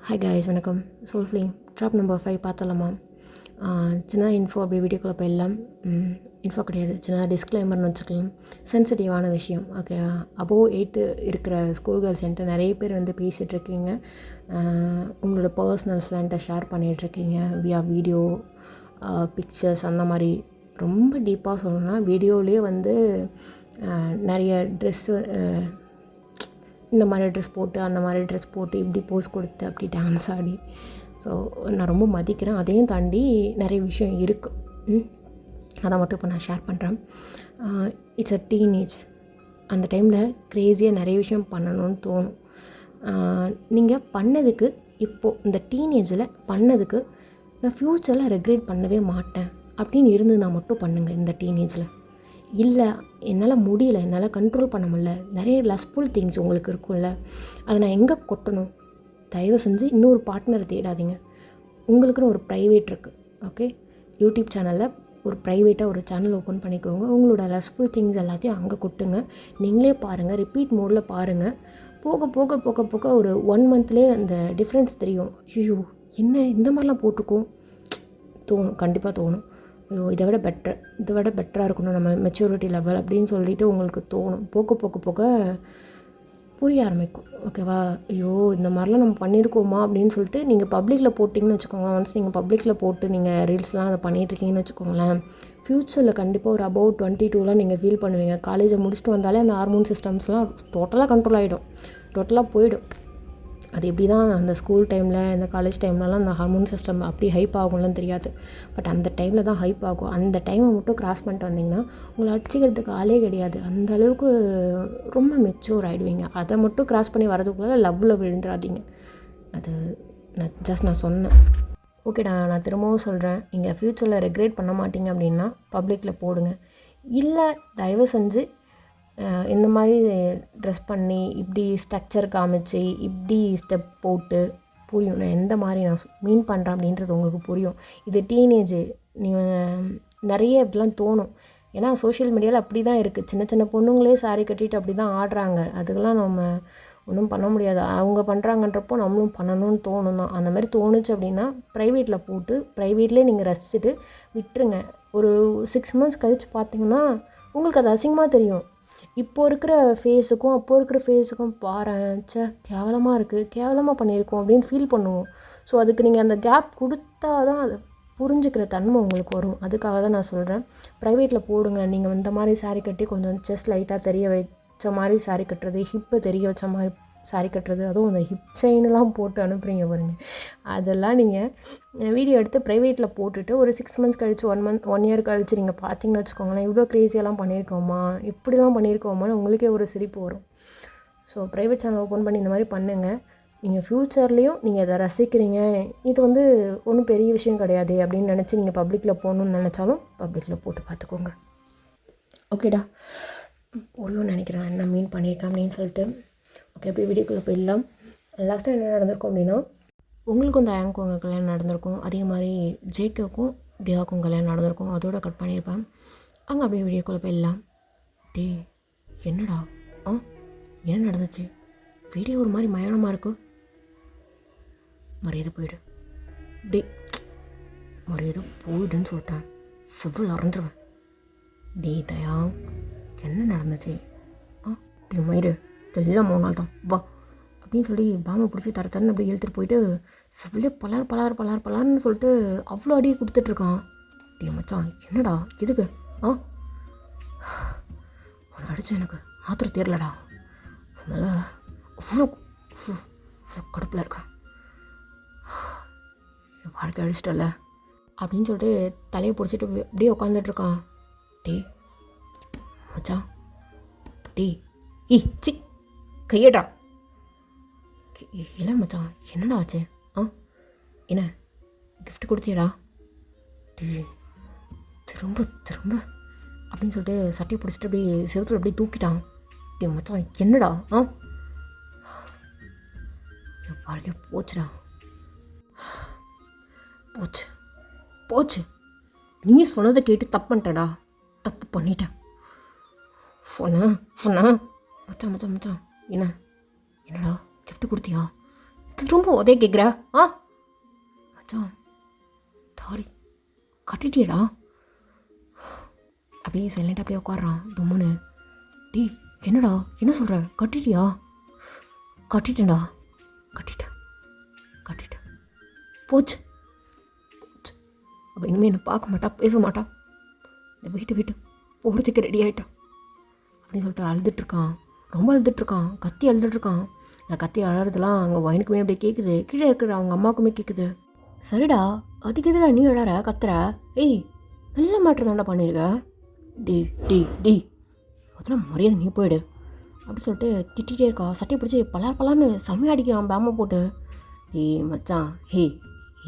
Hi guys, வணக்கம். சோல்ஃப்லி drop number 5 பார்த்தலாமா? சின்ன info அப்படி வீடியோக்குள்ளே போயிடலாம். இன்ஃபோ கிடையாது, சின்ன டிஸ்க்ளைமர்னு வச்சுக்கலாம். சென்சிட்டிவான விஷயம். ஓகே, அபோவ் 8 இருக்கிற ஸ்கூல் கேர்ள்ஸ் என்கிட்ட நிறைய பேர் வந்து பேசிகிட்ருக்கீங்க. உங்களோட பர்சனல்ஸ்லாம் ஷேர் பண்ணிகிட்ருக்கீங்க வியா வீடியோ, பிக்சர்ஸ். அந்த மாதிரி ரொம்ப டீப்பாக சொல்லணும்னா வீடியோலேயே வந்து நிறைய ட்ரெஸ்ஸு, இந்த மாதிரி ட்ரெஸ் போட்டு அந்த மாதிரி ட்ரெஸ் போட்டு இப்படி போஸ் கொடுத்து அப்படி டான்ஸ் ஆடி. ஸோ நான் ரொம்ப மதிக்கிறேன். அதையும் தாண்டி நிறைய விஷயம் இருக்குது. அதை மட்டும் இப்போ நான் ஷேர் பண்ணுறேன். It's a teenage. அந்த டைமில் க்ரேஸியாக நிறைய விஷயம் பண்ணணும்னு தோணும். நீங்கள் பண்ணதுக்கு இப்போது இந்த டீனேஜில் பண்ணதுக்கு நான் ஃப்யூச்சரில் ரெக்ரெட் பண்ணவே மாட்டேன் அப்படின்னு இருந்ததுனா மட்டும் பண்ணுங்கள் இந்த டீனேஜில். இல்லை என்னால் முடியல, என்னால் கண்ட்ரோல் பண்ண முடியல, நிறைய லஸ்ஃபுல் திங்ஸ் உங்களுக்கு இருக்கும்ல, அதை நான் எங்கே கொட்டணும்? தயவு செஞ்சு இன்னொரு பார்ட்னரை தேடாதீங்க. உங்களுக்குன்னு ஒரு ப்ரைவேட் இருக்குது. ஓகே, யூடியூப் சேனலில் ஒரு ப்ரைவேட்டாக ஒரு சேனல் ஓப்பன் பண்ணிக்கோங்க. உங்களோட லஸ்ஃபுல் திங்ஸ் எல்லாத்தையும் அங்கே கொட்டுங்க. நீங்களே பாருங்கள், ரிப்பீட் மோடில் பாருங்கள். போக போக போக போக ஒரு 1 மந்த்லேயே அந்த டிஃப்ரென்ஸ் தெரியும். ஐயோ, என்ன இந்த மாதிரிலாம் போட்டிருக்கோம் தோணும், கண்டிப்பாக தோணும். ஐயோ, இதை விட பெட்டராக இருக்கணும் நம்ம மெச்சூரிட்டி லெவல் அப்படின்னு சொல்லிட்டு உங்களுக்கு தோணும். போக போக போக புரிய ஆரம்பிக்கும். ஓகேவா? ஐயோ, இந்த மாதிரிலாம் நம்ம பண்ணியிருக்கோமா அப்படின்னு சொல்லிட்டு நீங்கள் பப்ளிக்கில் போட்டிங்கன்னு வச்சுக்கோங்களேன். ஒன்ஸ் நீங்கள் பப்ளிக்கில் போட்டு நீங்கள் ரீல்ஸ்லாம் அதை பண்ணிகிட்ருக்கீங்கன்னு வச்சுக்கோங்களேன், ஃப்யூச்சரில் கண்டிப்பாக ஒரு அபவுட் 22 நீங்கள் ஃபீல் பண்ணுவீங்க. காலேஜை முடிச்சுட்டு வந்தாலே அந்த ஹார்மோன் சிஸ்டம்ஸ்லாம் டோட்டலாக கண்ட்ரோல் ஆகிடும், டோட்டலாக போயிடும். அது எப்படி தான் அந்த ஸ்கூல் டைமில் இந்த காலேஜ் டைம்லலாம் அந்த ஹார்மோன் சிஸ்டம் அப்படி ஹைப் ஆகும்லாம் தெரியாது. பட் அந்த டைமில் தான் ஹைப் ஆகும். அந்த டைமை மட்டும் கிராஸ் பண்ணிட்டு வந்தீங்கன்னா உங்களை அடிச்சிக்கிறதுக்கு ஆளே கிடையாது. அந்த அளவுக்கு ரொம்ப மெச்சூர் ஆகிடுவீங்க. அதை மட்டும் கிராஸ் பண்ணி வரதுக்குள்ளே லவ்வில் விழுந்துடாதீங்க. அது நான் சொன்னேன். ஓகேடா, நான் திரும்பவும் சொல்கிறேன், நீங்கள் ஃப்யூச்சரில் ரெக்ரெட் பண்ண மாட்டீங்க அப்படின்னா பப்ளிக்கில் போடுங்க. இல்லை தயவு செஞ்சு இந்த மாதிரி ட்ரெஸ் பண்ணி இப்படி ஸ்ட்ரக்சர் காமிச்சு இப்படி ஸ்டெப் போட்டு புரியும் நான் எந்த மாதிரி நான் மீன் பண்ணுறேன் அப்படின்றது உங்களுக்கு புரியும். இது டீனேஜு, நீங்கள் நிறைய இப்படிலாம் தோணும். ஏன்னா சோஷியல் மீடியாவில் அப்படி தான் இருக்குது. சின்ன சின்ன பொண்ணுங்களே சாரி கட்டிட்டு அப்படி தான் ஆடுறாங்க. அதுக்கெல்லாம் நம்ம ஒன்றும் பண்ண முடியாது. அவங்க பண்ணுறாங்கன்றப்போ நம்மளும் பண்ணணும்னு தோணும் தான். அந்த மாதிரி தோணுச்சு அப்படின்னா ப்ரைவேட்டில் போட்டு ப்ரைவேட்லேயே நீங்கள் ரசிச்சுட்டு விட்டுருங்க. ஒரு 6 மந்த்ஸ் கழித்து பார்த்தீங்கன்னா உங்களுக்கு அது அசிங்கமாக தெரியும். இப்போ இருக்கிற ஃபேஸுக்கும் அப்போது இருக்கிற ஃபேஸுக்கும் பாரேன், கேவலமாக இருக்குது, கேவலமாக பண்ணியிருக்கோம் அப்படின்னு ஃபீல் பண்ணுவோம். ஸோ அதுக்கு நீங்கள் அந்த கேப் கொடுத்தா தான் அது புரிஞ்சுக்கிற தன்மை உங்களுக்கு வரும். அதுக்காக தான் நான் சொல்கிறேன், ப்ரைவேட்டில் போடுங்க. நீங்கள் இந்த மாதிரி சாரீ கட்டி கொஞ்சம் செஸ்ட் லைட்டாக தெரிய வச்ச மாதிரி சாரீ கட்டுறது, ஹிப்பை தெரிய வச்ச மாதிரி சாரீ கட்டுறது, அதுவும் அந்த ஹிப் செயின்லாம் போட்டு அனுப்புகிறீங்க பாருங்கள், அதெல்லாம் நீங்கள் வீடியோ எடுத்து ப்ரைவேட்டில் போட்டுட்டு ஒரு 6 மந்த்ஸ் கழித்து 1 இயர் கழித்து நீங்கள் பார்த்தீங்கன்னு வச்சுக்கோங்களேன், இவ்வளோ க்ரேஸியெல்லாம் பண்ணியிருக்கோமா, இப்படிலாம் பண்ணியிருக்கோமான்னு உங்களுக்கே ஒரு சிரிப்பு வரும். ஸோ ப்ரைவேட் சேனல் ஓப்பன் பண்ணி இந்த மாதிரி பண்ணுங்கள். நீங்கள் ஃப்யூச்சர்லேயும் நீங்கள் இதை ரசிக்கிறீங்க, இது வந்து ஒன்றும் பெரிய விஷயம் கிடையாது அப்படின்னு நினச்சி நீங்கள் பப்ளிக்கில் போகணுன்னு நினச்சாலும் பப்ளிக்கில் போட்டு பார்த்துக்கோங்க. ஓகேடா, புரியும்னு நினைக்கிறேன் என்ன மீன் பண்ணியிருக்கேன் அப்படின்னு சொல்லிட்டு. ஓகே, அப்படியே வீடியோக்குள்ளே போயிடலாம். லாஸ்ட்டாக என்ன நடந்திருக்கும் அப்படின்னா, உங்களுக்கும் தயாவுக்கும் கல்யாணம் நடந்திருக்கும். அதே மாதிரி ஜேகேவுக்கும் தியாவுக்கும் கல்யாணம் நடந்திருக்கும். அதோட கட் பண்ணியிருப்பேன். அங்கே அப்படியே வீடியோக்குள்ளே போயிடலாம். டே, என்னடா என்ன நடந்துச்சு? வீடியோ ஒரு மாதிரி மயானமாக இருக்கும். மரியாதை போயிடு. டே, மரியாதை போயிடுன்னு சொல்லிட்டேன், செவ்வளோ அறந்துருவேன். டே தயா, என்ன நடந்துச்சு? மயிறு எல்லாம் 3 நாள் தான் வா அப்படின்னு சொல்லி பாமை பிடிச்சி தரன்னு அப்படி இழுத்துட்டு போயிட்டு செவ்விலே பலார்னு சொல்லிட்டு அவ்வளோ அடியை கொடுத்துட்ருக்கான். டே மச்சான், என்னடா எதுக்கு? அவனை அடிச்சு எனக்கு ஆத்திரம் தெரியலடா, அதனால் அவ்வளோ கடுப்பில் இருக்கேன், வாழ்க்கை அடிச்சிட்டல அப்படின்னு சொல்லிட்டு தலையை பிடிச்சிட்டு அப்படியே உட்காந்துட்ருக்கான். டே மச்சான், டே சி கையடா. இல்லை மச்சான், என்னடா ஆச்சு? என்ன கிஃப்ட் கொடுத்தியடா? திரும்ப அப்படின்னு சொல்லிட்டு சட்டையை பிடிச்சிட்டு அப்படியே செவத்தில் அப்படியே தூக்கிட்டான். டே மச்சான், என்னடா? என் வாழ்க்கைய போச்சுடா, போச்சு. நீ சொன்னதை கேட்டு தப்பு பண்ணிட்டடா, தப்பு பண்ணிட்டேன். ஃபோனா மச்சான் என்னடா கிஃப்ட் கொடுத்தியா? திரும்ப உதய கேட்குற? ஆ மச்சான் தாலி கட்டிட்டியடா. அப்படியே சைலண்டாக அப்படியே உட்காடுறான் தும்முன்னு. டேய் என்னடா என்ன சொல்கிற? கட்டிட்டியா? கட்டிட்டேன்டா. கட்டிட்டேன் போச்சு. அப்போ இனிமேல் என்னை பார்க்க மாட்டா, பேச மாட்டா, இந்த வீட்டு போகிறதுக்கு ரெடி ஆகிட்டான் அப்படின்னு சொல்லிட்டு அழுதுட்ருக்கான். ரொம்ப அழுதுட்ருக்கான், கத்தி அழுதுட்ருக்கான். நான் கத்தி அழறதுலாம் அங்கே வயனுக்குமே அப்படியே கேட்குது, கீழே இருக்கிற அவங்க அம்மாவுக்குமே கேட்குது. சரிடா அதுக்கு எதுடா நீ அழற கத்துற? ஏய் நல்ல மாற்றம் தாண்டா பண்ணியிருக்க. டி அதெல்லாம் மரியாதை நீ போயிடு அப்படின்னு சொல்லிட்டு திட்டிகிட்டே இருக்கா. சட்டையை பிடிச்சி பலான்னு செம்மையாக அடிக்கிறான் பேமை போட்டு. ஏய் மச்சான்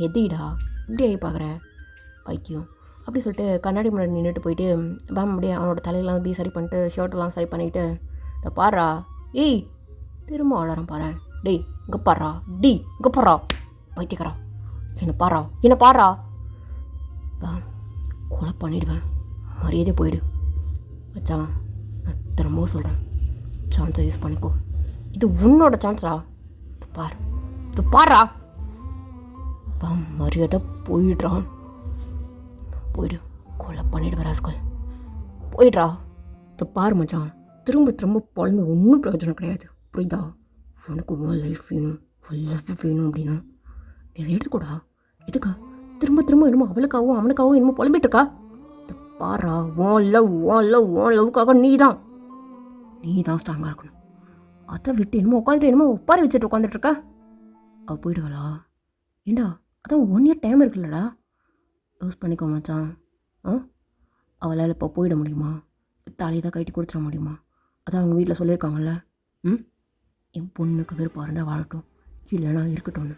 எதிடா இப்படி ஆகி பார்க்குற பைத்தியம் அப்படி சொல்லிட்டு கண்ணாடி முன்னாடி நின்றுட்டு போயிட்டு பேம் அப்படியே அவனோட தலையெல்லாம் அப்படியே சரி பண்ணிட்டு ஷர்ட்டெல்லாம் சரி பண்ணிவிட்டு இந்த பாடுறா. ஏய் திரும்ப ஆடுறான் பாரு. டேய் இங்கே பாடுறா. இங்கே பாடுறா பைத்தியக்காரா. என்ன பாடுறா கொலை பண்ணிவிடுவேன், மரியாதை போயிடு மச்சான். நான் திரும்பவும் சொல்கிறேன், சான்ஸை யூஸ் பண்ணிக்கோ, இது உன்னோட சான்ஸ்ரா. பாடுறா மரியாதை போயிடுறான். போயிடு, கொலை பண்ணிவிடுவேன் ராஸ்கல், போயிடுறா. இப்போ பாரு மச்சான், திரும்ப புலம்பு ஒன்றும் பிரயோஜனம் கிடையாது, புரியுதா? உனக்கு உன் லைஃப் வேணும், லவ் வேணும் அப்படின்னா இதை எடுத்துக்கூடா. எதுக்கா திரும்ப என்னமோ அவளுக்காகவும் அவனுக்காகவும் என்னமோ புலம்பிட்டு இருக்கா? பாரா உன் லவ்வுக்காக நீ தான் ஸ்ட்ராங்காக இருக்கணும். அதை விட்டு என்னமோ என்னமோ ஒப்பாரி வச்சுட்டு உட்காந்துட்ருக்கா. அவள் போயிடுவாளா? ஏண்டா அதான் 1 year டைம் இருக்குல்லடா, யூஸ் பண்ணிக்கோ மச்சான். அவளால் இப்போ போயிட முடியுமா? தாலியை தான் கட்டி கொடுத்துட முடியுமா? அதான் அவங்க வீட்டில் சொல்லியிருக்காங்கல்ல, என் பொண்ணுக்கு விருப்பம் இருந்தால் வாழட்டும், இல்லைனா இருக்கட்டும்னு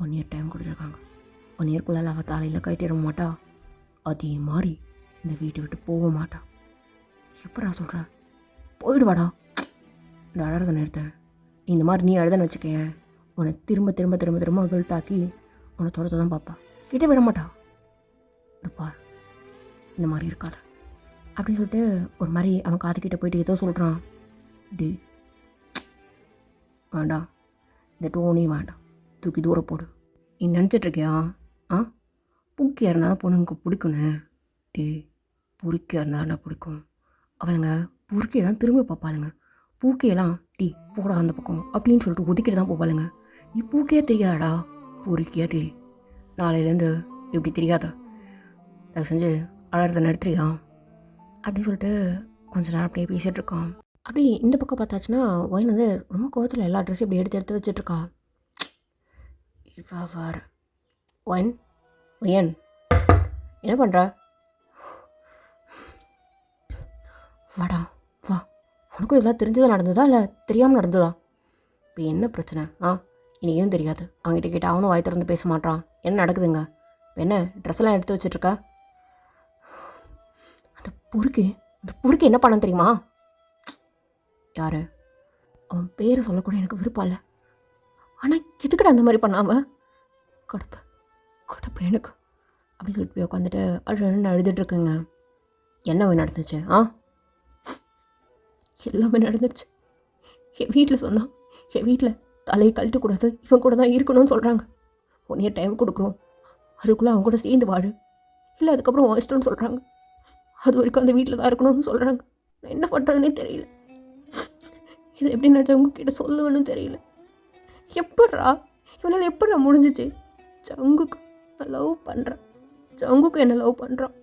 1 year டைம் கொடுத்துருக்காங்க. 1 yearக்குள்ளால் அவள் தாலியில் கட்டிட மாட்டா, அதே மாதிரி இந்த வீட்டை விட்டு போக மாட்டா. எப்படா சொல்கிற? போயிடுவாடா. இந்த அழறதை நிறுத்தேன். இந்த மாதிரி நீ அழுதன்னு வச்சுக்கேன், உன்னை திரும்ப அகழ்த்தாக்கி உன்னை துரத்த தான் பார்ப்பா, கிட்டே விட மாட்டா. இந்த பார் இந்த மாதிரி இருக்காத அப்படின்னு சொல்லிட்டு ஒரு மாதிரி அவன் காதுகிட்ட போயிட்டு ஏதோ சொல்கிறான். வேண்டாம், இந்த டோனே வேண்டாம், தூக்கி தூரம் போடு. நீ நினச்சிட்ருக்கியா பூக்கியாக இருந்தால் பொண்ணுங்க பிடிக்குன்னு? பொறுக்கியாக இருந்தால் பிடிக்கும். அவளுங்க பொறுக்கியை தான் திரும்ப பார்ப்பாளுங்க. பூக்கையெல்லாம் போடா அந்த பக்கம் அப்படின்னு சொல்லிட்டு ஒதுக்கிட்டு தான் போவாளுங்க. நீ பூக்கையாக தெரியாதடா, பொறுக்கியாக தெரியும். நாளையிலேருந்து இப்படி தெரியாதா? அதை செஞ்சு அழறதை நிறுத்துறியா அப்படின்னு சொல்லிட்டு கொஞ்ச நேரம் அப்படியே பேசிகிட்டு இருக்கான். அப்படி இந்த பக்கம் பார்த்தாச்சுன்னா ஒயின் வந்து ரொம்ப கோவத்தில் எல்லா ட்ரெஸ்ஸையும் இப்படி எடுத்து வச்சுட்ருக்கா. வார் ஒயின் என்ன பண்ணுற? வாடா வா. உனக்கும் இதெல்லாம் தெரிஞ்சதாக நடந்ததா இல்லை தெரியாமல் நடந்ததா? இப்போ என்ன பிரச்சனை? இன்றைக்கும் தெரியாது. அவங்ககிட்ட கேட்டால் அவனும் வாய் திறந்து பேச மாட்டான். என்ன நடக்குதுங்க? இப்போ என்ன ட்ரெஸ்ஸெல்லாம் எடுத்து வச்சிட்ருக்கா? அந்த பொறுக்கு என்ன பண்ண தெரியுமா? யார்? அவன் பேரை சொல்லக்கூட எனக்கு விருப்பம் இல்லை. ஆனால் எதுக்கடா அந்த மாதிரி பண்ணாம? கடுப்பு எனக்கு அப்படின்னு சொல்லிட்டு போய் உட்காந்துட்டு அழுதுட்டுருக்குங்க. என்ன நடந்துச்சு? எல்லாமே நடந்துச்சு. என் வீட்டில் சொன்னான், என் வீட்டில் தலையை கழட்டக்கூடாது, இவன் கூட தான் இருக்கணும்னு சொல்கிறாங்க. 1 year டைம் கொடுக்குறோம், அதுக்குள்ளே அவங்க கூட சேர்ந்து வாழு, இல்லை அதுக்கப்புறம் வாய்ஸ்டோன்னு சொல்கிறாங்க. அது வரைக்கும் அந்த வீட்டில் தான் இருக்கணும்னு சொல்கிறாங்க. நான் என்ன பண்ணுறதுன்னே தெரியல. இது எப்படி நான் ஜங்குக்கிட்ட சொல்லுவேன்னு தெரியல. எப்பட்றா இவனால் எப்பட்றா முடிஞ்சிச்சு? ஜங்குக்கு நான் லவ் பண்ணுறேன், ஜங்குக்கு என்ன லவ் பண்ணுறான்,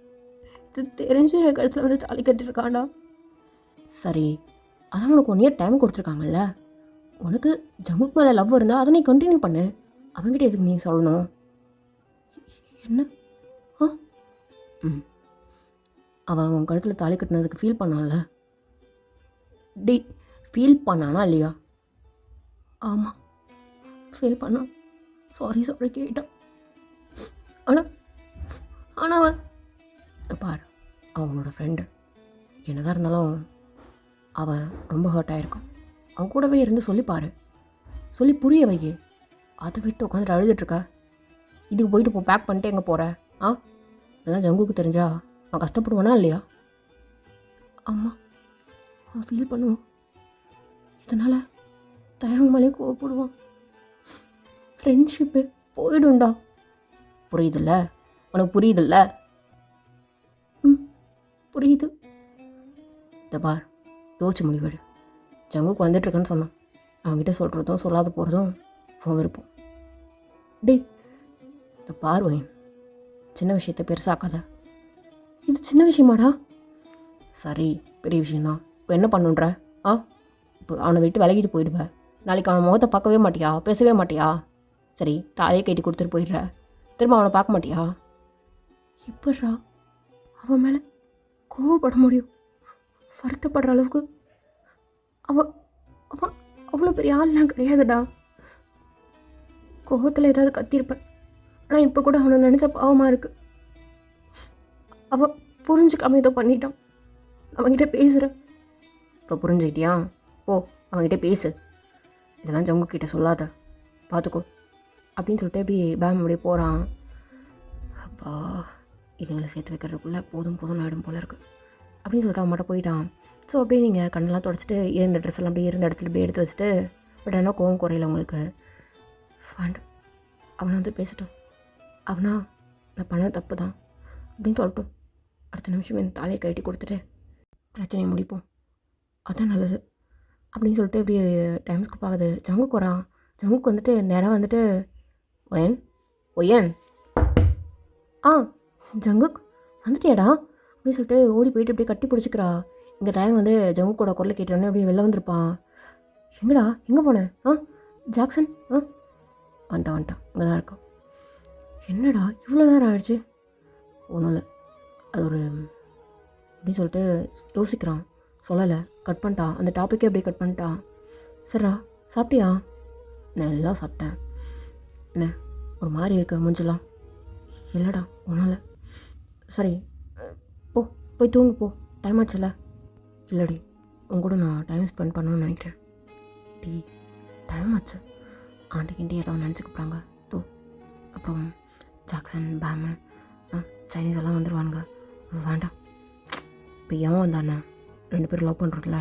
இது தெரிஞ்சு என் கழுத்தில் வந்து தாலி கட்டிருக்காண்டா. சரி, அதான் உனக்கு 1 year டைம் கொடுத்துருக்காங்கல்ல, உனக்கு ஜங்குக்கு மேலே லவ் இருந்தால் அதை நீ கண்டினியூ பண்ணு. அவங்ககிட்ட எதுக்கு நீ சொல்லணும்? என்ன? அவன் உன் கழுத்தில் தாலி கட்டினதுக்கு ஃபீல் பண்ணான்ல? ஃபீல் பண்ணானா இல்லையா? ஆமாம் ஃபீல் பண்ணான். சாரி கேட்டான். ஆனால் அவன் பார், அவனோட ஃப்ரெண்டு என்னதான் இருந்தாலும் அவன் ரொம்ப ஹர்ட் ஆகிருக்கான். அவன் கூடவே இருந்து சொல்லிப்பாரு, சொல்லி புரிய வைக்க. அதை விட்டு உட்காந்துட்டு அழுதுட்ருக்கா. இதுக்கு போயிட்டு இப்போ பேக் பண்ணிட்டு எங்கே போகிற? எல்லாம் ஜங்குக்கு தெரிஞ்சா அவன் கஷ்டப்படுவானா இல்லையா? ஆமாம் அவன் ஃபீல் பண்ணுவான், இதனால் தயங்க மேலே கோவப்படுவான். ஃப்ரெண்ட்ஷிப்பு போயிடும்டா. புரியுதுல்ல? உனக்கு புரியுதுல்ல? ம், புரியுது. இந்த பார், யோசிச்சு முடிவெடு. ஜங்குக்கு வந்துட்டுருக்குன்னு சொன்னான். அவன்கிட்ட சொல்கிறதும் சொல்லாத போகிறதும் விருப்பம். டேய், இந்த பார் வைன், சின்ன விஷயத்தை பெருசாக்காத. இது சின்ன விஷயமாடா? சரி, பெரிய விஷயந்தான். இப்போ என்ன பண்ணுன்ற? இப்போ அவனை விட்டு விலகிட்டு போயிடுவேன். நாளைக்கு அவன் முகத்தை பார்க்கவே மாட்டியா? பேசவே மாட்டியா? சரி, தாலியை கட்டி கொடுத்துட்டு போயிடுற. திரும்ப அவனை பார்க்க மாட்டியா? எப்பட்றா அவன் மேலே கோவப்பட முடியும்? வருத்தப்படுற அளவுக்கு அவன் அவன் அவ்வளோ பெரிய ஆள்லாம் கிடையாதுடா. கோவத்தில் ஏதாவது கத்திருப்பேன். ஆனால் இப்போ கூட அவனை நினச்ச பாவமாக இருக்குது. அவன் புரிஞ்சுக்காம ஏதோ பண்ணிட்டான். அவன்கிட்ட பேசுகிறேன். இப்போ புரிஞ்சுக்கிட்டியா? ஓ, அவன்கிட்ட பேசு. இதெல்லாம் ஜங்குக்கிட்ட சொல்லாத, பார்த்துக்கோ அப்படின்னு சொல்லிட்டு எப்படி பேம் அப்படியே போகிறான். அப்பா, இதுங்களை சேர்த்து வைக்கிறதுக்குள்ளே போதும் போதும் ஆகிடும் போல இருக்குது அப்படின்னு சொல்லிட்டு அவன் மட்டும் போயிட்டான். ஸோ அப்படியே நீங்கள் கண்ணெல்லாம் தொடச்சிட்டு இருந்த ட்ரெஸ் எல்லாம் அப்படியே இருந்த இடத்துல அப்படியே எடுத்து வச்சுட்டு, பட் என்ன கோவம் குறையில உங்களுக்கு வேண்டாம். அவனை வந்து பேசட்டும். அவனா நான் பண்ண தப்பு தான் அப்படின்னு சொல்லட்டும். அடுத்த நிமிஷம் இந்த தாலியை கட்டி கொடுத்துட்டு பிரச்சனையை முடிப்போம், அதுதான் நல்லது அப்படின்னு சொல்லிட்டு அப்படியே டைம் ஸ்கூப் ஆகுது. ஜங்குக்கு வரான். ஜங்குக்கு வந்துட்டு நேராக வந்துட்டு ஒயன் ஒயன் ஜங்குக் வந்துட்டியாடா அப்படின்னு சொல்லிட்டு ஓடி போயிட்டு அப்படியே கட்டி பிடிச்சிக்கிறா. இங்கே டைம் வந்து ஜங்குக்கோட குரலை கேட்டோன்னே அப்படியே வெளில வந்திருப்பான். எங்கடா, எங்கே போனேன்? ஜாக்சன் வந்துட்டான் இங்கே தான் இருக்கான். என்னடா இவ்வளோ நேரம் ஆயிடுச்சு? ஒன்றும் இல்லை, அது ஒரு அப்படின்னு சொல்லிட்டு யோசிக்கிறான். சொல்லலை, கட் பண்ணிட்டான். அந்த டாப்பிக்கே அப்படியே கட் பண்ணிட்டான். சரிடா, சாப்பிட்டியா? நான் எல்லாம் சாப்பிட்டேன். என்ன ஒரு மாதிரி இருக்க மூஞ்சலாம்? இல்லைடா, ஒன்றும் இல்லை. சரி, போய் தூங்கு போ, டைம் ஆச்சுல்ல. இல்லடி, உங்க கூட நான் டைம் ஸ்பெண்ட் பண்ணணும்னு நினைக்கிறேன். டைம் ஆச்சு. ஆண்டி கிண்டி ஏதோ நினச்சிக்க போகிறாங்க. அப்புறம் ஜாக்சன் பேமு சைனீஸ் எல்லாம் வந்துடுவானுங்க. வேண்டாம். இப்போ ஏன் வந்தானே, 2 பேரும் லவ் பண்ணுறதுல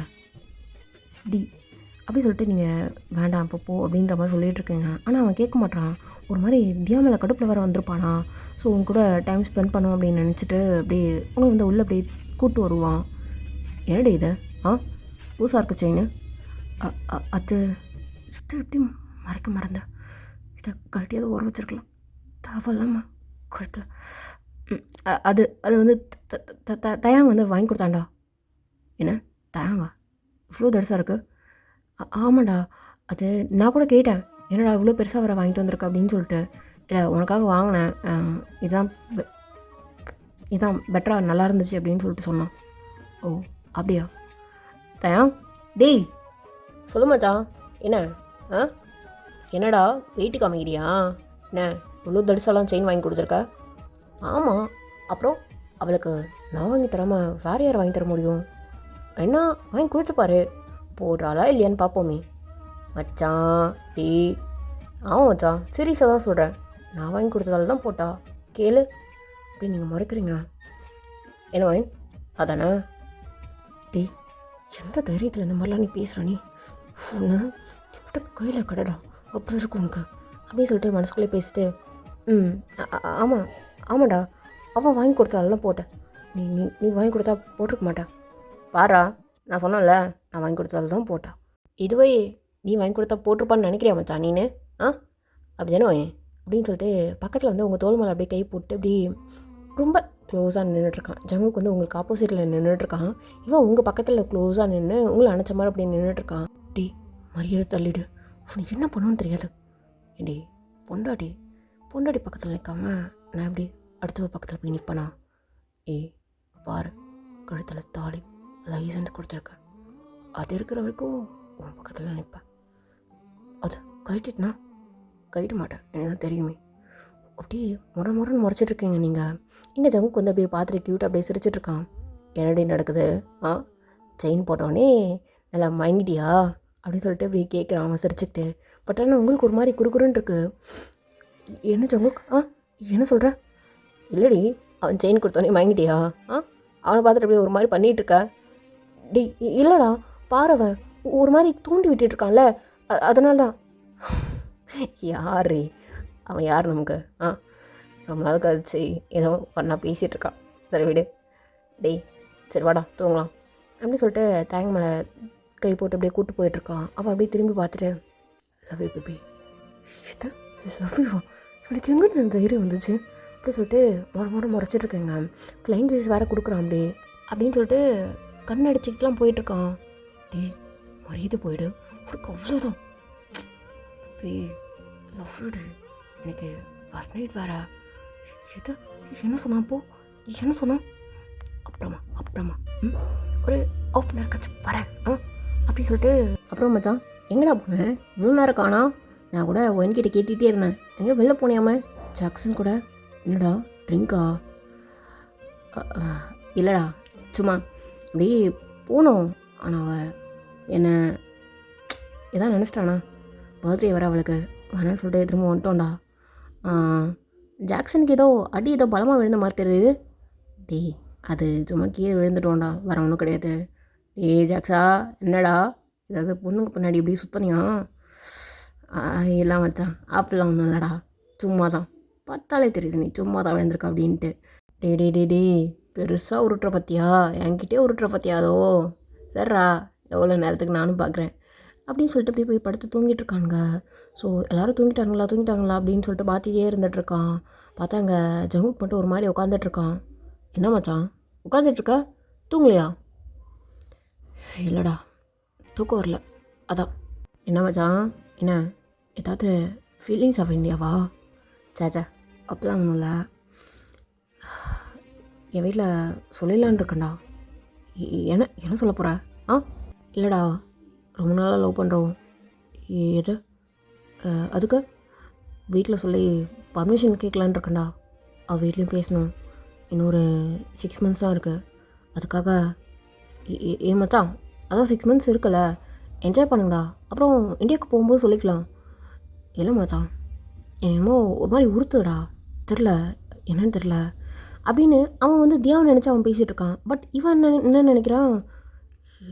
அப்படி சொல்லிட்டு நீங்கள் வேண்டாம் இப்போ போ அப்படின்ற மாதிரி சொல்லிகிட்டு இருக்கீங்க. ஆனால் அவன் கேட்க மாட்டான். ஒரு மாதிரி தியாமலை கடுப்பில் வேறு வந்திருப்பானா. ஸோ உங்க கூட டைம் ஸ்பெண்ட் பண்ணும் அப்படின்னு நினச்சிட்டு அப்படியே உங்களை வந்து உள்ளே அப்படியே கூப்பிட்டு வருவான். என்னடி இது? புதுசாக இருக்க செயின். அது எப்படி மறைக்க மறந்தேன். இதை கட்டியாவது உரம் வச்சுருக்கலாம். தேவையில்லாமல் கழுத்தில். அது அது வந்து தயாங்க வந்து வாங்கி கொடுத்தாண்டா. என்ன தயாங்கா? இவ்வளோ தடுசாக இருக்குது? ஆமாண்டா, அது நான் கூட கேட்டேன், என்னடா இவ்வளோ பெருசாக வர வாங்கிட்டு வந்திருக்க அப்படின்னு சொல்லிட்டு. இல்லை, உனக்காக வாங்கினேன், இதுதான் பெட்டராக நல்லா இருந்துச்சு அப்படின்னு சொல்லிட்டு சொன்னான். ஓ அப்படியா? தயாங் டேய் சொல்லு மச்சான். என்ன என்னடா வெயிட்டு காமிக்கிறியா? என்ன இவ்வளோ தடிசாலாம் செயின் வாங்கி கொடுத்துருக்க? ஆமாம், அப்புறம் அவளுக்கு நான் வாங்கி தராமல் வேறு யார் வாங்கி தர முடியும்? என்ன வாங்கி கொடுத்துருப்பாரு, போடுறாளா இல்லையான்னு பார்ப்போமே. மச்சான் ஆமாம் மச்சான், சீரியஸாக தான் சொல்கிறேன். நான் வாங்கி கொடுத்ததால தான் போட்டா. கேளு அப்படி நீங்கள் மறைக்கிறீங்க. என்ன வாங்கி அதானே? எந்த தைரியத்தில் இந்த மாதிரிலாம் நீ பேசுகிற? நீ ஒன்று இப்பட்ட கையில் கடடா, அப்புறம் இருக்கும் உனக்கு அப்படின்னு சொல்லிட்டு மனசுக்குள்ளே பேசிட்டு ஆமாம் ஆமாண்டா, அவன் வாங்கி கொடுத்தால தான் போட்டேன். நீ நீ நீ வாங்கி கொடுத்தா போட்டிருக்க மாட்டேன். பாரா, நான் சொன்னேன்ல, நான் வாங்கி கொடுத்தால தான் போட்டா. இதுவே நீ வாங்கி கொடுத்தா போட்டிருப்பான்னு நினைக்கிறியா மச்சான் நீனு? அப்படி தானே வாங்க அப்படின்னு சொல்லிட்டு பக்கத்தில் வந்து உங்கள் தோல் மேலே அப்படியே கை போட்டு அப்படி ரொம்ப க்ளோஸாக நின்றுட்டுருக்கான். ஜங்குக்கு வந்து உங்களுக்கு ஆப்போசிட்டில் நின்றுட்டுருக்கான். இவன் உங்கள் பக்கத்தில் க்ளோஸாக நின்று உங்களை அணைச்ச மாதிரி அப்படி நின்றுட்டுருக்கான். மரியாதை தள்ளிடு, உனக்கு என்ன பண்ணணும்னு தெரியாது. பொண்டாட்டி பக்கத்தில் நிற்காம நான் எப்படி அடுத்த பக்கத்தில் போய் நிற்பேனா? பாரு, கழுத்தில் தாலி லைசன்ஸ் கொடுத்துருக்கேன். அது இருக்கிற வரைக்கும் உன் பக்கத்தில் நிற்பேன். அது கழட்டிட்டுனா கழட்ட மாட்டேன், எனக்கு தான் தெரியுமே. அப்படியே முறைன்னு முறைச்சிட்ருக்கீங்க நீங்கள். இங்கே ஜங்குக்கு வந்து அப்படியே பார்த்துட்டு க்யூட்டாக அப்படியே சிரிச்சிட்ருக்கான். என்னடி நடக்குது? செயின் போட்டோடனே நல்லா மயங்கிட்டியா அப்படின்னு சொல்லிட்டு அப்படியே கேட்குறான் அவன் சிரிச்சுக்கிட்டு. பட் ஆனால் உங்களுக்கு ஒரு மாதிரி குறுகுறுன்னு இருக்குது. என்ன ஜங்குக் என்ன சொல்கிற? இல்லடி, அவன் செயின் கொடுத்தோடனே மயங்கிட்டியா? அவனை பார்த்துட்டு அப்படியே ஒரு மாதிரி பண்ணிகிட்ருக்க. இல்லைடா, பாரு அவன் ஒரு மாதிரி தூண்டி விட்டுட்ருக்கான்ல, அதனால தான். யார் அவன் யார் நமக்கு? ரொம்ப நாள் கழிச்சு ஏதோ பண்ணா பேசிகிட்டு இருக்கான். சரி விடு. டேய் சரி வாடா தூங்கலாம் அப்படின்னு சொல்லிட்டு தேங்க மேலே கை போட்டு அப்படியே கூப்பிட்டு போயிட்டுருக்கான். அவன் அப்படியே திரும்பி பார்த்துட்டு லவ் யூ பேபி. லவ் யூவா? இவனுக்கு எங்கே இந்த தைரியம் வந்துச்சு அப்படி சொல்லிட்டு முறைச்சிட்ருக்கேங்க. ஃப்ளைங் கிஸ் வேறு கொடுக்குறான் அப்படியே அப்படின்னு சொல்லிட்டு கண் அடிச்சுக்கிட்டுலாம் போயிட்டுருக்கான். டேய் மரியாதை போயிடு, உனக்கு அவ்வளோதான். லவ் யூடு எனக்கு ஃபர்ஸ்ட் நைட் வேறு. எது என்ன சொன்னான்? அப்போது என்ன சொன்னான்? அப்புறமா ஒரு ஆஃப் அன் ஹவர் கழிச்சு வரேன் அப்படி சொல்லிட்டு அப்புறம் மச்சான் எங்கடா போனேன் இவ்வளோ நேரம் காணா? நான் கூட ஒன்கிட்ட கேட்டுகிட்டே இருந்தேன், எங்கே வெளில போனியாம ஜாக்சன் கூட? என்னடா ட்ரிங்கா? இல்லைடா சும்மா அப்படியே போனோம். ஆனால் அவள் என்ன எதாவது நினச்சிட்டானா? பர்த்டே வர அவளுக்கு வேணான்னு சொல்லிட்டு திரும்ப வந்துட்டோம்டா. ஜாக்சனுக்கு ஏதோ பலமாக விழுந்த மாதிரி தெரியுது. டேய் அது சும்மா கீழே விழுந்துட்டோம்டா, வர ஒன்றும் கிடையாது. ஜாக்ஸா என்னடா ஏதாவது பொண்ணுங்க பின்னாடி இப்படி சுத்தனியா? எல்லாம் வச்சான் அப்படிலாம் ஒன்றும் இல்லைடா, சும்மா தான், பார்த்தாலே தெரியுது நீ சும்மா தான் விழுந்திருக்க அப்படின்ட்டு. டே பெருசாக உருட்டுற பற்றியா? என்கிட்டே உருட்டுற பற்றியா? அதோ சரிடா எவ்வளோ நேரத்துக்கு நானும் பார்க்குறேன் அப்படின்னு சொல்லிட்டு அப்படியே போய் படுத்து தூங்கிட்டு இருக்கானுங்க. ஸோ எல்லோரும் தூங்கிட்டாங்களா அப்படின்னு சொல்லிட்டு பார்த்துட்டே இருந்துகிட்ருக்கான். பார்த்தா அங்கே ஜங்குக் மட்டும் ஒரு மாதிரி உட்காந்துட்ருக்கான். என்ன மச்சான் உட்காந்துட்ருக்க, தூங்கலையா? இல்லைடா தூக்கம் வரல அதான். என்ன மச்சான் என்ன ஏதாவது ஃபீலிங்ஸ் ஆஃப் இந்தியாவா? சேச்சா அப்போலாம் ஒன்றும் இல்லை, என் வீட்டில் சொல்லிடலான் இருக்கேன்டா. என்ன சொல்ல போகிற? இல்லைடா ரொம்ப நாளாக லவ் பண்ணுறோம். எது? அதுக்கு வீட்டில் சொல்லி பர்மிஷன் கேட்கலான் இருக்கேன்டா. அவள் வீட்லேயும் பேசணும். இன்னொரு 6 months தான் இருக்குது. அதுக்காக ஏன் மச்சான் அதான் 6 months இருக்குல்ல, என்ஜாய் பண்ணுங்கடா, அப்புறம் இந்தியாவுக்கு போகும்போது சொல்லிக்கலாம். இல்லை மச்சான் என்னமோ ஒரு மாதிரி உறுத்துடா, தெரில என்னன்னு தெரில அப்படின்னு அவன் வந்து தியாவை நினச்சி அவன் பேசிகிட்டு இருக்கான். பட் இவன் என்ன நினைக்கிறான்,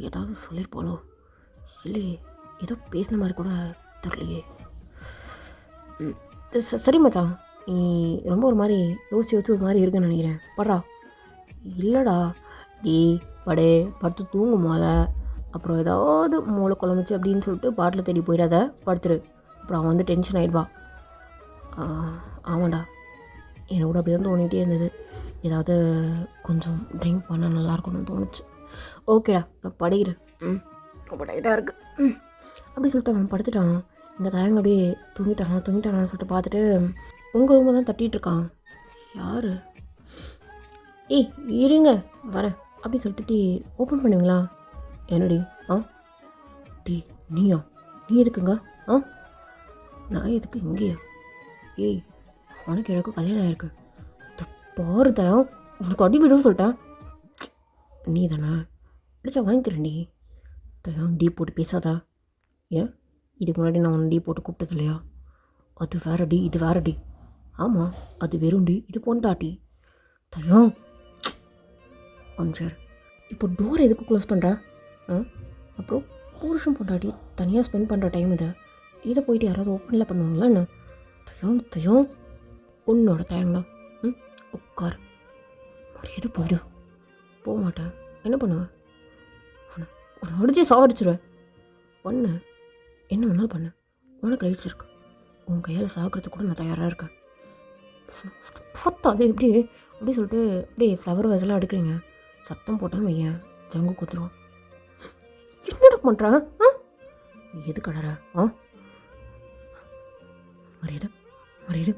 ஏதாவது சொல்லியிருப்பாளோ இல்லையே, ஏதோ பேசின மாதிரி கூட தெரியலையே. சரி மச்சான் நீ ரொம்ப ஒரு மாதிரி யோசிச்சு ஒரு மாதிரி இருக்குன்னு நினைக்கிறேன், பட்றா. இல்லைடா படே படுத்து தூங்கும் போல, அப்புறம் ஏதாவது மூளை குழம்புச்சு அப்படின்னு சொல்லிட்டு பாட்டில் தேடி போயிடாத, படுத்துரு, அப்புறம் அவன் வந்து டென்ஷன் ஆகிடுவா. ஆமாண்டா எனக்கு கூட அப்படியே தோணிகிட்டே இருந்தது, ஏதாவது கொஞ்சம் ட்ரிங்க் பண்ணால் நல்லாயிருக்கும்னு தோணுச்சு. ஓகேடா நான் படிக்கிறேன், ரொம்ப டைட்டாக இருக்குது அப்படி சொல்லிட்டு அவன் படுத்துட்டான். எங்கள் தாயங்க அப்படியே தூங்கிட்டானான்னு சொல்லிட்டு பார்த்துட்டு உங்கள் ரூமை தான் தட்டிகிட்ருக்கான். யார்? இருங்க வரேன் அப்படி சொல்லிட்டு இப்படி ஓப்பன் பண்ணுவீங்களா? என்னடி? நீயா? நீ எதுக்குங்க? நான் எதுக்கு இங்கேயா? உனக்கு எனக்கும் கல்யாணம் ஆகிருக்கு. பாரு தயம் உனக்கு அடி விடுன்னு சொல்லிட்டேன். நீ தானே அடிச்சா வாங்கிக்கிறேன். தயம் டீ போட்டு பேசாதா? ஏன் இதுக்கு முன்னாடி நான் உன்னை டீ போட்டு கூப்பிட்டது இல்லையா? அது வேறடி இது வேறடி. ஆமாம் அது வெறும் டீ, இது பொண்டாட்டி. தயம் சார் இப்போ டோர் எதுக்கு க்ளோஸ் பண்ணுற? அப்புறம் புருஷன் பொண்டாட்டி தனியாக ஸ்பெண்ட் பண்ணுற டைம் இதை போயிட்டு யாராவது ஓப்பனில் பண்ணுவாங்களா என்ன? தயம் உன்னோட தயங்கலாம். உட்கார், மரியாதை போயிடு. போக மாட்டேன், என்ன பண்ணுவேன்? உன்னை அடிச்சு சாவடிச்சிருவேன். பண்ணு, என்ன வேணாலும் பண்ணு, உனக்கு ரைட்ஸ் இருக்கு. உன் கையால் சாகிறதுக்கு கூட நான் தயாராக இருக்கேன். பார்த்தாலே அப்படி சொல்லிட்டு அப்படியே ஃப்ளவர் வேஸெல்லாம் எடுக்கிறீங்க. சத்தம் போட்டாலும் வையன் ஜங்கு குத்துருவான். என்னடா பண்ணுறான்? எது கடற? மரியாதை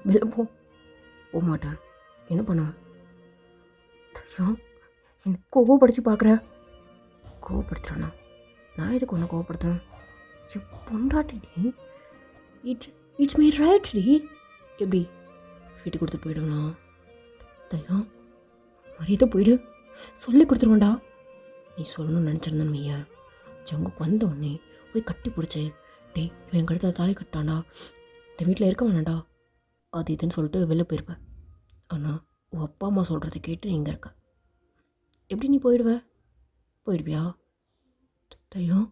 வெளில போக மாட்டேன், என்ன பண்ணுவேன்? என்ன கோவப்படுத்தி பார்க்குற? கோவப்படுத்துறானா? நான் எதுக்கு ஒன்று கோவப்படுத்துவேன்? பொண்டாட்டி இட்ஸ் மீ ரைட் டி. எப்படி வீட்டுக்கு கொடுத்துட்டு போயிடுவேண்ணா? தயம் மரியாதை போயிடு, சொல்லி கொடுத்துருவேன்டா. நீ சொல்லணும்னு நினச்சிருந்தேன் ஐயா. ஜங்குக்கு வந்த உடனே போய் கட்டி பிடிச்சி இவன் என் கழுத்தில் தாலி கட்டான்டா, இந்த வீட்டில் இருக்க வேணாண்டா அது இதுன்னு சொல்லிட்டு வெளில போயிருப்பேன். ஆனால் உன் அப்பா அம்மா சொல்கிறத கேட்டு நீ இங்கே இருக்க. எப்படி நீ போயிடுவியா? தயம்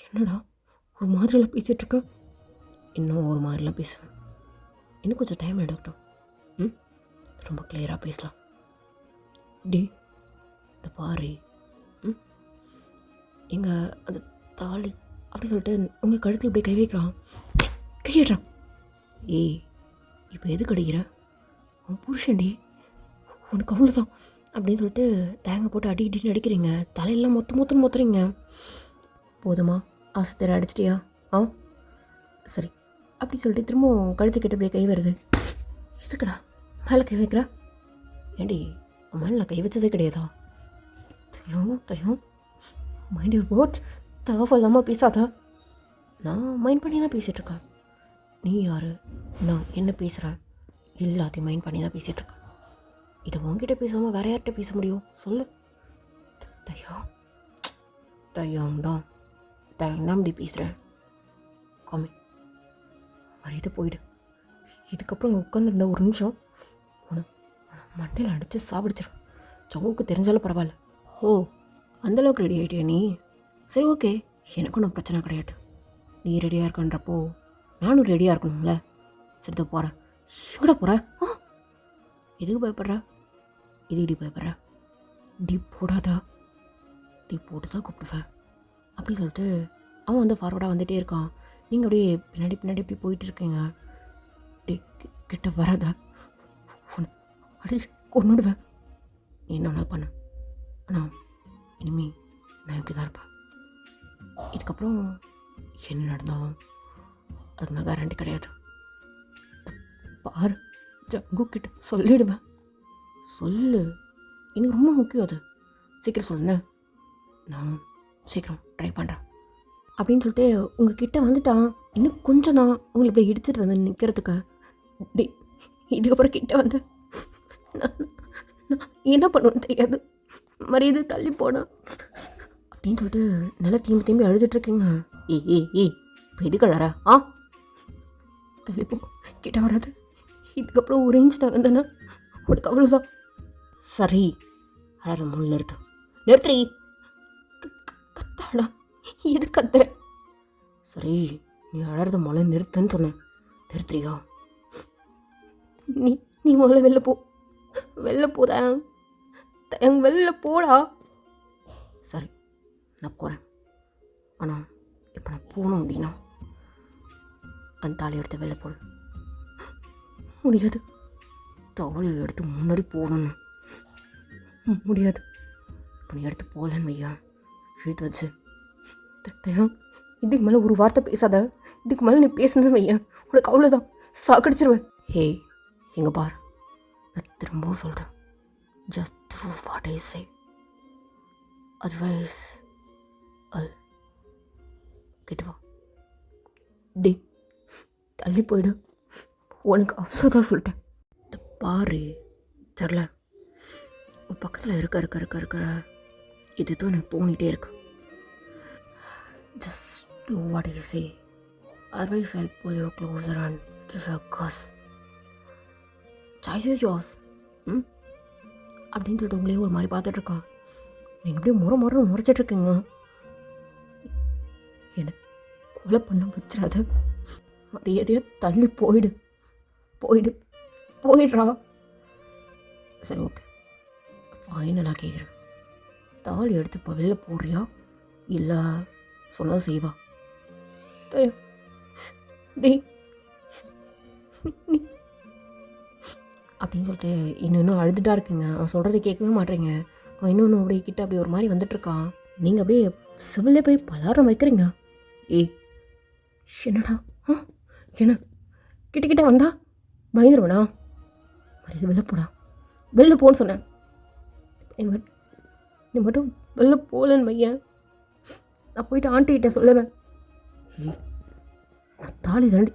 என்னடா ஒரு மாதிரியில் பேசிகிட்ருக்க? இன்னும் ஒரு மாதிரிலாம் பேசுவேன். இன்னும் கொஞ்சம் டைம் எடுக்கட்டும். ம் ரொம்ப கிளியராக பேசலாம். டி இந்த பாரு, ம் எங்கள் அந்த தாலி அப்படி சொல்லிட்டு உங்கள் கழுத்தில் இப்படி கை வைக்கிறான், கையிடுறான். ஏய் இப்போ எது கிடைக்கிற? உன் புருஷன்டி, உனக்கு அவ்வளோதான் அப்படின்னு சொல்லிட்டு தேங்காய் போட்டு அடிக்கிட்டு அடிக்கிறீங்க. தலையெல்லாம் மொத்தம் மொத்துறீங்க. போதுமா? ஆசை அடிச்சிட்டியா? ஆ சரி அப்படி சொல்லிட்டு திரும்பவும் கழுத்துக்கிட்ட இப்படி கை வருது. எதுக்குடா மேலே கை வைக்கிறா? ஏண்டி உன் மேலே நான் கை வச்சதே கிடையாதா? தையம் மைண்ட் யூர் வேர்ட்ஸ். தவா இல்லாமல் பேசாதா? நான் மைண்ட் பண்ணி தான் பேசிகிட்ருக்கேன். நீ யார்? நான் என்ன பேசுகிறேன் எல்லாத்தையும் மைண்ட் பண்ணி தான் பேசிகிட்ருக்கேன். இதை உங்ககிட்ட பேசாமல் வேற யார்கிட்ட பேச முடியும் சொல்லு? தையம்தான் இப்படி பேசுகிறேன். காமி மரியாதை போயிடு. இதுக்கப்புறம் இங்கே உட்காந்துருந்த ஒரு நிமிஷம் மண்டையில் அடித்து சாப்பிடுச்சிடும். சொங்குக்கு தெரிஞ்சாலும் பரவாயில்ல. ஓ அந்தளவுக்கு ரெடி ஆகிட்டியா நீ? சரி ஓகே, எனக்கும் ஒன்றும் பிரச்சனை கிடையாது. நீ ரெடியாக இருக்கன்றப்போ நானும் ரெடியாக இருக்கணும்ல. சரிதான் போகிறேன். எங்கடா போகிற? எதுக்கு பயப்படுற? இதுக்கு பயப்படுற? டி போடாதா? டி போட்டு தான் கூப்பிடுவேன் அப்படின்னு சொல்லிட்டு அவன் வந்து ஃபார்வர்டாக வந்துகிட்டே இருக்கான். நீங்கள் அப்படியே பின்னாடி இப்படி போயிட்டு இருக்கீங்க. டி கிட்ட வராதா? அடிச்சு கொண்டுடுவேன். நீ என்ன வேணாலும் பண்ண, ஆனால் இனிமே நான் இப்படி தான் இருப்பேன். இதுக்கப்புறம் என்ன நடந்தாலும் அதுக்கு நான் கேரண்டி கிடையாது. பாரு ஜங்கு கிட்ட சொல்லிடுவேன். சொல்லு, எனக்கு ரொம்ப முக்கியம் அது. சீக்கிரம் சொல்லுண்ணே, நானும் சீக்கிரம் ட்ரை பண்ணுறேன் அப்படின்னு சொல்லிட்டு உங்கள் கிட்டே வந்துட்டான். இன்னும் கொஞ்சம் தான் உங்களை இப்படி இடிச்சிட்டு வந்து நிற்கிறதுக்கு. டி இதுக்கப்புறம் கிட்டே வந்து நான் என்ன பண்ணுவேன்னு தெரியாது, மரியாதை தள்ளி போனேன் அப்படின்னு சொல்லிட்டு நல்லா திரும்பி அழுதுட்ருக்கீங்க. ஏய் இப்போ எது கழற? தள்ளிப்போ, கிட்ட வராது. இதுக்கப்புறம் ஒரு இன்ச் நாங்கள் தானே உனக்கு அவ்வளோதான். சரி அழற முள் நிறுத்துறீ. கத்தாடா, எது கத்துற? சரி நீ அழறத முதல்ல நிறுத்துன்னு சொன்னேன், நிறுத்துறியா? நீ முதல்ல வெளில போதா? வெளில போடா. சரி நான் போகிறேன். ஆனால் இப்போ நான் போகணும் அப்படின்னா அந்த தாலியை எடுத்து வெளில போடு. முடியாது, தாலியை எடுத்து முன்னாடி போகணுன்னு. முடியாது. இப்போ நீ எடுத்து போகலன்னு வையா, இழுத்து வச்சு இதுக்கு மேலே ஒரு வார்த்தை பேசாத. இதுக்கு மேலே நீ பேசணுன்னு வையா, உனக்கு அவ்வளோதான், சாக்கடிச்சிருவேன். ஹே எங்க பார், நான் திரும்பவும் சொல்கிறேன், just true what I say. Otherwise கிட்ட வா. டி தள்ளி போயிடு, உனக்கு அவ்வளோதான் சொல்லிட்டேன். இந்த பாரு தெரில, பக்கத்தில் இருக்க இதுதான் எனக்கு தோணிகிட்டே இருக்கு. Just do what I say, otherwise I pull you closer and give you a kiss. Choice is yours. அப்படின்னு சொல்லிட்டு உங்களே ஒரு மாதிரி பார்த்துட்ருக்கான். நீங்கள் அப்படியே முறைச்சிட்ருக்கீங்க. என்னை கொலை பண்ண வச்சிடாத, மரியாதையாக தள்ளி போயிடுறா. சரி ஓகே, ஃபைனலாக கேட்குறேன், தாலி எடுத்து இப்போ வெளில போடுறியா இல்லை சொன்னதை செய்வா? டேய் அப்படின்னு சொல்லிட்டு இன்னும் அழுதுட்டா இருக்குங்க. அவன் சொல்கிறத கேட்கவே மாட்டேங்க. அவன் இன்னொன்று அப்படியே கிட்ட அப்படியே ஒரு மாதிரி வந்துட்டுருக்கான். நீங்கள் அப்படியே சிவிலே அப்படியே பலாரம் வைக்கிறீங்க. ஏய் என்னடா என்ன கிட்ட வந்தா பயந்துருவனா? மரியாதை வெளில போடா, வெளில போன்னு சொன்னேன். நீ மட்டும் வெளில போகலன்னு வையன், நான் போயிட்டு ஆண்டிகிட்ட சொல்லுவேன். நான் தாலி தாண்டி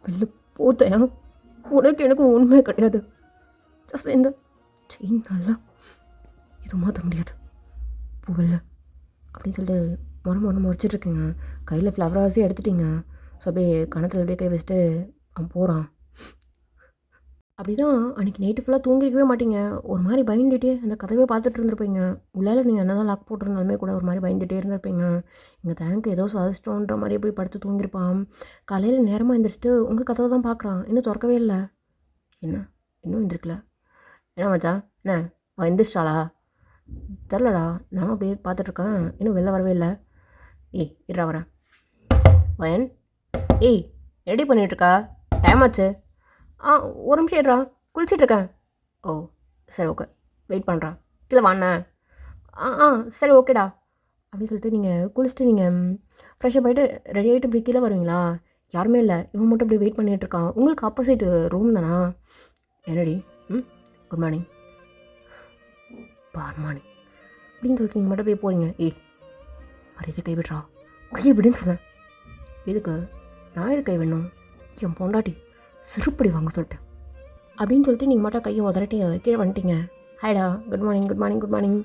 வெளில போத்தேன். உனக்கு எனக்கும் உண்மையே கிடையாது. ஜஸ்ட் இந்த செயின் நல்லா இது மாற்ற முடியாது, பூவில்ல அப்படின்னு சொல்லிட்டு முறைச்சிட்ருக்குங்க. கையில் ஃப்ளவர் வாஸே எடுத்துட்டிங்க. ஸோ அப்படியே கணத்தில் அப்படியே கை வச்சுட்டு அவன் போகிறான். அப்படி தான் அன்றைக்கி நைட்டு ஃபுல்லாக தூங்கிருக்கவே மாட்டீங்க. ஒரு மாதிரி பயந்துகிட்டே அந்த கதவே பார்த்துட்டு இருந்திருப்பீங்க. உள்ளால நீங்கள் என்ன தான் லாக் போட்டிருந்தாலுமே கூட ஒரு மாதிரி பயந்துகிட்டே இருந்திருப்பீங்க. எங்கள் தேங்க் ஏதோ சாதிச்சிட்டோன்ற மாதிரியே போய் படுத்து தூங்கியிருப்பான். காலையில் நேரமாக எழுந்திரிச்சிட்டு உங்கள் கதவை தான் பார்க்குறான். இன்னும் திறக்கவே இல்லை. என்ன இன்னும் எழுந்திருக்கல? என்ன மச்சான், என்ன அவன் எந்திரிச்சிட்டாளா? தெரிலடா, நானும் அப்படியே பார்த்துட்ருக்கேன். இன்னும் வெளில வரவே இல்லை. ஏய் இருடா வரேன். வயன், ஏய் ரெடி பண்ணிகிட்ருக்கா? டைம் ஆச்சு. ஒரு நிமிஷம் இருடா, குளிச்சிட்ருக்கேன். ஓ சரி ஓகே, வெயிட் பண்ணுறான். கீழே வாண்ணே. சரி ஓகேடா அப்படின்னு சொல்லிட்டு நீங்கள் குளிச்சுட்டு நீங்கள் ஃப்ரெஷ்ஷப் ஆகிட்டு ரெடி ஆகிட்டு இப்படி கீழே வருவீங்களா? யாருமே இல்லை, இவன் மட்டும் இப்படி வெயிட் பண்ணிகிட்ருக்கான். உங்களுக்கு ஆப்போசிட் ரூம் தானா? என்னடி? Good morning. குட் மார்னிங் அப்படின்னு சொல்லிட்டு நீங்கள் மட்டும் போய் போகிறீங்க. ஏய் மரியாதை கை விடுறா, கையை விடுன்னு சொன்னேன். எதுக்கு? நான் எது கை வேணும்? என் பொண்டாட்டி சிறுப்படி வாங்க சொல்லிட்டேன் அப்படின்னு சொல்லிட்டு நீங்கள் மட்டும் கையை உதறட்டி கீழே வந்துட்டீங்க. ஹாய்டா, good morning good morning good morning.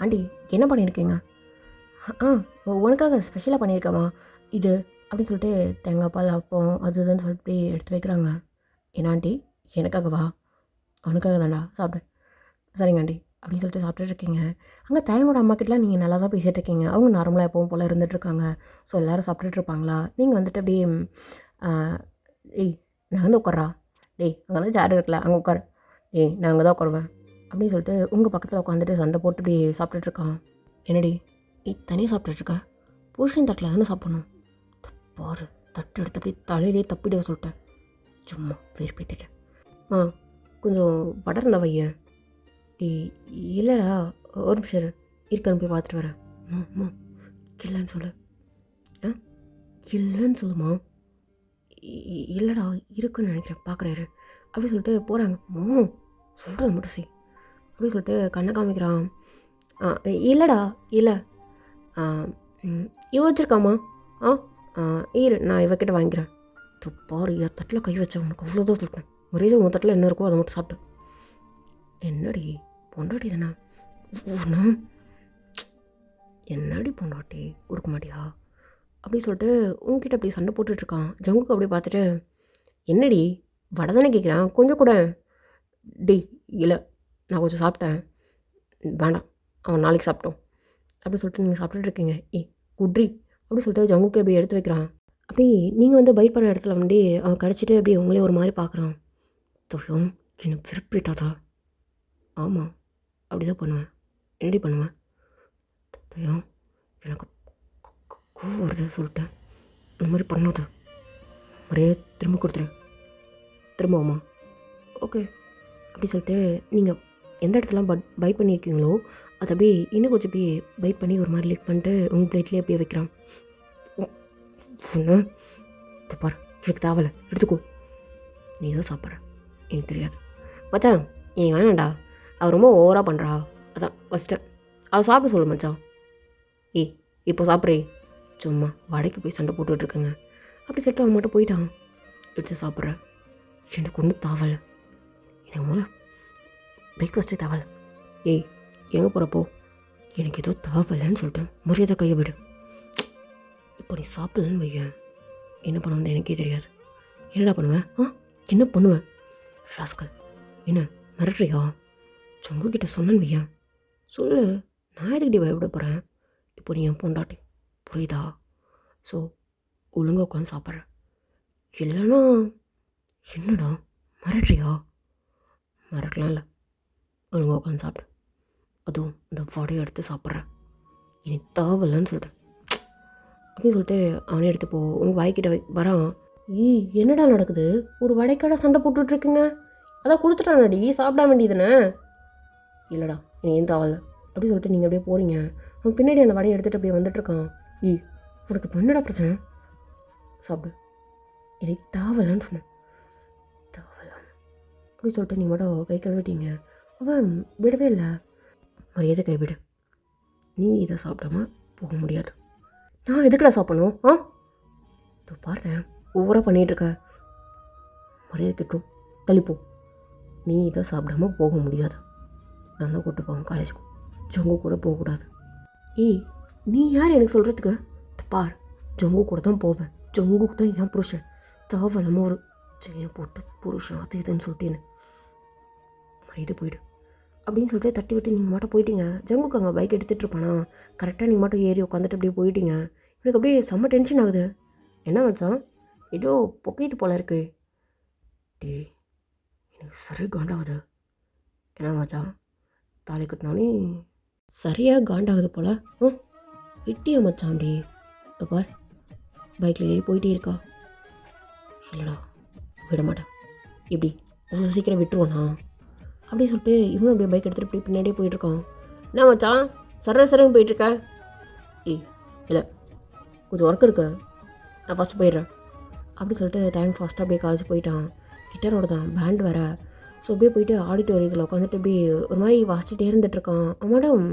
Aunty என்ன பண்ணியிருக்கீங்க? உனக்காக ஸ்பெஷலாக பண்ணியிருக்கேம்மா இது அப்படின்னு சொல்லிட்டு தேங்காய் பால் அப்பம் அது இதுன்னு சொல்லிட்டு எடுத்து வைக்கிறாங்க. என்ன ஆண்டி எனக்காகவா? அவனுக்காக தான்டா, சாப்பிடு. சரிங்க ஆண்டி அப்படின்னு சொல்லிட்டு சாப்பிட்டுருக்கீங்க. அங்கே தேங்கோட அம்மாக்கிட்டலாம் நீங்கள் நல்லா தான் பேசிகிட்டு இருக்கீங்க. அவங்க நார்மலாக எப்பவும் போல் இருந்துகிட்ருக்காங்க. ஸோ எல்லோரும் சாப்பிட்டுட்டு இருப்பாங்களா? நீங்கள் வந்துட்டு அப்படியே ஏய் நான் வந்து உட்கார்றா, டேய் அங்கே வந்து சேர் இருக்கல அங்கே உட்காரு, டேய் நான் அங்கே தான் உட்காருவேன் அப்படின்னு சொல்லிட்டு உங்கள் பக்கத்தில் உட்காந்துட்டு சண்டை போட்டு இப்படி சாப்பிட்டுட்ருக்கான். என்னடி நீ தனியாக சாப்பிட்டுட்ருக்க? புருஷன் தட்டில் தானே சாப்பிட்ணும். பாரு தட்டு எடுத்து அப்படி தலையிலே தப்பிட சொல்லிட்டேன். சும்மா வேர்ப்பேத்திட்டேன். கொஞ்சம் வடர்ந்த வையன். டே இல்லைடா, ஒரு நிமிஷம் இருக்கான்னு போய் பார்த்துட்டு வரேன். இல்லைன்னு சொல்லு. இல்லைன்னு சொல்லுமா? இல்லைடா இருக்குன்னு நினைக்கிறேன், பார்க்குறாரு அப்படி சொல்லிட்டு போகிறாங்க. சொல்கிறத மட்டும் செய் அப்படி சொல்லிட்டு கண்ணை காமிக்கிறான். இல்லைடா இல்லை, இவ வச்சுருக்காம்மா. இரு நான் இவக்கிட்ட வாங்கிக்கிறேன். பாரு என் தட்டில் கை வச்சேன், உனக்கு அவ்வளோதான் சொல்லிட்டேன். ஒரே இது உன் தட்டில் என்ன இருக்கோ அதை மட்டும் சாப்பிட்டு. என்னடி பொண்டாட்டி தானே ஒன்று, என்னடி பொண்டாட்டி கொடுக்க மாட்டியா அப்படி சொல்லிட்டு உங்ககிட்ட அப்படி சண்டை போட்டுட்ருக்கான். ஜங்குக்கு அப்படி பார்த்துட்டு என்னடி வடை தானே கேட்குறான், கொஞ்சம் கூட. டே இல்லை நான் கொஞ்சம் சாப்பிட்டேன், வேண்டாம் அவன் நாளைக்கு சாப்பிட்டோம் அப்படி சொல்லிட்டு நீங்கள் சாப்பிட்டுட்ருக்கீங்க. குட்ரி அப்படி சொல்லிட்டு ஜங்குக்கு அப்படி எடுத்து வைக்கிறான். அப்படி நீங்கள் வந்து பைட் பண்ண இடத்துல வந்து அவன் கடிச்சிட்டு அப்படியே உங்களே ஒரு மாதிரி பார்க்குறான். தொழிலும் என்ன விருப்பிட்டாதா? ஆமாம் அப்படி தான் பண்ணுவேன். என்னடி பண்ணுவேன்? தொழிலும் எனக்கு கோவம் வருது சொல்லிட்டேன். அந்த மாதிரி பண்ணாத, ஒரே திரும்ப கொடுத்துரு. திரும்பவுமா? ஓகே அப்படி சொல்லிட்டு நீங்கள் எந்த இடத்துலாம் பைட் பண்ணியிருக்கீங்களோ அதை அப்படியே இன்னும் கொஞ்சம் அப்படியே பைட் பண்ணி ஒரு மாதிரி லிக் பண்ணிட்டு உங்கள் பிளேட்லேயே அப்படியே வைக்கிறான். பாரு எனக்கு தேவலை, எடுத்துக்கோ, நீ தான் சாப்பிட்ற, எனக்கு தெரியாது. மச்சான் நீ வேணாண்டா, அவள் ரொம்ப ஓவராக பண்ணுறா, அதான் ஃபஸ்ட்டு அவள் சாப்பிட சொல்லு மச்சான். இப்போ சாப்பிட்றே, சும்மா வடைக்கு போய் சண்டை போட்டுட்ருக்குங்க அப்படி சொல்லிட்டு அவன் மட்டும் போயிட்டான். எடுத்து சாப்பிட்ற, எனக்கு ஒன்றும் தேவலை, எனக்கு முதல்ல பிரேக்ஃபாஸ்ட்டே தேவலை. எங்கே போகிறப்போ? எனக்கு ஏதோ தேவையில்லைன்னு சொல்லிட்டேன், மரியாதை கையை விடு. இப்போ நீ சாப்பிடலன்னு வைய என்ன பண்ணுவேன் எனக்கே தெரியாது. என்னடா பண்ணுவேன்? என்ன பண்ணுவேன்? ராஸ்கல் என்ன மிரட்டுறியா? உங்ககிட்ட சொன்னேன்னு வையா, சொல்லு, நான் எதுக்கிட்டே பயப்பட போகிறேன்? இப்போ நீ என் பொண்டாட்டி, புரியுதா? ஸோ ஒழுங்காக உட்காந்து சாப்பிட்ற, இல்லைன்னா என்னடா மிரட்டுறியா? மிரட்டலாம் இல்லை, ஒழுங்காக உட்காந்து சாப்பிட்ற, அதுவும் இந்த வடையை எடுத்து சாப்பிட்றேன், எனக்கு தேவையில்லைன்னு சொல்லிட்டேன் அப்படின்னு சொல்லிட்டு அவனே எடுத்துப்போ உங்கள் வாய்க்கிட்ட வரான். என்னடா நடக்குது? ஒரு வடைக்கடை சண்டை போட்டுட்ருக்குங்க, அதான் கொடுத்துட்டானடி, சாப்பிட வேண்டியதுன்னு. இல்லைடா நீ ஏன் தேவையில்ல அப்படி சொல்லிட்டு நீங்கள் அப்படியே போகிறீங்க. அவன் பின்னாடி அந்த வடையை எடுத்துகிட்டு அப்படியே வந்துட்டுருக்கான். உனக்கு இப்போ என்னடா பிரச்சனை? சாப்பிடு, எனக்கு தேவையில்லன்னு சொன்னேன், தேவையில்ல அப்படி சொல்லிட்டு நீங்கள் மட்டும் கை கழுவிட்டீங்க. அவன் விடவே இல்லை. மரியாதை கைவிடு, நீ இதை சாப்பிடாம போக முடியாது. நான் எதுக்குடா சாப்பிடணும்? இப்போ பாரு ஓவராக பண்ணிகிட்ருக்க, மரியாதை கிட்டும், தள்ளிப்போ, நீ இதை சாப்பிடாம போக முடியாது. நான் தான் கூப்பிட்டு போவேன் காலேஜுக்கு, ஜொங்கு கூட போகக்கூடாது. நீ யார் எனக்கு சொல்கிறதுக்கு? பார் ஜொங்கு கூட தான் போவேன், ஜொங்குக்கு தான் என் புருஷன், தேவையில்லாமல் ஒரு செயினை போட்டு புருஷன் அது இதுன்னு சொல்லிட்டேன்னு இது போயிடு அப்படின்னு சொல்லிட்டு தட்டி விட்டு நீங்கள் மட்டும் போயிட்டீங்க. ஜங்குக்கு அங்கே பைக் எடுத்துகிட்டு இருப்பானா, கரெக்டாக நீங்கள் மட்டும் ஏறி உட்காந்துட்டு அப்படியே போயிட்டீங்க. எனக்கு அப்படியே செம்ம டென்ஷன் ஆகுது. என்ன மச்சான் ஏதோ பொக்கைத்து போல இருக்கு. டே எனக்கு சரி காண்டாகுது. என்ன மச்சான் தாலி கட்டினோன்னே சரியாக காண்டாகுது போல். வெட்டியா மச்சான் டே பார் பைக்கில் ஏறி போயிட்டே இருக்கா. இல்லைடா விட மாட்டேன். எப்படி அவ்வளோ சீக்கிரம் விட்டுருவானா அப்படின்னு சொல்லிட்டு இவனும் அப்படியே பைக் எடுத்துகிட்டு இப்படி பின்னாடியே போயிட்டுருக்கான். என்ன மச்சான் சரன்னு போயிட்டுருக்க? ஏய் இல்லை கொஞ்சம் ஒர்க் இருக்கு, நான் ஃபஸ்ட்டு போயிடுறேன் அப்படி சொல்லிட்டு டைம் ஃபாஸ்ட்டாக அப்படியே காலேஜ் போயிட்டான். கிட்டாரோட தான் பேண்ட் வேறு. ஸோ அப்படியே போயிட்டு ஆடிட்டோரியத்தில் உட்காந்துட்டு அப்படியே ஒரு மாதிரி வாசிச்சுட்டே இருந்துகிட்ருக்கான். மேடம்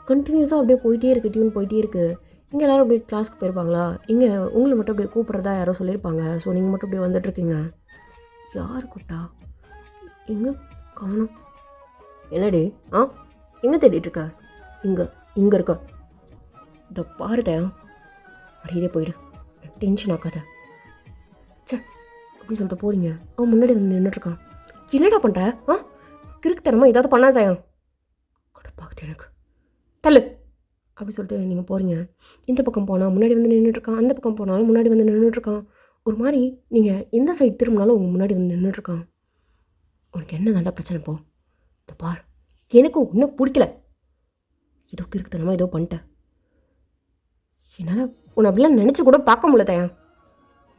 கண்டினியூஸாக அப்படியே போயிட்டே இருக்குது, டியூன் போயிட்டே இருக்குது. இங்கே எல்லோரும் அப்படியே கிளாஸ்க்கு போயிருப்பாங்களா, இங்கே உங்களை மட்டும் அப்படியே கூப்பிட்றதா யாரோ சொல்லியிருப்பாங்க. ஸோ நீங்கள் மட்டும் அப்படியே வந்துட்டுருக்கீங்க. யார் கூப்பிட்டா? எங்கே காணோம். என்னடி எங்கே தேடிட்டுருக்க? இங்கே இருக்க. இதை பாருட்டேன் மரியாதை போயிடு, டென்ஷன் ஆக்காத. சே அப்படின்னு சொல்லிட்டு போகிறீங்க. அவன் முன்னாடி வந்து நின்றுட்டுருக்கான். என்னடா பண்ணுற? கிறுக்குத்தனமாக ஏதாவது பண்ணாதாயா? பார்க்குது எனக்கு தள்ளு அப்படி சொல்லிட்டு நீங்கள் போகிறீங்க. இந்த பக்கம் போனால் முன்னாடி வந்து நின்றுட்டுருக்கான், அந்த பக்கம் போனாலும் முன்னாடி வந்து நின்றுட்டுருக்கான். ஒரு மாதிரி நீங்கள் எந்த சைடு திரும்பினாலும் உங்கள் முன்னாடி வந்து நின்றுட்டுருக்கான். உனக்கு என்ன தாண்டா பிரச்சனை? போ இந்த பார், எனக்கு இன்னும் பிடிக்கல. ஏதோ கிறுக்குத்தனமாக ஏதோ பண்ணிட்டேன். என்னால் உன்னை அப்படிலாம் நினச்சி கூட பார்க்க முடியல தயா.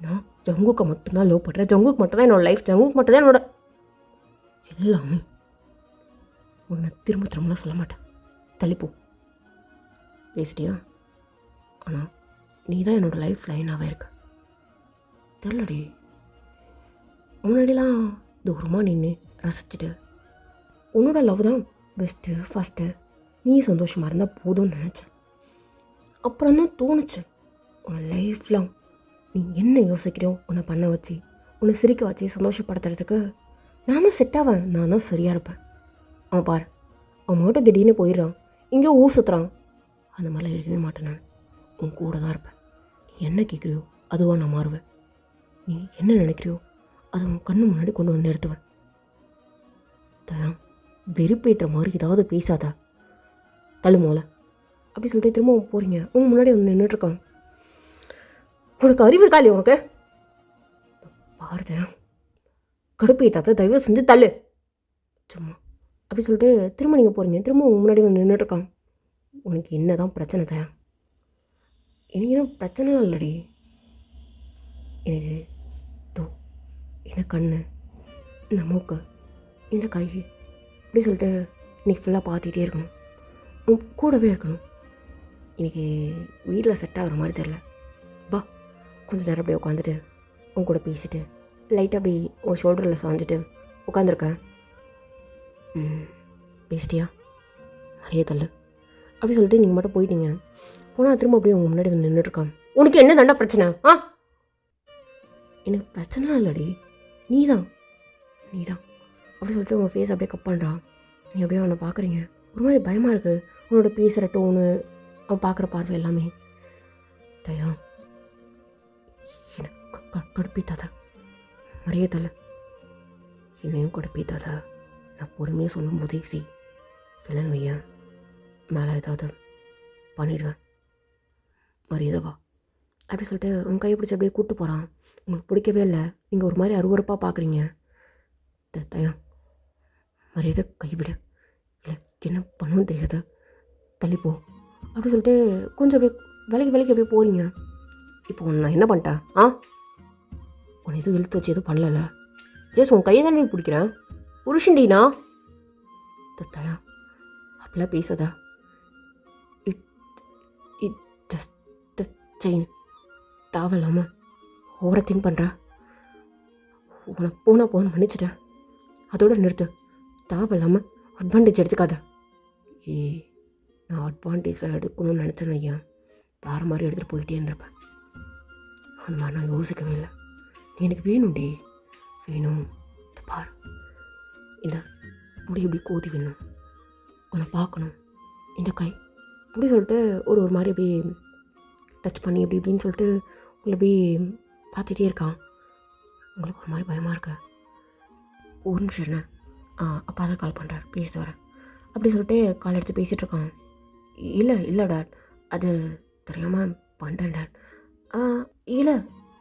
நான் ஜங்குக்கு மட்டும்தான் லவ் பண்ணுறேன். ஜங்குக்கு மட்டும் தான் என்னோடய லைஃப். ஜங்குக்கு மட்டும் தான் என்னோட எல்லாமே. உன்னை திரும்பலாம் சொல்ல மாட்டேன். தள்ளிப்போ. பேசிட்டியா? ஆனால் நீ தான் என்னோடய லைஃப் லைனாகவே இருக்க. தெரிலடி, முன்னாடிலாம் தூரமாக நின்று ரசிச்சுட்டு உன்னோட லவ் தான் பெஸ்ட்டு ஃபஸ்ட்டு, நீ சந்தோஷமாக இருந்தால் போதும்னு நினச்சேன். அப்புறம் தான் தோணுச்சு உன்னை லைஃப் லாங் நீ என்ன யோசிக்கிறியோ உன்னை பண்ண வச்சு உன்னை சிரிக்க வச்சு சந்தோஷப்படுத்துறதுக்கு நான் தான் செட் ஆவேன், நான் தான் சரியாக இருப்பேன். அவன் பாரு, அவன் மட்டும் திடீர்னு போயிடுறான், இங்கே ஊர் சுற்றுறான். அந்த மாதிரிலாம் இருக்கவே மாட்டேன். நான் உன் கூட தான் இருப்பேன். நீ என்ன கேட்குறியோ அதுவாக நான் மாறுவேன். நீ என்ன நினைக்கிறியோ அதை உன் கண்ணு முன்னாடி கொண்டு வந்து நிறுத்துவேன். தயா வெறுப்பேற்றுற மாதிரி ஏதாவது பேசாத, தள்ளு மோல அப்படி சொல்லிட்டு திரும்ப போகிறீங்க. உங்க முன்னாடி வந்து நின்றுட்டுருக்கான். உனக்கு அறிவு இருக்கா இல்லையா? உனக்கு பாருத கடுப்பேற்றாத, தயவு செஞ்சு தள்ளு சும்மா அப்படி சொல்லிட்டு திரும்ப நீங்கள் போகிறீங்க. திரும்ப உங்க முன்னாடி வந்து நின்றுட்டுருக்கான். உனக்கு என்ன தான் பிரச்சனை தயா? எனக்கு தான் பிரச்சனைலாம் இல்லடி. எனக்கு இந்த கண்ணு, இந்த மூக்கு, இந்த கை அப்படி சொல்லிட்டு இன்றைக்கி ஃபுல்லாக பார்த்துக்கிட்டே இருக்கணும், உன் கூடவே இருக்கணும். எனக்கு வீட்டில் செட் ஆகிற மாதிரி தெரில. வா கொஞ்சம் நேரம் அப்படியே உட்காந்துட்டு உன் கூட பேசிட்டு லைட்டாக அப்படி உன் ஷோல்டரில் சாஞ்சிட்டு உட்காந்துருக்கேன். பேசிட்டியா? நிறைய தள்ளு அப்படி சொல்லிட்டு நீங்கள் மட்டும் போயிட்டீங்க. போனால் திரும்ப அப்படியே உங்கள் முன்னாடி வந்து நின்றுட்டுருக்கான். உனக்கு என்ன தாண்டா பிரச்சனை? எனக்கு பிரச்சனைலாம் இல்லடி, நீ தான் அப்படி சொல்லிட்டு உங்கள் ஃபேஸ் அப்படியே கட் பண்ணுறான். நீ அப்படியே அவனை பார்க்குறீங்க. ஒரு மாதிரி பயமாக இருக்குது உன்னோட பேசுகிற டோனு, அவன் பார்க்குற பார்வை எல்லாமே. தயா எனக்கு கடுப்பேத்தாத, மரியாதை என்னையும் கடுப்பேத்தாத. நான் பொறுமையாக சொல்லும் போதே இல்லைன்னு வையன் மேலே ஏதாவது பண்ணிவிடுவேன். மரியாதை வா அப்படி சொல்லிட்டு உன் கையை பிடிச்சி அப்படியே கூப்பிட்டு போகிறான். உங்களுக்கு பிடிக்கவே இல்லை, நீங்கள் ஒரு மாதிரி அருவருப்பாக பார்க்குறீங்க. தயா மரியாதை கைவிடு, இல்லை என்ன பண்ணணும்னு தெரியாது, தள்ளிப்போ அப்படி சொல்லிட்டு கொஞ்சம் அப்படியே விலைக்கு அப்படியே போகிறீங்க. இப்போ உன்னை நான் என்ன பண்ணிட்டேன்? உன்னை எதுவும் இழுத்து வச்சு எதுவும் பண்ணல, ஜஸ்ட் உன் கையை தானே பிடிக்கிறேன், புருஷன்டீனா. தயா அப்படிலாம் பேசாதா. ஜஸ்ட் செயின் தேவையில்லாமல் ஓவர திங்க் பண்ணுற. உன்னை போதும் மன்னிச்சிட்டேன், அதோட நிறுத்து. தேவையில்லாமல் அட்வான்டேஜ் எடுத்துக்காத. நான் அட்வான்டேஜில் எடுக்கணும்னு நினச்சேன்னு ஐயா வேறு மாதிரி எடுத்துகிட்டு போயிட்டே இருந்திருப்பேன். அந்த மாதிரி நான் யோசிக்கவே இல்லை. நீ எனக்கு வேணும்டி, வேணும். இந்த பார், இந்த முடி இப்படி கோதி வேணும், உன்னை பார்க்கணும், இந்த கை அப்படி சொல்லிட்டு ஒரு மாதிரி அப்படியே டச் பண்ணி அப்படி இப்படின்னு சொல்லிட்டு உங்களை அப்படியே பார்த்துட்டே இருக்கான். உங்களுக்கு ஒரு மாதிரி பயமாக இருக்க. ஒரு நிமிஷம் என்ன அப்பா தான் கால் பண்ணுறாரு, பேசிட்டு வரேன் அப்படி சொல்லிட்டு கால் எடுத்து பேசிகிட்டு இருக்கான். இல்லை டாட், அது தெரியாமல் பண்ணிட்டேன் டாட். இல்லை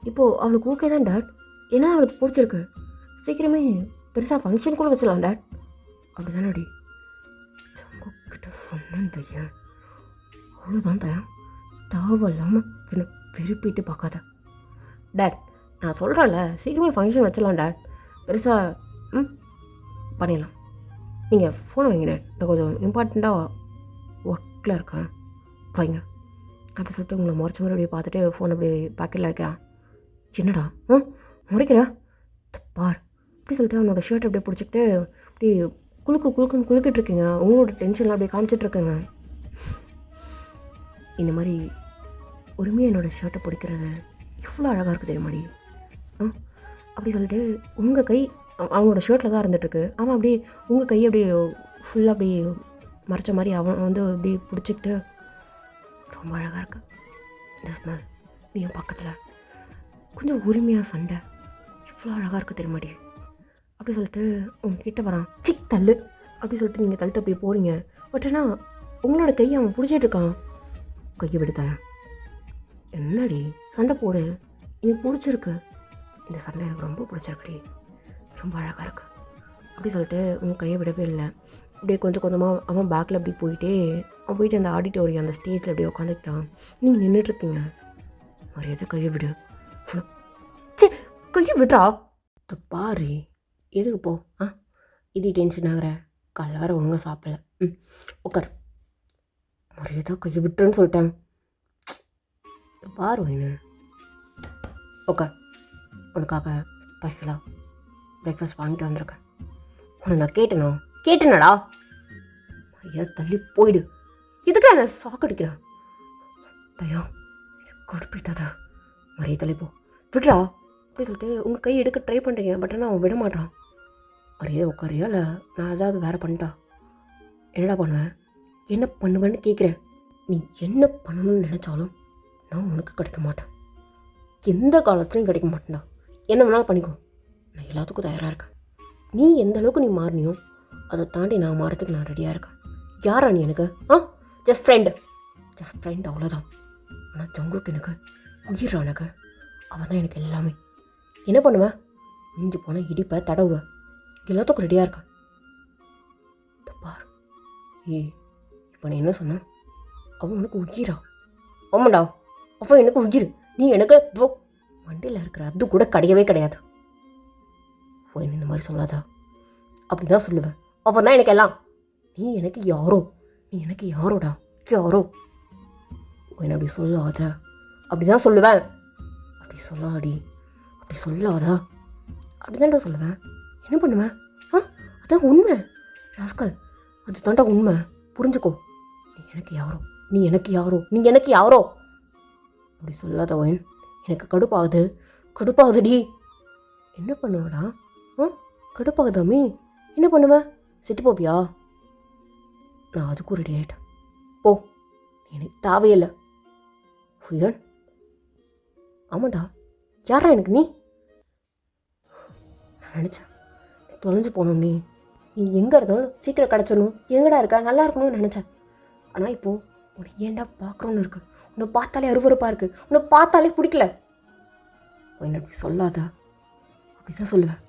இப்போது அவளுக்கு ஓகே தான் டாட், ஏன்னா அவளுக்கு பிடிச்சிருக்கு, சீக்கிரமே பெருசாக ஃபங்க்ஷன் கூட வச்சிடலாம் டாட். அப்படி தானே அடி கிட்ட சொன்னேன் பையன், அவ்வளோதான் தயா, தேவையில்லாமல் விருப்பிட்டு பார்க்காத டாட். நான் சொல்கிறேன்ல, சீக்கிரமே ஃபங்க்ஷன் வச்சிடலாம் டாட், பெருசாக பண்ணிடலாம். நீங்கள் ஃபோனை வைங்க டாட், நான் கொஞ்சம் இம்பார்ட்டண்ட்டாக ஒர்க்கில் இருக்கேன், வைங்க அப்படி சொல்லிட்டு உங்களை முறைச்ச மாதிரி அப்படியே பார்த்துட்டு ஃபோன் அப்படியே பாக்கெட்டில் வைக்கிறான். என்னடா முறைக்கிறா பார் அப்படி சொல்லிட்டு அவனோட ஷர்ட் அப்படியே பிடிச்சிக்கிட்டு அப்படியே குலுக்குன்னு குலுக்கிட்டு இருக்கீங்க, உங்களோட டென்ஷன்லாம் அப்படியே காமிச்சிட்ருக்குங்க. இந்த மாதிரி உரிமையாக என்னோடய ஷர்ட்டை பிடிக்கிறது எவ்வளோ அழகாக இருக்குது தெரியுமாடி. அப்படி சொல்லிட்டு உங்கள் கை அவனோட ஷர்ட்டில் தான் இருந்துகிட்ருக்கு, அவன் அப்படியே உங்கள் கையை அப்படியே ஃபுல்லாக அப்படியே மறைச்ச மாதிரி அவன் வந்து அப்படியே பிடிச்சிக்கிட்டு ரொம்ப அழகாக இருக்கு இந்த ஸ்மெல், நீ என் பக்கத்தில் கொஞ்சம் உரிமையாக சண்டை இவ்வளோ அழகாக இருக்குது தெரியுமாடி. அப்படி சொல்லிட்டு உங்ககிட்ட வரான், தள்ளு அப்படி சொல்லிட்டு நீங்கள் தள்ளிட்டு அப்படியே போகிறீங்க. பட் ஆனால் உங்களோட கையை அவன் பிடிச்சிட்ருக்கான். கையை விடுத்தேன், என்னடி சண்டை போடு, எனக்கு பிடிச்சிருக்கு, இந்த சண்டை எனக்கு ரொம்ப பிடிச்சிருக்குடி, ரொம்ப அழகாக இருக்கு அப்படி சொல்லிட்டு உங்கள் கையை விடவே இல்லை. அப்படியே கொஞ்சம் கொஞ்சமாக அவன் பேக்கில் அப்படி அவன் போயிட்டு அந்த ஆடிட்டோரியம் அந்த ஸ்டேஜில் அப்படியே உட்காந்துக்கிட்டான். நீங்கள் நின்றுட்டுருக்கீங்க, மரியாதை கையை விடு, கையை விடுறா பாரு, எதுக்கு போ இது டென்ஷன் ஆகிற, காலைல வேறு ஒழுங்காக சாப்பிடல, உட்கார், மரியாதை கையை விட்டுருன்னு சொல்லிட்டேன் பாரு வைனு, உட்கார், உனக்காக ஸ்பெஷலாக பிரேக்ஃபாஸ்ட் வாங்கிட்டு வந்திருக்கேன். உனக்கு நான் கேட்டேனடா, மரியாதை தள்ளி போயிடு, இதுக்கு என்ன சாக்கடிக்கிறேன் தயா, கொடுப்பித்தாதா, மரியாதை தள்ளி போ, விடுறா அப்படி சொல்லிட்டு உங்கள் கை எடுக்க ட்ரை பண்ணுறீங்க. பட் ஆனால் அவன் விட மாட்டான். மரியாதை உட்காரியா இல்லை நான் ஏதாவது வேறு பண்ணிட்டா என்னடா பண்ணுவேன், என்ன பண்ணுவேன்னு கேட்குறேன். நீ என்ன பண்ணணும்னு நினச்சாலும் நான் உனக்கு கிடைக்க மாட்டேன், எந்த காலத்துலையும் கிடைக்க மாட்டேன்டா, என்ன வேணாலும் பண்ணிக்கோ, நான் எல்லாத்துக்கும் தயாராக இருக்கேன். நீ எந்த அளவுக்கு நீ மாறினியோ அதை தாண்டி நான் மாறத்துக்கு நான் ரெடியாக இருக்கேன். யாரா நீ எனக்கு? ஜஸ்ட் ஃப்ரெண்ட் அவ்வளோதான். ஆனால் ஜங்குக்கு எனக்கு உயிரா, எனக்கு அவன் தான் எனக்கு எல்லாமே. என்ன பண்ணுவேன், மிஞ்சி போனால் இடிப்பை தடவுவேன், எல்லாத்துக்கும் ரெடியாக இருக்கேன். பார் இப்போ நீ என்ன சொன்ன, அவன் உனக்கு உயிரா? ஆமாண்டா, அவன் எனக்கு உயிர், நீ எனக்கு வண்டியில் இருக்கிற அது கூட கிடையாது. என்ன இந்த மாதிரி சொல்லாதா, அப்படி தான் சொல்லுவேன். அப்போ தான் எனக்கு எல்லாம், நீ எனக்கு யாரோடா, யாரோ என்ன அப்படி சொல்லாத, அப்படி தான் சொல்லுவேன். அப்படி சொல்லாதா, அப்படி தான்டா சொல்லுவேன். என்ன பண்ணுவேன், அதான் உண்மை ராஸ்கல், அது தாண்டா உண்மை, புரிஞ்சுக்கோ. நீ எனக்கு யாரோ அப்படி சொல்லாத ஒயின், எனக்கு கடுப்பாகுதுடி. என்ன பண்ணுவடா, கடுப்பாகுதாமே, என்ன பண்ணுவேன், செத்து போப்பியா? நான் அதுக்கும் ரெடி ஆகிட்டேன், போ, எனக்கு தேவையில்லை. உயன், ஆமாண்டா, யாரா எனக்கு நீ? நான் நினச்சேன் நீ தொலைஞ்சு போகணும், நீ எங்கே இருந்தாலும் சீக்கிரம் கிடச்சிடணும், எங்கடா இருக்க, நல்லா இருக்கணும்னு நினச்சேன். ஆனால் இப்போது உன்னை ஏன்டா பார்க்குறோன்னு இருக்கு, உன்னை பார்த்தாலே அருவருப்பாக இருக்குது, உன்னை பார்த்தாலே பிடிக்கல. என்ன அப்படி சொல்லாதா, அப்படி தான் சொல்லுவேன்.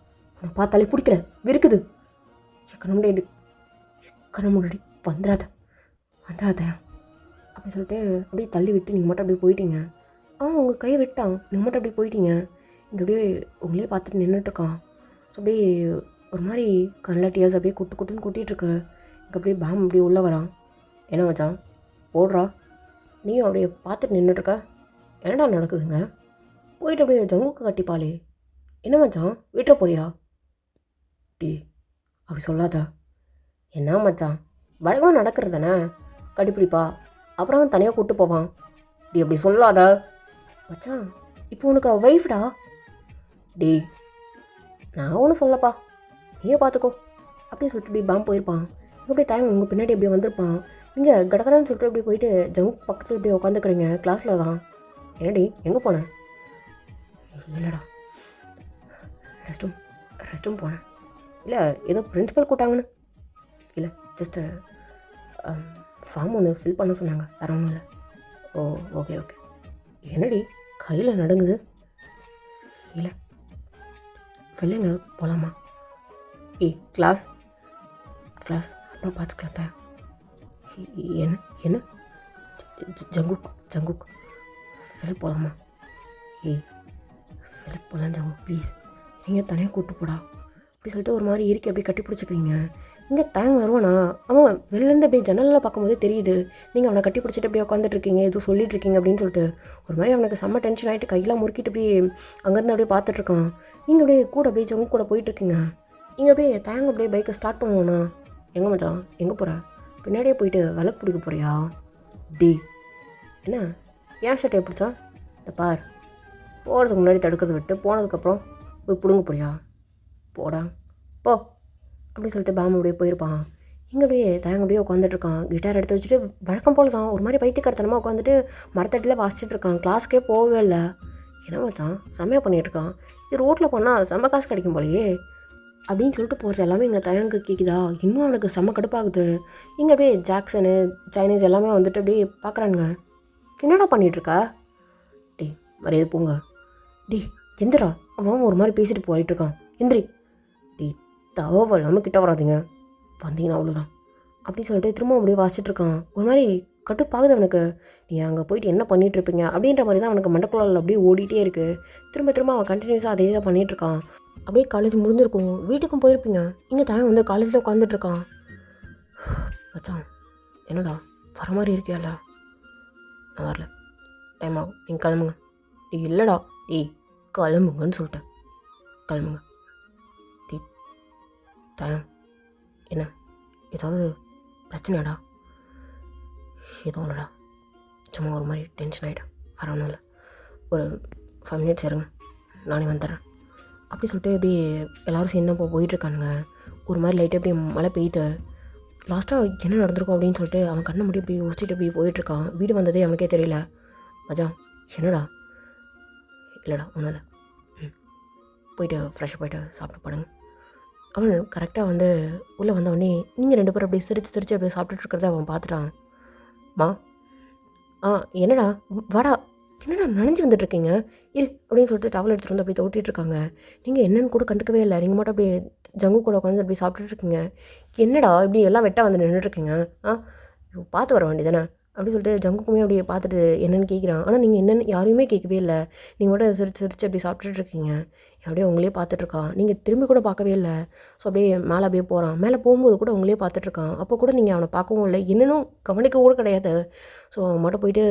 உன்னை பார்த்தாலே பிடிக்கல, வெறுக்குது, கண்ண முன்னாடி வந்துடாத அப்படி சொல்லிட்டு அப்படியே தள்ளி விட்டு நீங்கள் மட்டும் அப்படியே போயிட்டீங்க. உங்கள் கையை விட்டான், நீங்கள் மட்டும் அப்படியே போயிட்டீங்க. இங்கே அப்படியே உங்களே பார்த்துட்டு நின்றுட்டுருக்கான். ஸோ அப்படியே ஒரு மாதிரி கண்ணில் டியர்ஸ் அப்படியே குட்டுன்னு கொட்டிகிட்ருக்கு. இங்கே அப்படியே பேம் அப்படியே உள்ளே வரான். என்ன வச்சான், ஓடுறா, நீயும் அப்படியே பார்த்துட்டு நின்றுட்டுருக்க, என்னடா நடக்குதுங்க? போயிட்டு அப்படியே ஜங்குக்கு கட்டிப்பாளே, என்ன மச்சான் விட்டுற போறியா? அப்படி சொல்லாத. என்ன மச்சான், வழக்கமாக நடக்கிறது தானே, கட்டிப்பிடிப்பா, அப்புறம் அவன் தனியாக கூப்பிட்டு போவான். அப்படி சொல்லாத மச்சான், இப்போ உனக்கு ஒய்ஃப்டா. நான் ஒன்றும் சொல்லப்பா, நீயே பார்த்துக்கோ அப்படியே சொல்லிட்டு இப்படி பாம் போயிருப்பான். அப்படியே டைம் உங்கள் பின்னாடி அப்படியே வந்திருப்பான். நீங்கள் கடகடன்னு சொல்லிட்டு அப்படியே போயிட்டு ஜங்க் பக்கத்தில் இப்படியே உட்காந்துக்கிறீங்க கிளாஸில் தான். என்னடி எங்கே போனேன்? இல்லைடா, ரெஸ்ட் ரூம் போனேன். இல்லை ஏதோ பிரின்ஸிபல் கூட்டாங்கன்னு. இல்லை ஜஸ்ட்டு ஃபார்ம் ஒன்று ஃபில் பண்ண சொன்னாங்க, வேறு ஒன்றும் இல்லை. ஓ ஓகே ஓகே. என்னடி கையில் நடுங்குது? இல்லை வெளிலங்க போகலாமா? கிளாஸ் அப்புறம் பார்த்துக்கலாம் தான். என்ன என்ன ஜங்குக் வெளில போகலாமா? வெளில போகலாம் ஜங்குக் ப்ளீஸ், நீங்கள் தனியாக கூப்பிட்டு போடா அப்படி சொல்லிட்டு ஒரு மாதிரி இறுக்கி அப்படியே கட்டி பிடிச்சிக்கிறீங்க. இங்கே தேங்க வருவானா? அவன் வெளிலேருந்து அப்படியே ஜன்னலில் பார்க்கும்போதே தெரியுது நீங்கள் அவனை கட்டி பிடிச்சிட்டு அப்படியே உட்காந்துட்ருக்கீங்க, எதுவும் சொல்லிட்டுருக்கீங்க அப்படின்னு சொல்லிட்டு. ஒரு மாதிரி அவனுக்கு செம்ம டென்ஷன் ஆகிட்டு கையெல்லாம் முறுக்கிட்டு அப்படியே அங்கேருந்து அப்படியே பார்த்துட்ருக்கான். நீங்கள் அப்படியே கூட அப்படியே ஜங்கு கூட போயிட்டுருக்கீங்க. நீங்கள் அப்படியே தேங்க அப்படியே பைக்கை ஸ்டார்ட் பண்ணுவோண்ணா. எங்கே மச்சான் எங்கே போகிற? பின்னாடியே போயிட்டு விளக்கு பிடிக்க போறியா? என்ன ஏன் ஷர்ட்டை பிடிச்சா? இந்த பார், போகிறதுக்கு முன்னாடி தடுக்கிறத விட்டு போனதுக்கப்புறம் போய் பிடுங்க போறியா? போடா போ அப்படின்னு சொல்லிட்டு பாம்பு அப்படியே போயிருப்பான். இங்கே அப்படியே தயங்க அப்படியே உட்காந்துட்ருக்கான். கிட்டார் எடுத்து வச்சுட்டு வழக்கம் போல் தான் ஒரு மாதிரி பைத்தியக்காரத்தனமாக உட்காந்துட்டு மரத்தட்டில் வாசிச்சுட்டு இருக்கான். கிளாஸ்க்கே போகவே இல்லை. என்ன மச்சான் செம்மையாக பண்ணிகிட்ருக்கான், இது ரோட்டில் போனால் செம்ம காசு கிடைக்கும் போலையே அப்படின்னு சொல்லிட்டு போகிறது எல்லாமே இங்கே தயங்கு கேட்குதா. இன்னும் அவனுக்கு செம்ம கடுப்பாகுது. இங்கே அப்படியே ஜாக்சனு சைனீஸ் எல்லாமே வந்துட்டு அப்படியே பார்க்குறானுங்க. என்னடா பண்ணிகிட்ருக்கா? மரியாதை போங்க. எந்திரா, அவன் ஒரு மாதிரி பேசிட்டு போயிட்டுருக்கான். எந்திரி. தகவல் நம்ம கிட்ட வராதிங்க, வந்தீங்கன்னா அவ்வளோதான் அப்படின்னு சொல்லிட்டு திரும்ப அப்படியே வாசிச்சுட்ருக்கான். ஒரு மாதிரி கட்டுப்பாகுது அவனுக்கு. நீங்கள் அங்கே போயிட்டு என்ன பண்ணிகிட்ருப்பீங்க அப்படின்ற மாதிரி தான் அவனுக்கு மண்டக்குள்ளால் அப்படியே ஓடிட்டே இருக்குது. திரும்ப அவன் கண்டினியூஸாக அதே தான் பண்ணிகிட்ருக்கான். அப்படியே காலேஜ் முடிஞ்சிருக்கும், வீட்டுக்கும் போயிருப்பீங்க. இங்கே தான் வந்து காலேஜில் உட்காந்துட்ருக்கான். மச்சான் என்னடா வர மாதிரி இருக்கியால? நான் வரல, டைம் ஆகும், நீங்கள் கிளம்புங்க. இல்லைடா கிளம்புங்கன்னு சொல்லிட்டேன், கிளம்புங்க. தயம் என்ன ஏதாவது பிரச்சனையாடா? எதுவும் இல்லைடா, சும்மா ஒரு மாதிரி டென்ஷன் ஆகிட்டேன், வர ஒன்றும் இல்லை. ஒரு 5 minutes இருங்க, நானே வந்துடுறேன் அப்படி சொல்லிட்டு அப்படியே எல்லோரும் சேர்ந்து போயிட்டுருக்கானுங்க. ஒரு மாதிரி லைட்டாக அப்படியே மழை பெய்யுது. லாஸ்ட்டாக என்ன நடந்திருக்கும் அப்படின்னு சொல்லிட்டு அவன் கண்ணை முடி அப்படியே உச்சிட்டு அப்படியே போயிட்டுருக்கான். வீடு வந்ததே அவனுக்கே தெரியல. மச்சான் என்னடா? இல்லைடா ஒன்றும் இல்லை, போயிட்டு ஃப்ரெஷ்ஷாக போயிட்டு சாப்பிட்டு பாடுங்க. அவன் கரெக்டாக வந்து உள்ளே வந்தவொடனே நீங்கள் 2 பேரும் அப்படியே சிரித்து அப்படியே சாப்பிட்டுட்ருக்கிறத அவன் பார்த்துட்டான். மா என்னடா வாடா, என்னடா நனைஞ்சு வந்துட்டுருக்கீங்க அப்படின்னு சொல்லிட்டு டவல் எடுத்துகிட்டு வந்து அப்படியே தொட்டிகிட்ருக்காங்க. நீங்கள் என்னென்னு கூட கண்டுக்கவே இல்லை, நீங்கள் மட்டும் அப்படியே ஜங்கு கூட உட்காந்து அப்படியே சாப்பிட்டுட்ருக்கீங்க. என்னடா இப்படி எல்லாம் வெட்டாக வந்து நின்றுட்டுருக்கீங்க? பார்த்து வர வேண்டியதானே அப்படி சொல்லிட்டு ஜங்குக்குமே அப்படியே பார்த்துட்டு என்னென்னு கேட்குறான். ஆனால் நீங்கள் என்னென்னு யாரையுமே கேட்கவே இல்லை, நீங்கள் மட்டும் சிரித்து அப்படி சாப்பிட்டுட்ருக்கீங்க. அப்படியே உங்களே பார்த்துட்ருக்கான். நீங்கள் திரும்பி கூட பார்க்கவே இல்லை. ஸோ அப்படியே மேலே அப்படியே போகிறான். மேலே போகும்போது கூட உங்களே பார்த்துட்ருக்கான். அப்போ கூட நீங்கள் அவனை பார்க்கவும் இல்லை, என்னென்னும் கவனிக்க கூட கிடையாது. ஸோ அவன் மட்டும் போயிட்டு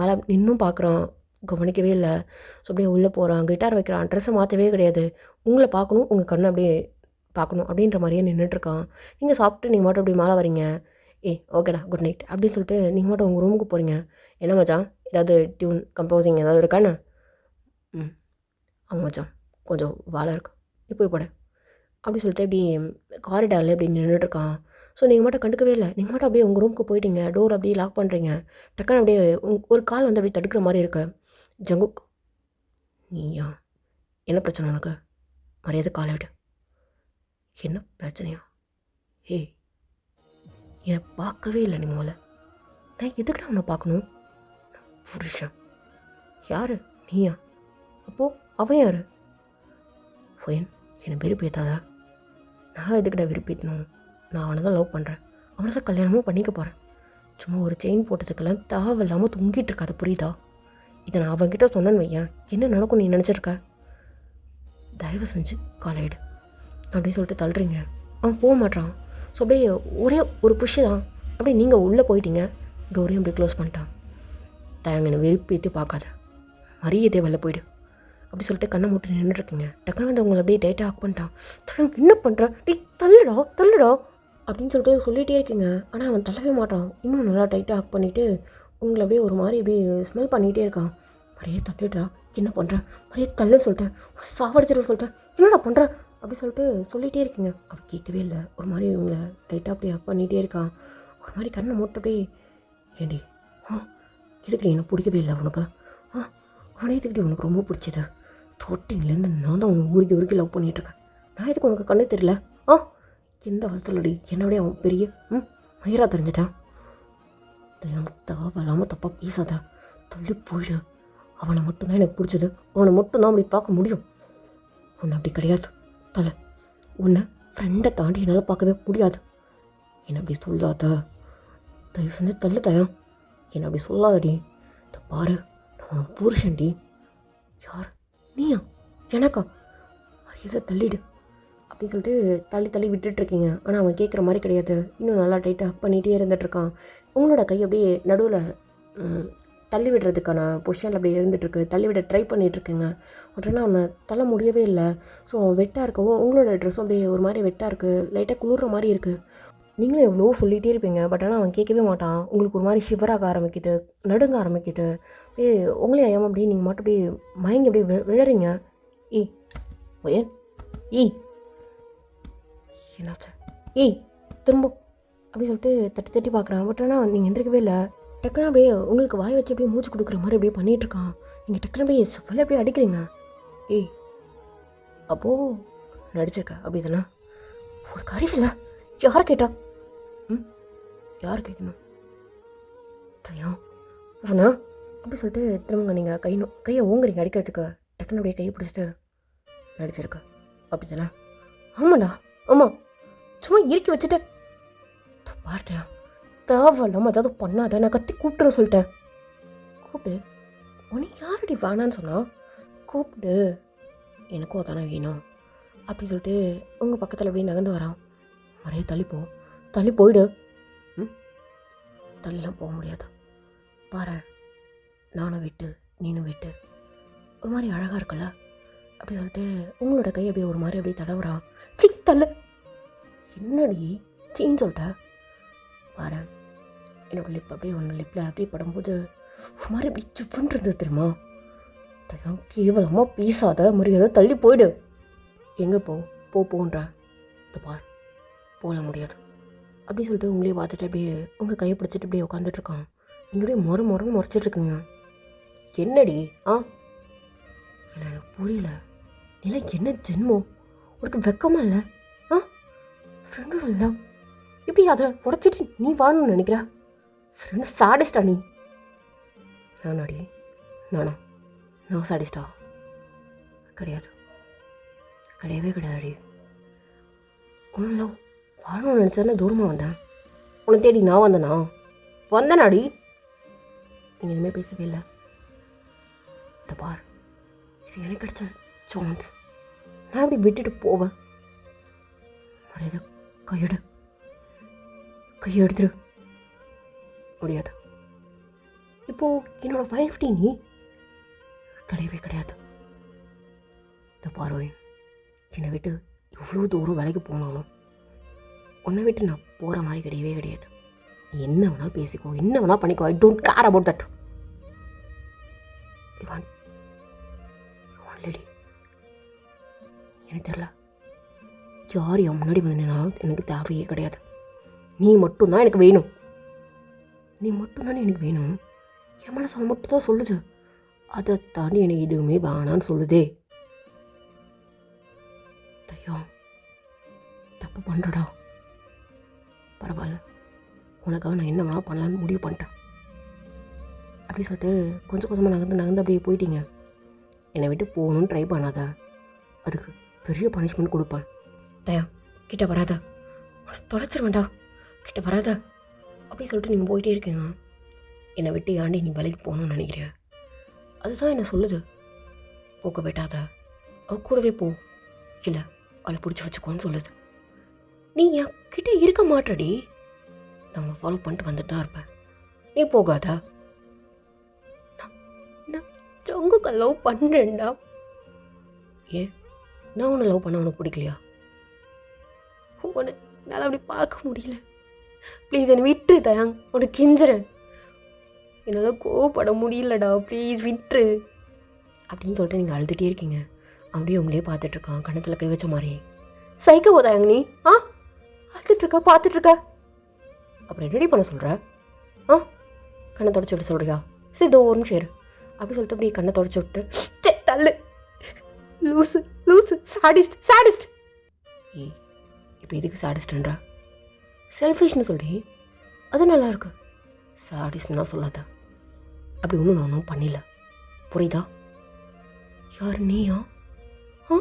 மேலே நின்றும் பார்க்குறான், கவனிக்கவே இல்லை. ஸோ அப்படியே உள்ளே போகிறான், கிட்டார் வைக்கிறான், ட்ரெஸ்ஸை மாற்றவே கிடையாது. உங்களை பார்க்கணும், உங்கள் கண்ணை அப்படியே பார்க்கணும் அப்படின்ற மாதிரியே நின்றுட்டுருக்கான். நீங்கள் சாப்பிட்டு நீங்கள் மட்டும் அப்படியே மேலே வரீங்க. ஓகேடா குட் நைட் அப்படின்னு சொல்லிட்டு நீங்கள் மட்டும் உங்கள் ரூமுக்கு போகிறீங்க. என்ன மச்சான் ஏதாவது டியூன் கம்போசிங் ஏதாவது இருக்கான்னு? ஆமாம் மச்சான் கொஞ்சம் வேலை இருக்கும், இப்போ போட அப்படி சொல்லிட்டு இப்படி காரிடாரில் இப்படி நின்றுட்டுருக்கான். ஸோ நீங்கள் மட்டும் கண்டுக்கவே இல்லை, நீங்கள் மட்டும் அப்படியே உங்கள் ரூமுக்கு போயிட்டீங்க. டோர் அப்படியே லாக் பண்ணுறீங்க. டக்குன்னு அப்படியே ஒரு கால் வந்து அப்படியே தடுக்கிற மாதிரி இருக்கு. ஜங்குக் நீயா? என்ன பிரச்சனை உனக்கு? மரியாதை காலை விடு. என்ன பிரச்சனையா? என்னை பார்க்கவே இல்லை நீ முதல்ல. நான் எதுக்கிட்ட உன்னை பார்க்கணும்? புருஷன் யார்? நீயா? அப்போது அவன் யார்? ஃபைன், என்னை விருப்பேத்தாதா? நான் எதுக்கிட்ட விருப்பேற்றணும்? நான் அவனை தான் லவ் பண்ணுறேன், அவனை தான் கல்யாணமும் பண்ணிக்க போகிறேன். சும்மா ஒரு செயின் போட்டதுக்கெல்லாம் தேவையில்லாமல் தொங்கிட்டு இருக்காது, புரியுதா? இதை நான் அவன்கிட்ட சொன்னேன்னு வையன், என்ன நடக்கும் நீ நினச்சிருக்க? தயவு செஞ்சு காலையிடு அப்படின்னு சொல்லிட்டு தள்ளுறீங்க. அவன் போக மாட்டான். ஸோ அப்படியே ஒரே ஒரு புஷ்ஷு தான், அப்படியே நீங்கள் உள்ளே போயிட்டீங்க, டோரையும் அப்படியே க்ளோஸ் பண்ணிட்டான். தயங்கன்னு வெறுப்பேற்றி பார்க்காத, மரியாதையே வெளில போயிடு அப்படி சொல்லிட்டு கண்ணை மூட்டு நின்றுருக்கீங்க. டக்குன்னு வந்து உங்களை அப்படியே டைட்டாக ஹக் பண்ணிட்டான். என்ன பண்ணுறான்? தள்ளுடா அப்படின்னு சொல்லிட்டு சொல்லிகிட்டே இருக்கீங்க. ஆனால் அவன் தள்ளவே மாட்டான். இன்னும் நல்லா டைட்டாக ஹக் பண்ணிவிட்டு உங்களை அப்படியே ஒரு மாதிரி அப்படியே ஸ்மெல் பண்ணிகிட்டே இருக்கான். மரியாதை தள்ளுடா, என்ன பண்ணுறேன்? மரியாதை தள்ளுன்னு சொல்லிட்டேன், சாவடிச்சிட சொல்லிட்டேன், என்னடா பண்ணுறேன் அப்படி சொல்லிட்டு சொல்லிகிட்டே இருக்கீங்க. அவன் கேட்கவே இல்லை. ஒரு மாதிரி உங்களை டைட்டாக அப்படியே ஹக் பண்ணிகிட்டே இருக்கான். ஒரு மாதிரி கண்ணை மூட்டு அப்படியே ஏண்டி இதுக்கிட்ட எனக்கு பிடிக்கவே இல்லை உனக்கு? அவனே இதுக்கிட்ட உனக்கு ரொம்ப பிடிச்சது. ஸ்டார்டிங்லேருந்து நான் தான் உனக்கு ஊருக்கு லவ் பண்ணிகிட்ருக்கேன். நான் இதுக்கு உனக்கு கண்ணு தெரியல. ஆ எந்த அவசரத்துலடி என்னோடய அவன் பெரிய மயிரா தெரிஞ்சிட்டான். தேவையில்லாமல் தப்பாக பேசாத, தள்ளி போயிடு. அவனை மட்டும்தான் எனக்கு பிடிச்சது, அவனை மட்டும்தான் அப்படி பார்க்க முடியும். உன்னை அப்படி கிடையாது தலை. உன்னை ஃப்ரெண்டை தாண்டி என்னால் பார்க்கவே முடியாது. என்னை அப்படி சொல்லாத, தயவு செஞ்சு தள்ளு தயம். என்னை அப்படி சொல்லாதடி. இதை பாரு, நான் உனக்கு புருஷன்டி. யார் நீயா? எனக்கா? மரியாதை தள்ளிடு அப்படின்னு சொல்லிட்டு தள்ளி விட்டுட்ருக்கீங்க. ஆனால் அவன் கேட்குற மாதிரி கிடையாது. இன்னும் நல்லா டைட்டாக ஹக் பண்ணிகிட்டே இருந்துகிட்ருக்கான். உங்களோட கை அப்படியே நடுவில் தள்ளி விடுறதுக்கான பொசிஷனில் அப்படியே இருந்துகிட்ருக்கு. தள்ளி விட ட்ரை பண்ணிகிட்ருக்குங்க. உடனே அவனை தள்ள முடியவே இல்லை. ஸோ வெட்டாக இருக்கவும் உங்களோட ட்ரெஸ்ஸும் அப்படியே ஒரு மாதிரி வெட்டாக இருக்குது, லைட்டாக குளிர்ற மாதிரி இருக்குது. நீங்களும் எவ்வளோ சொல்லிகிட்டே இருப்பீங்க, பட் ஆனால் அவன் கேட்கவே மாட்டான். உங்களுக்கு ஒரு மாதிரி ஷிவராக ஆரம்பிக்குது, நடுங்க ஆரம்பிக்குது. அப்படியே உங்களே ஐயாமல் அப்படியே நீங்கள் மட்டும் அப்படியே மயங்கி அப்படியே விழறீங்க. ஏன் என்னாச்சு? திரும்ப அப்படின்னு சொல்லிட்டு தட்டி பார்க்குறான். பட் ஆனால் நீங்கள் எந்திரிக்கவே இல்லை. டக்குன்னு அப்படியே உங்களுக்கு வாய் வச்சு அப்படியே மூச்சு கொடுக்குற மாதிரி அப்படியே பண்ணிகிட்ருக்கான். நீங்கள் டக்குன்னு அப்படியே செவ்வளோ அப்படியே அடிக்கிறீங்க. அப்போது நடிச்சிருக்க அப்படி தானே? உங்களுக்கு அறிவில்லை? யாரை கேட்டா? யார் கேட்கணும்? தெரியும் உனா அப்படி சொல்லிட்டு திரும்ப நீங்கள் கையை ஓங்குறீங்க அடிக்கிறதுக்கு. டக்குன்னு அப்படியே கையை பிடிச்சிட்டு நடிச்சிருக்க அப்படி தானே? ஆமாண்டா, ஆமாம். சும்மா இறுக்கி வச்சுட்டேன். பார்த்தியா, தேவையில்லாமல் ஏதாவது பண்ணாத. நான் கத்தி கூப்பிட்டுற சொல்லிட்டேன். கூப்பிடு. உனக்கு யாரடி வேணான்னு சொன்னா? கூப்பிடு, எனக்கும் அதானே வேணும் அப்படின்னு சொல்லிட்டு உங்கள் பக்கத்தில் அப்படியே நகர்ந்து வரான். நிறைய தள்ளி போயிடு. தள்ளிலாம் போக முடியாது. பாரு, நானும் விட்டு நீனும் விட்டு ஒரு மாதிரி அழகாக இருக்குல்ல அப்படி சொல்லிட்டு உங்களோட கை அப்படியே ஒரு மாதிரி அப்படியே தடவுறான். தள்ளு. என்னடி சீன்னு சொல்லிட்ட? பாரு, என்னோடய லிப் அப்படியே ஒன்று லிப்பில் அப்படியே படும்போது ஒரு மாதிரி அப்படி சிப்புன்னு இருந்தது தெரியுமா? அதெல்லாம் கேவலமாக பேசாத, மரியாதை தள்ளி போயிடு. எங்கே போன்ற இந்த பார், போக முடியாது அப்படி சொல்லிட்டு உங்களே பார்த்துட்டு அப்படியே உங்கள் கையை பிடிச்சிட்டு அப்படியே உட்காந்துட்ருக்கான். இங்கே அப்படியே முறைன்னு முறைச்சிட்ருக்குங்க. என்னடி? எனக்கு புரியல. இல்லை என்ன ஜென்மம் உனக்கு வெக்கமா இல்லை? ஃப்ரெண்டோட இல்லை இப்படி அதை உடச்சிட்டு நீ வாழணும்னு நினைக்கிற? ஃப்ரெண்டு சாடிஸ்டா நீ? நானாடி? நான் சாடிஸ்டா கிடையாது, கிடையவே கிடையாதுடி. ஒன்றும் லவ் வாழணும்னு நினச்சதுன்னா தூரமாக வந்தேன். உன்னை தேடி நான் வந்தேனாடி? நீங்கள் எதுவுமே பேசவே இல்லை. இந்த பார், இது எனக்கு கிடைச்ச சான்ஸ். நான் அப்படி விட்டுட்டு போவேன்? மரியாதை கையை எடுத்துரு. முடியாது. இப்போது என்னோட 5 நீ கிடையவே கிடையாது. இந்த பார்வை, என்னை விட்டு எவ்வளோ தூரம் வேலைக்கு போனாலும் உன்னை விட்டு நான் போகிற மாதிரி கிடையவே கிடையாது. நீ என்ன வேணாலும் பேசிக்கோ, என்ன வேணாலும் பண்ணிக்கோ. I don't care about that. Lady, எனக்கு தெரியல யார் என் முன்னாடி வந்து நின்னாலும் எனக்கு தேவையே கிடையாது. நீ மட்டும்தான் எனக்கு வேணும். என் மனசு அதை மட்டும் தான் சொல்லுது. அதை தாண்டி எனக்கு எதுவுமே வேணான்னு சொல்லுதே. தையம் தப்பு பண்ணுறடா. பரவாயில்ல, உனக்காக நான் என்ன வேணாலும் பண்ணலான்னு முடிவு பண்ணிட்டேன் அப்படி சொல்லிட்டு கொஞ்சம் கொஞ்சமாக நகர்ந்து அப்படியே போயிட்டீங்க. என்னை விட்டு போகணுன்னு ட்ரை பண்ணாத, அதுக்கு பெரிய பனிஷ்மெண்ட் கொடுப்பேன். தயா, கிட்ட வராத, உன்னை தொலைச்சிருவேண்டா, கிட்ட வராத அப்படி சொல்லிட்டு நீங்கள் போயிட்டே இருக்கீங்க. என்னை விட்டு ஏன்டி நீ வேலைக்கு போகணும்னு நினைக்கிற? அதுதான் என்ன சொல்லுது. போக்க விட்டாத, அவ கூடவே போ, இல்லை அவளை பிடிச்சி வச்சுக்கோன்னு சொல்லுது. நீ என் கிட்டே இருக்க மாட்டடி. நான் உன்னை ஃபாலோ பண்ணிட்டு வந்துட்டு தான் இருப்பேன். நீ போகாதா? நான் ஜங்குக்கு லவ் பண்ணுறேன்டா. ஏன் நான் உன்னை லவ் பண்ண உனக்கு பிடிக்கலையா? உன்னை என்னால் அப்படி பார்க்க முடியல. ப்ளீஸ் என்னை விட்டுரு தயாங், உனக்கு கெஞ்சுறேன். என்னால் கோவப்பட முடியலடா, ப்ளீஸ் விட்டுரு அப்படின்னு சொல்லிட்டு நீங்கள் அழுதுகிட்டே இருக்கீங்க. அப்படியே உங்களே பார்த்துட்ருக்கான், கணத்தில் கை வச்ச மாதிரி. சைக்கோ தயாங் நீ? அழுதுட்ருக்கா, பார்த்துட்ருக்க, அப்புறம் ரெடி பண்ண சொல்கிற? கண்ணை தொடச்சி விட்டு சொல்கிறியா? சரி தோ ஒரு நிமிஷம் இரு அப்படி சொல்லிட்டு அப்படியே கண்ணை தொடச்சி விட்டு தள்ளு. லூசு சாடிஸ்ட். இப்போ இதுக்கு சாடிஸ்டன்றா? செல்ஃபிஷ்னு சொல்லி அது நல்லா இருக்கு. சாடிஸ்ட்னா சொல்லாத. அப்படி ஒன்றும் நான் ஒன்றும் பண்ணல, புரியுதா? யார் நீயா? ஆ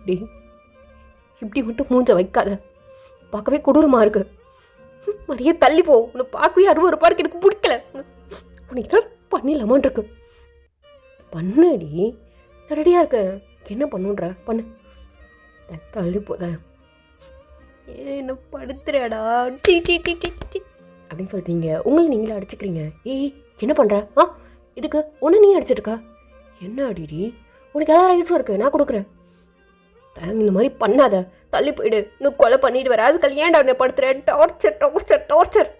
டேய், இப்படி மட்டும் மூஞ்ச வைக்காத, பார்க்கவே கொடூரமாக இருக்கு. நிறைய தள்ளி போ. உன்னை பார்க்கவே அருவருப்பா இருக்கு, எனக்கு பிடிக்கல. உனக்கு இதெல்லாம் பண்ணிடலாமான் இருக்கு. பண்ணடி, நான் ரெடியாக இருக்கேன். என்ன பண்ணுன்ற பண்ணு. தள்ளி போத. என்ன படுத்துறடா டீ டீ டீ டீ டீ அப்படின்னு சொல்லிட்டீங்க. உங்களை நீங்களே அடிச்சுக்கிறீங்க. ஏய் என்ன பண்ணுற? இதுக்கு ஒன்று நீ அடிச்சிருக்கா? என்ன அடிடி? உனக்கு எல்லா ரைட்ஸும் இருக்குது, நான் கொடுக்குறேன். இந்த மாதிரி பண்ணாத, தள்ளி போயிடு. இன்னும் கொலை பண்ணிட்டு வர, அதுக்கு ஏன்டா அவனை படுத்துறேன்? டார்ச்சர் டார்ச்சர் டார்ச்சர்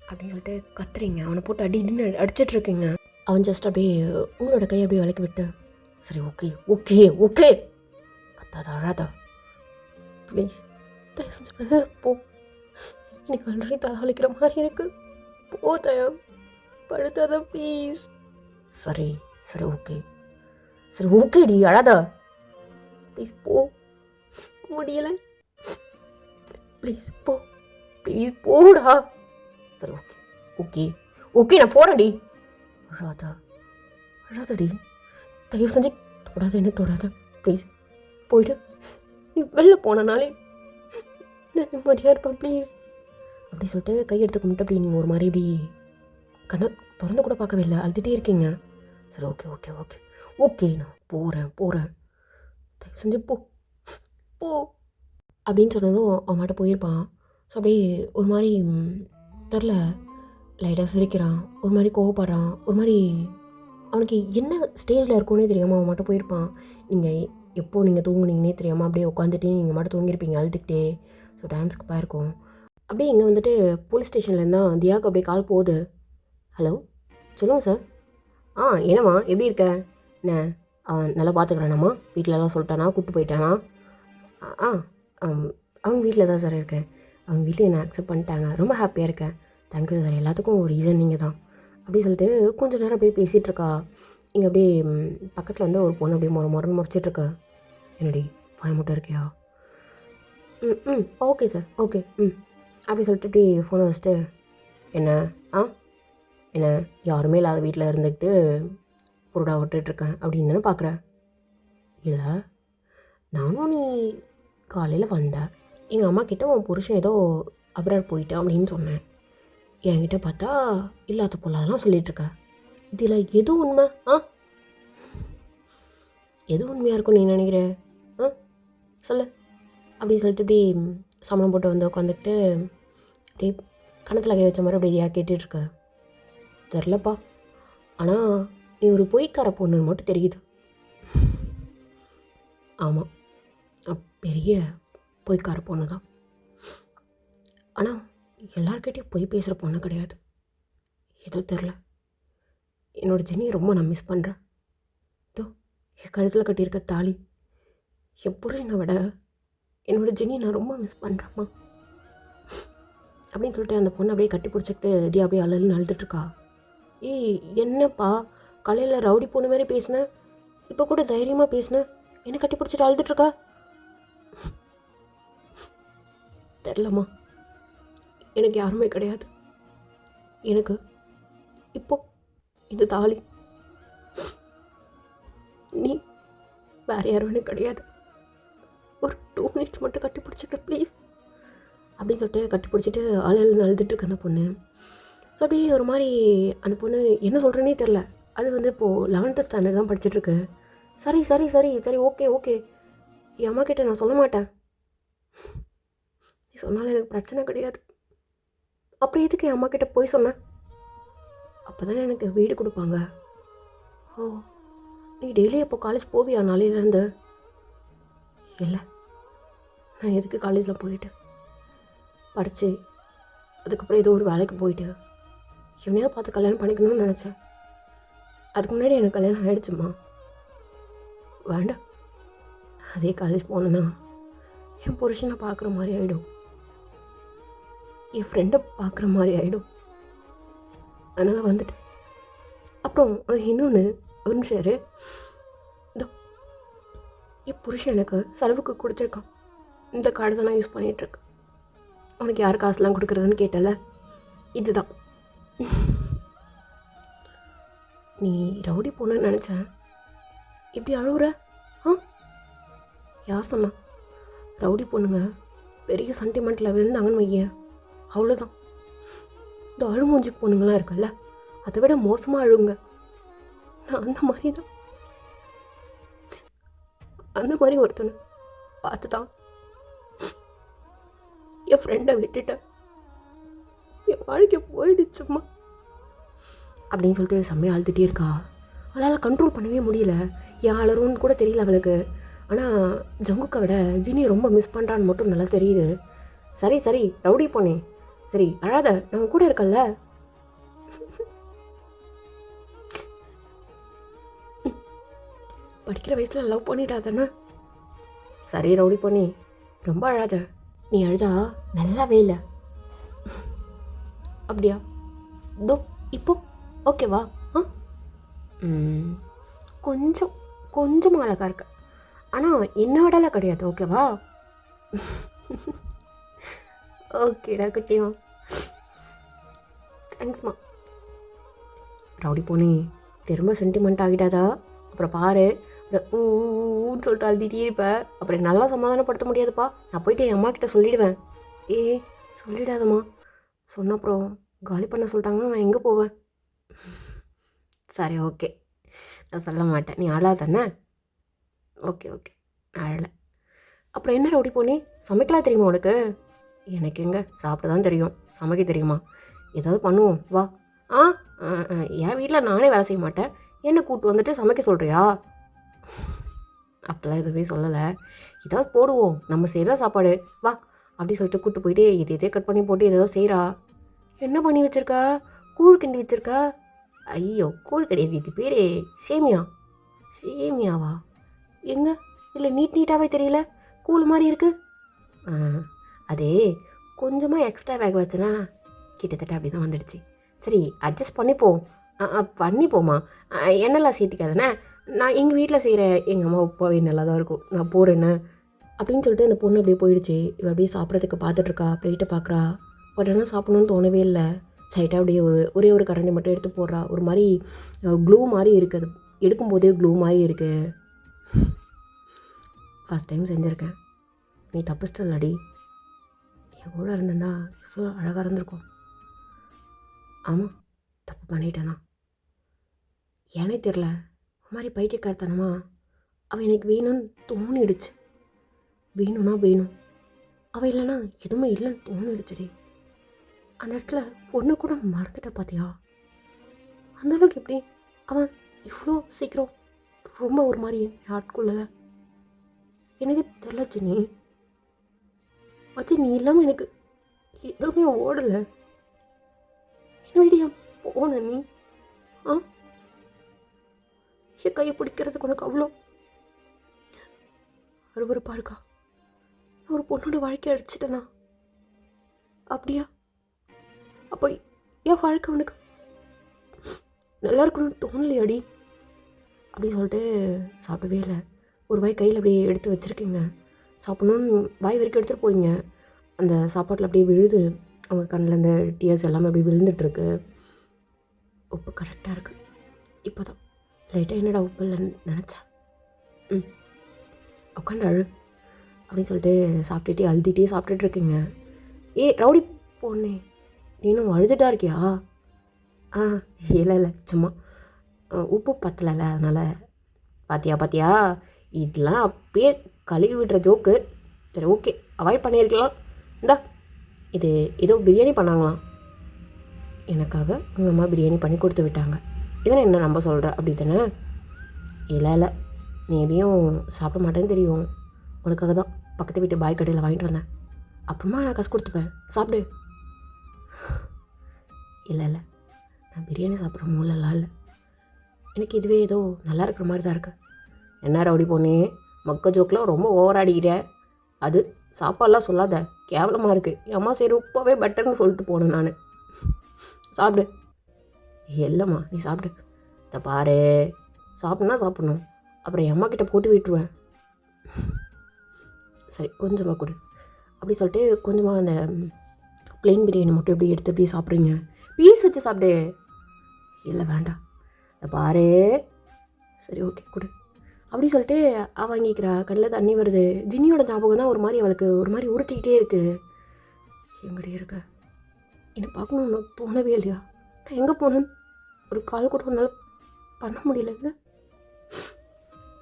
அப்படின்னு சொல்லிட்டு கத்துறீங்க. அவனை போட்டு அடின்னு அடிச்சிட்டு இருக்கீங்க. அவன் ஜஸ்ட் அப்படியே உங்களோட கையை அப்படியே விளக்கி விட்டு, சரி ஓகே ஓகே ஓகே, கத்தாத அழாதா ப்ளீஸ், தயவு செஞ்சு வெளில போ. எனக்கு ஆல்ரெடி தலைவலிக்கிற மாதிரி இருக்கு. போ தயா, படுத்தாத ப்ளீஸ். சரி சரி ஓகே, சரி ஓகேடி, அழாதா ப்ளீஸ், போ. முடியல ப்ளீஸ் போ, ப்ளீஸ் போடா. சரி ஓகே ஓகே ஓகே, நான் போகிறேன்டி. அழாதா அழாதடி, தயவு செஞ்சு தொடாத, என்ன தொடாத ப்ளீஸ், போயிடு. நீ வெளில போனனாலே நான் நிம்மதியாக இருப்பேன் ப்ளீஸ் அப்படி சொல்லிட்டு கையெடுத்து கும்பிட்டு அப்படி நீங்கள் ஒரு மாதிரி இப்படி கண்ணை திறந்து கூட பார்க்கவே இல்லை, அழுதுகிட்டே இருக்கீங்க. சரி ஓகே ஓகே ஓகே ஓகே, நான் போகிறேன் தயவு செஞ்சு போ போ அப்படின்னு சொன்னதும் அவன் மட்டும் போயிருப்பான். ஸோ அப்படியே ஒரு மாதிரி தெரில, லைட்டாக சிரிக்கிறான், ஒரு மாதிரி கோவப்படுறான், ஒரு மாதிரி அவனுக்கு என்ன ஸ்டேஜில் இருக்கோன்னே தெரியாமல் அவன் மட்டும் போயிருப்பான். நீங்கள் எப்போது நீங்கள் தூங்குனீங்கன்னே தெரியாமல் அப்படியே உட்காந்துட்டு நீங்கள் மட்டும் தூங்கியிருப்பீங்க அழுதுகிட்டே. ஸோ டைம் ஸ்கிப்பாக இருக்கும். அப்படியே இங்கே வந்துட்டு போலீஸ் ஸ்டேஷன்லேருந்து தான் தியாவுக்கு அப்படியே கால் போகுது. ஹலோ சொல்லுங்கள் சார். என்னம்மா எப்படி இருக்க? என்ன நல்லா பார்த்துக்குறானாம்மா? வீட்டிலலாம் சொல்லிட்டானா? கூப்பிட்டு போயிட்டானா? அவங்க வீட்டில் தான் சார் இருக்கேன். அவங்க வீட்டில் என்னை அக்செப்ட் பண்ணிட்டாங்க, ரொம்ப ஹாப்பியாக இருக்கேன். தேங்க்யூ சார், எல்லாத்துக்கும் ஒரு ரீசன் நீங்கள் தான் அப்படி சொல்லிட்டு கொஞ்சம் நேரம் அப்படியே பேசிகிட்ருக்கா. இங்கே அப்படியே பக்கத்தில் வந்து ஒரு பொண்ணு அப்படியே முறைன்னு முடிச்சிட்ருக்கா. என்னடி வாய மட்டும் இருக்கியா? ஓகே சார் ஓகே அப்படி சொல்லிட்டு இப்படி ஃபோனை வச்சுட்டு, என்ன யாருமே இல்லாத வீட்டில் இருந்துக்கிட்டு புருடா விட்டுட்ருக்கேன் அப்படின்னு தானே பார்க்குறேன்? இல்லை, நானும் நீ காலையில் வந்தேன், எங்கள் அம்மா கிட்டே உன் புருஷன் ஏதோ அப்ராட் போயிட்டான் அப்படின்னு சொன்னேன். என்கிட்ட பார்த்தா இல்லாத பொல்லாதெல்லாம் சொல்லிகிட்ருக்க. இதில் எது உண்மை? எது உண்மையாக இருக்கும் நீ நினைக்கிற? சொல்லு அப்படின்னு சொல்லிட்டு இப்படி சம்பளம் போட்டு வந்து உட்காந்துக்கிட்டு அப்படியே கணத்தில் கை வச்ச மாதிரி அப்படியே கேட்டுட்ருக்க. தெரிலப்பா, ஆனால் நீ ஒரு பொய்க்கார பொண்ணுன்னு மட்டும் தெரியுது. ஆமாம், பெரிய பொய்க்கார பொண்ணு தான். ஆனால் எல்லார்கிட்டையும் பொய் பேசுகிற பொண்ணு கிடையாது. ஏதோ தெரில, என்னோடய ஜெனியை ரொம்ப நான் மிஸ் பண்ணுறேன். இதோ என் கழுத்தில் கட்டியிருக்க தாலி, என் புருஷனை விட என்னோடய ஜெனியை நான் ரொம்ப மிஸ் பண்ணுறேம்மா அப்படின்னு சொல்லிட்டு அந்த பொண்ணை அப்படியே கட்டி பிடிச்சிக்கிட்டு இது அப்படியே அழலுன்னு அழுதுட்ருக்கா. ஏய் என்னப்பா, காலையில் ரவுடி பொண்ணு மாதிரி பேசினேன், இப்போ கூட தைரியமாக பேசினேன், என்ன கட்டி பிடிச்சிட்டு அழுதுட்ருக்கா? தெரிலம்மா, எனக்கு யாருமே கிடையாது. எனக்கு இப்போ இந்த தாலி, நீ வேறு யாரும் எனக்கு கிடையாது. ஒரு 2 மினிட்ஸ் மட்டும் கட்டி பிடிச்சிக்கிறேன் ப்ளீஸ் அப்படின்னு சொல்லிட்டு கட்டி பிடிச்சிட்டு ஆளுன்னு அழுதுட்டுருக்கு அந்த பொண்ணு. ஸோ அப்படியே ஒரு மாதிரி அந்த பொண்ணு என்ன சொல்கிறேன்னே தெரில. அது வந்து இப்போது 11th ஸ்டாண்டர்ட் தான் படிச்சுட்ருக்கு. சரி சரி சரி சரி ஓகே ஓகே, என் அம்மா கிட்டே நான் சொல்ல மாட்டேன், நீ சொன்னாலும் எனக்கு பிரச்சனை கிடையாது. அப்புறம் எதுக்கு என் அம்மா கிட்டே போய் சொன்னேன்? அப்போ தானே எனக்கு வீடு கொடுப்பாங்க. ஓ, நீ டெய்லி அப்போ காலேஜ் போவியா நாளையிலேருந்து? இல்லை, நான் எதுக்கு காலேஜில் போயிட்டு படித்து அதுக்கப்புறம் ஏதோ ஒரு வேலைக்கு போயிட்டு எவனையாவது பார்த்து கல்யாணம் பண்ணிக்கணும்னு நினச்சேன். அதுக்கு முன்னாடி எனக்கு கல்யாணம் ஆகிடுச்சுமா. வேண்டாம், அதே காலேஜ் போனேன்னா என் புருஷனை பார்க்குற மாதிரி ஆகிடும், என் ஃப்ரெண்டை பார்க்குற மாதிரி ஆகிடும். அதனால் வந்துட்டு அப்புறம் இன்னொன்று ஒரு நிமிஷம் இதோ என் புருஷன் எனக்கு செலவுக்கு கொடுத்துருக்கான். இந்த கார்டு தான் நான் யூஸ் பண்ணிகிட்ருக்கேன். உனக்கு யார் காசுலாம் கொடுக்குறதுன்னு கேட்டல, இதுதான். நீ ரவுடி பொண்ணுன்னு நினச்சேன். இப்படி அழுகுற? ஆ, யார் சொன்னா? ரவுடி பொண்ணுங்க பெரிய சென்டிமெண்ட்டில் விழுந்தாங்கன்னு வையேன், அவ்வளோதான். இந்த அழுமூஞ்சி பொண்ணுங்களாம் இருக்குல்ல, அதை விட மோசமாக அழுங்க. நான் அந்த மாதிரி தான், அந்த மாதிரி ஒருத்தனை பார்த்து தான் என் ஃப்ரெண்டை விட்டுட்டேன். என் வாழ்க்கை போயிடுச்சும்மா அப்படின்னு சொல்லிட்டு செம்மையாக அழுதுகிட்டே இருக்கா. அவளால் கண்ட்ரோல் பண்ணவே முடியல. ஏன் அலறுன்னு கூட தெரியல அவளுக்கு. ஆனால் ஜங்குக்கை விட ஜினி ரொம்ப மிஸ் பண்ணுறான்னு மட்டும் நல்லா தெரியுது. சரி சரி ரவுடி பொண்ணே, சரி அழாத, நம்ம கூட இருக்கல்ல. படிக்கிற வயசில் லவ் பண்ணிட்டாதானே. சரி ரவுடி பொண்ணே, ரொம்ப அழாத. நீ அழுதா நல்லாவே இல்லை. அப்படியா? தோ இப்போ ஓகேவா? ஆ, கொஞ்சம் கொஞ்சமாக அழகாக இருக்க, ஆனால் என்னோடலாம் கிடையாது. ஓகேவா? ஓகேடா குட்டிமா, தேங்க்ஸ்மா. ரவுடி போனே, திரும்ப சென்டிமெண்ட் ஆகிட்டாதா? அப்புறம் பாரு, ஊன்னு சொல்லிட்டு அழுதிட்டே இருப்பேன். அப்புறம் நல்லா சமாதானப்படுத்த முடியாதுப்பா. நான் போயிட்டு என் அம்மா கிட்ட சொல்லிவிடுவேன். சொல்லிடாதம்மா, சொன்ன அப்புறம் காலி பண்ண சொல்லிட்டாங்கன்னா நான் எங்கே போவேன்? சரி ஓகே, நான் சொல்ல மாட்டேன். நீ அழாத தானே? ஓகே ஓகே, அழலை. அப்புறம் என்ன ரவுடி போனே, சமைக்கலாம் தெரியுமா உனக்கு? எனக்கு எங்கே, சாப்பிட தான் தெரியும், சமைக்க தெரியுமா? ஏதாவது பண்ணுவோம் வா. ஆ, என் வீட்டில் நானே வேலை செய்ய மாட்டேன், என்ன கூப்பிட்டு வந்துட்டு சமைக்க சொல்கிறியா? அப்படிலாம் எதுவுமே சொல்லலை. ஏதாவது போடுவோம், நம்ம செய்கிற சாப்பாடு வா அப்படி சொல்லிட்டு கூப்பிட்டு போயிட்டு இதே கட் பண்ணி போட்டு ஏதோ செய்கிறா. என்ன பண்ணி வச்சுருக்கா? கூழ் கிண்டி வச்சுருக்கா. ஐயோ, கூழ் கிடையாது, இது பேர் சேமியா. சேமியாவா? எங்கே இல்லை, நீட்டாகவே தெரியல, கூழ் மாதிரி இருக்குது. அதே கொஞ்சமாக எக்ஸ்ட்ரா வேக வச்சேன்னா கிட்டத்தட்ட அப்படி தான் வந்துடுச்சு. சரி அட்ஜஸ்ட் பண்ணிப்போம். பண்ணிப்போமா, எண்ணெய்லாம் சேர்த்திக்காதானே. நான் எங்கள் வீட்டில் செய்கிற எங்கள் அம்மா உப்பாவே நல்லா தான் இருக்கும், நான் போகிறேன்னு அப்படின்னு சொல்லிட்டு அந்த பொண்ணு அப்படியே போயிடுச்சு. இவ அப்படியே சாப்பிட்றதுக்கு பார்த்துட்ருக்கா, பிளேட்டை பார்க்குறா. பட் ஆனால் சாப்பிடணும்னு தோணவே இல்லை. லைட்டாக அப்படியே ஒரே ஒரு கரண்டி மட்டும் எடுத்து போடுறா. ஒரு மாதிரி க்ளூ மாதிரி இருக்குது, எடுக்கும்போதே க்ளூ மாதிரி இருக்குது. ஃபஸ்ட் டைம் செஞ்சுருக்கேன், நீ தப்பிச்சிட்டல்லடி. என் கூட இருந்தேன்னா எவ்வளோ அழகாக இருந்திருக்கும். ஆமாம், தப்பு பண்ணிட்டேனா ஏனே தெரில, ஒரு மாதிரி பைத்தியக்காரத்தனமா அவள் எனக்கு வேணும்னு தோணிடுச்சு. வேணும்னா வேணும், அவள் இல்லைன்னா எதுவுமே இல்லைன்னு தோணிடுச்சுடி. அந்த இடத்துல ஒன்று கூட மறந்துட்ட பார்த்தியா? அந்தளவுக்கு எப்படி அவன் இவ்வளோ சீக்கிரம் ரொம்ப ஒரு மாதிரி ஆட்கொள்ளலை எனக்கு தெரில சின்னி. வச்சு நீ இல்லாமல் எனக்கு எதுவுமே ஓடலை. என்ன வீடியா போன நீ? என் கையை பிடிக்கிறதுக்கு உனக்கு அவ்வளோ அருவருப்பாக இருக்கா? ஒரு பொண்ணோட வாழ்க்கை அடிச்சிட்டேனா? அப்படியா? அப்போ என் வாழ்க்கை உனக்கு நல்லா இருக்கணும்னு தோணலையாடி? அப்படின்னு சொல்லிட்டு சாப்பிடவே இல்லை. ஒரு வாய் கையில் அப்படியே எடுத்து வச்சுருக்கீங்க, சாப்பிட்ணுன்னு வாய் வரைக்கும் எடுத்துகிட்டு போகிறீங்க. அந்த சாப்பாட்டில் அப்படியே விழுது, அவங்க கண்ணில் இந்த டியர்ஸ் எல்லாமே அப்படியே விழுந்துட்டுருக்கு. உப்பு கரெக்டாக இருக்குது. இப்போ தான் லைட்டாக என்னடா உப்பு இல்லைன்னு நினச்சேன். உட்காந்து அழு அப்படின்னு சொல்லிட்டு சாப்பிட்டுட்டே அழுதுகிட்டே சாப்பிட்டுட்ருக்கீங்க. ரவுடி பொண்ணே, நீனும் அழுதுட்டா இருக்கியா? இல்லை இல்லை, சும்மா உப்பு பத்தலைல்ல, அதனால். பாத்தியா இதெல்லாம் அப்படியே கழுவி விடுற ஜோக்கு. சரி ஓகே, அவாய்ட் பண்ணியிருக்கலாம். இந்தா, இது ஏதோ பிரியாணி பண்ணாங்களாம் எனக்காக, உங்கள் அம்மா பிரியாணி பண்ணி கொடுத்து விட்டாங்க. இதனை என்ன நம்ப சொல்கிற அப்படி தானே? இல்லை, நீ எப்படியும் சாப்பிட மாட்டேன்னு தெரியும், உனக்காக தான் பக்கத்து வீட்டு பாய் கடையில் வாங்கிட்டு வந்தேன். அப்புறமா நான் காசு கொடுத்துப்பேன், சாப்பிடு. இல்லை நான் பிரியாணி சாப்பிட்ற மூலெல்லாம் இல்லை, எனக்கு இதுவே ஏதோ நல்லா இருக்கிற மாதிரி தான் இருக்குது. என்ன ரவுடி பொண்ணே, மொக்க ஜோக்கில் ரொம்ப ஓவராடிக்கிற. அது சாப்பாடெலாம் சொல்லாத, கேவலமாக இருக்குது. என் அம்மா சரி உப்பாவே பெட்டர்னு சொல்லிட்டு போனேன் நான். சாப்பிடு. இல்லைம்மா நீ சாப்பிடு. இதை பாரு, சாப்பிட்ணுன்னா சாப்பிட்ணும், அப்புறம் என் அம்மா கிட்ட போட்டு விட்டுருவேன். சரி கொஞ்சமாக கொடு அப்படி சொல்லிட்டு கொஞ்சமாக அந்த ப்ளெயின் பிரியாணி மட்டும் எப்படி எடுத்து எப்படி சாப்பிட்றீங்க, பீஸ் வச்சு சாப்பிடு. இல்லை வேண்டாம், அதை பாரு. சரி ஓகே கொடு அப்படி சொல்லிட்டு வாங்கிக்கிறா. கண்ணில் தண்ணி வருது. ஜின்னியோட ஞாபகம் தான் ஒரு மாதிரி அவளுக்கு ஒரு மாதிரி உறுத்திக்கிட்டே இருக்குது. எங்கடி இருக்க, என்னை பார்க்கணுன்னு தோணவே இல்லையா? நான் எங்கே போனேன், ஒரு கால் கூட ஒன்றால் பண்ண முடியலன்னு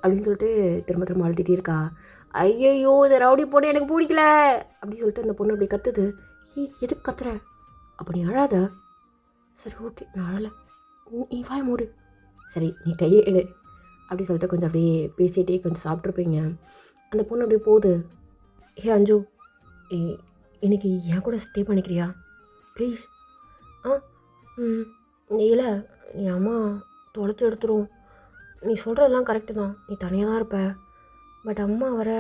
அப்படின்னு சொல்லிட்டு திரும்ப திரும்ப அழுத்திட்டே இருக்கா. ஐயையோ இந்த ரவுடி பொண்ணு எனக்கு பிடிக்கல அப்படின்னு சொல்லிட்டு அந்த பொண்ணு அப்படி கத்துது. எதுக்கு கத்துற, அப்போ நீ அழாத. சரி ஓகே நான் அழலை, நீ வாய மூடு. சரி நீ கையை எடு அப்படி சொல்லிட்டு கொஞ்சம் அப்படியே பேசிகிட்டே கொஞ்சம் சாப்பிட்ருப்பீங்க. அந்த பொண்ணு அப்படியே போகுது. அஞ்சு இன்னைக்கு என் கூட ஸ்டே பண்ணிக்கிறியா ப்ளீஸ்? இல்லை என் அம்மா தொலைச்சி எடுத்துரும். நீ சொல்கிறதெல்லாம் கரெக்டு தான், நீ தனியாக தான் இருப்ப. பட் அம்மா வர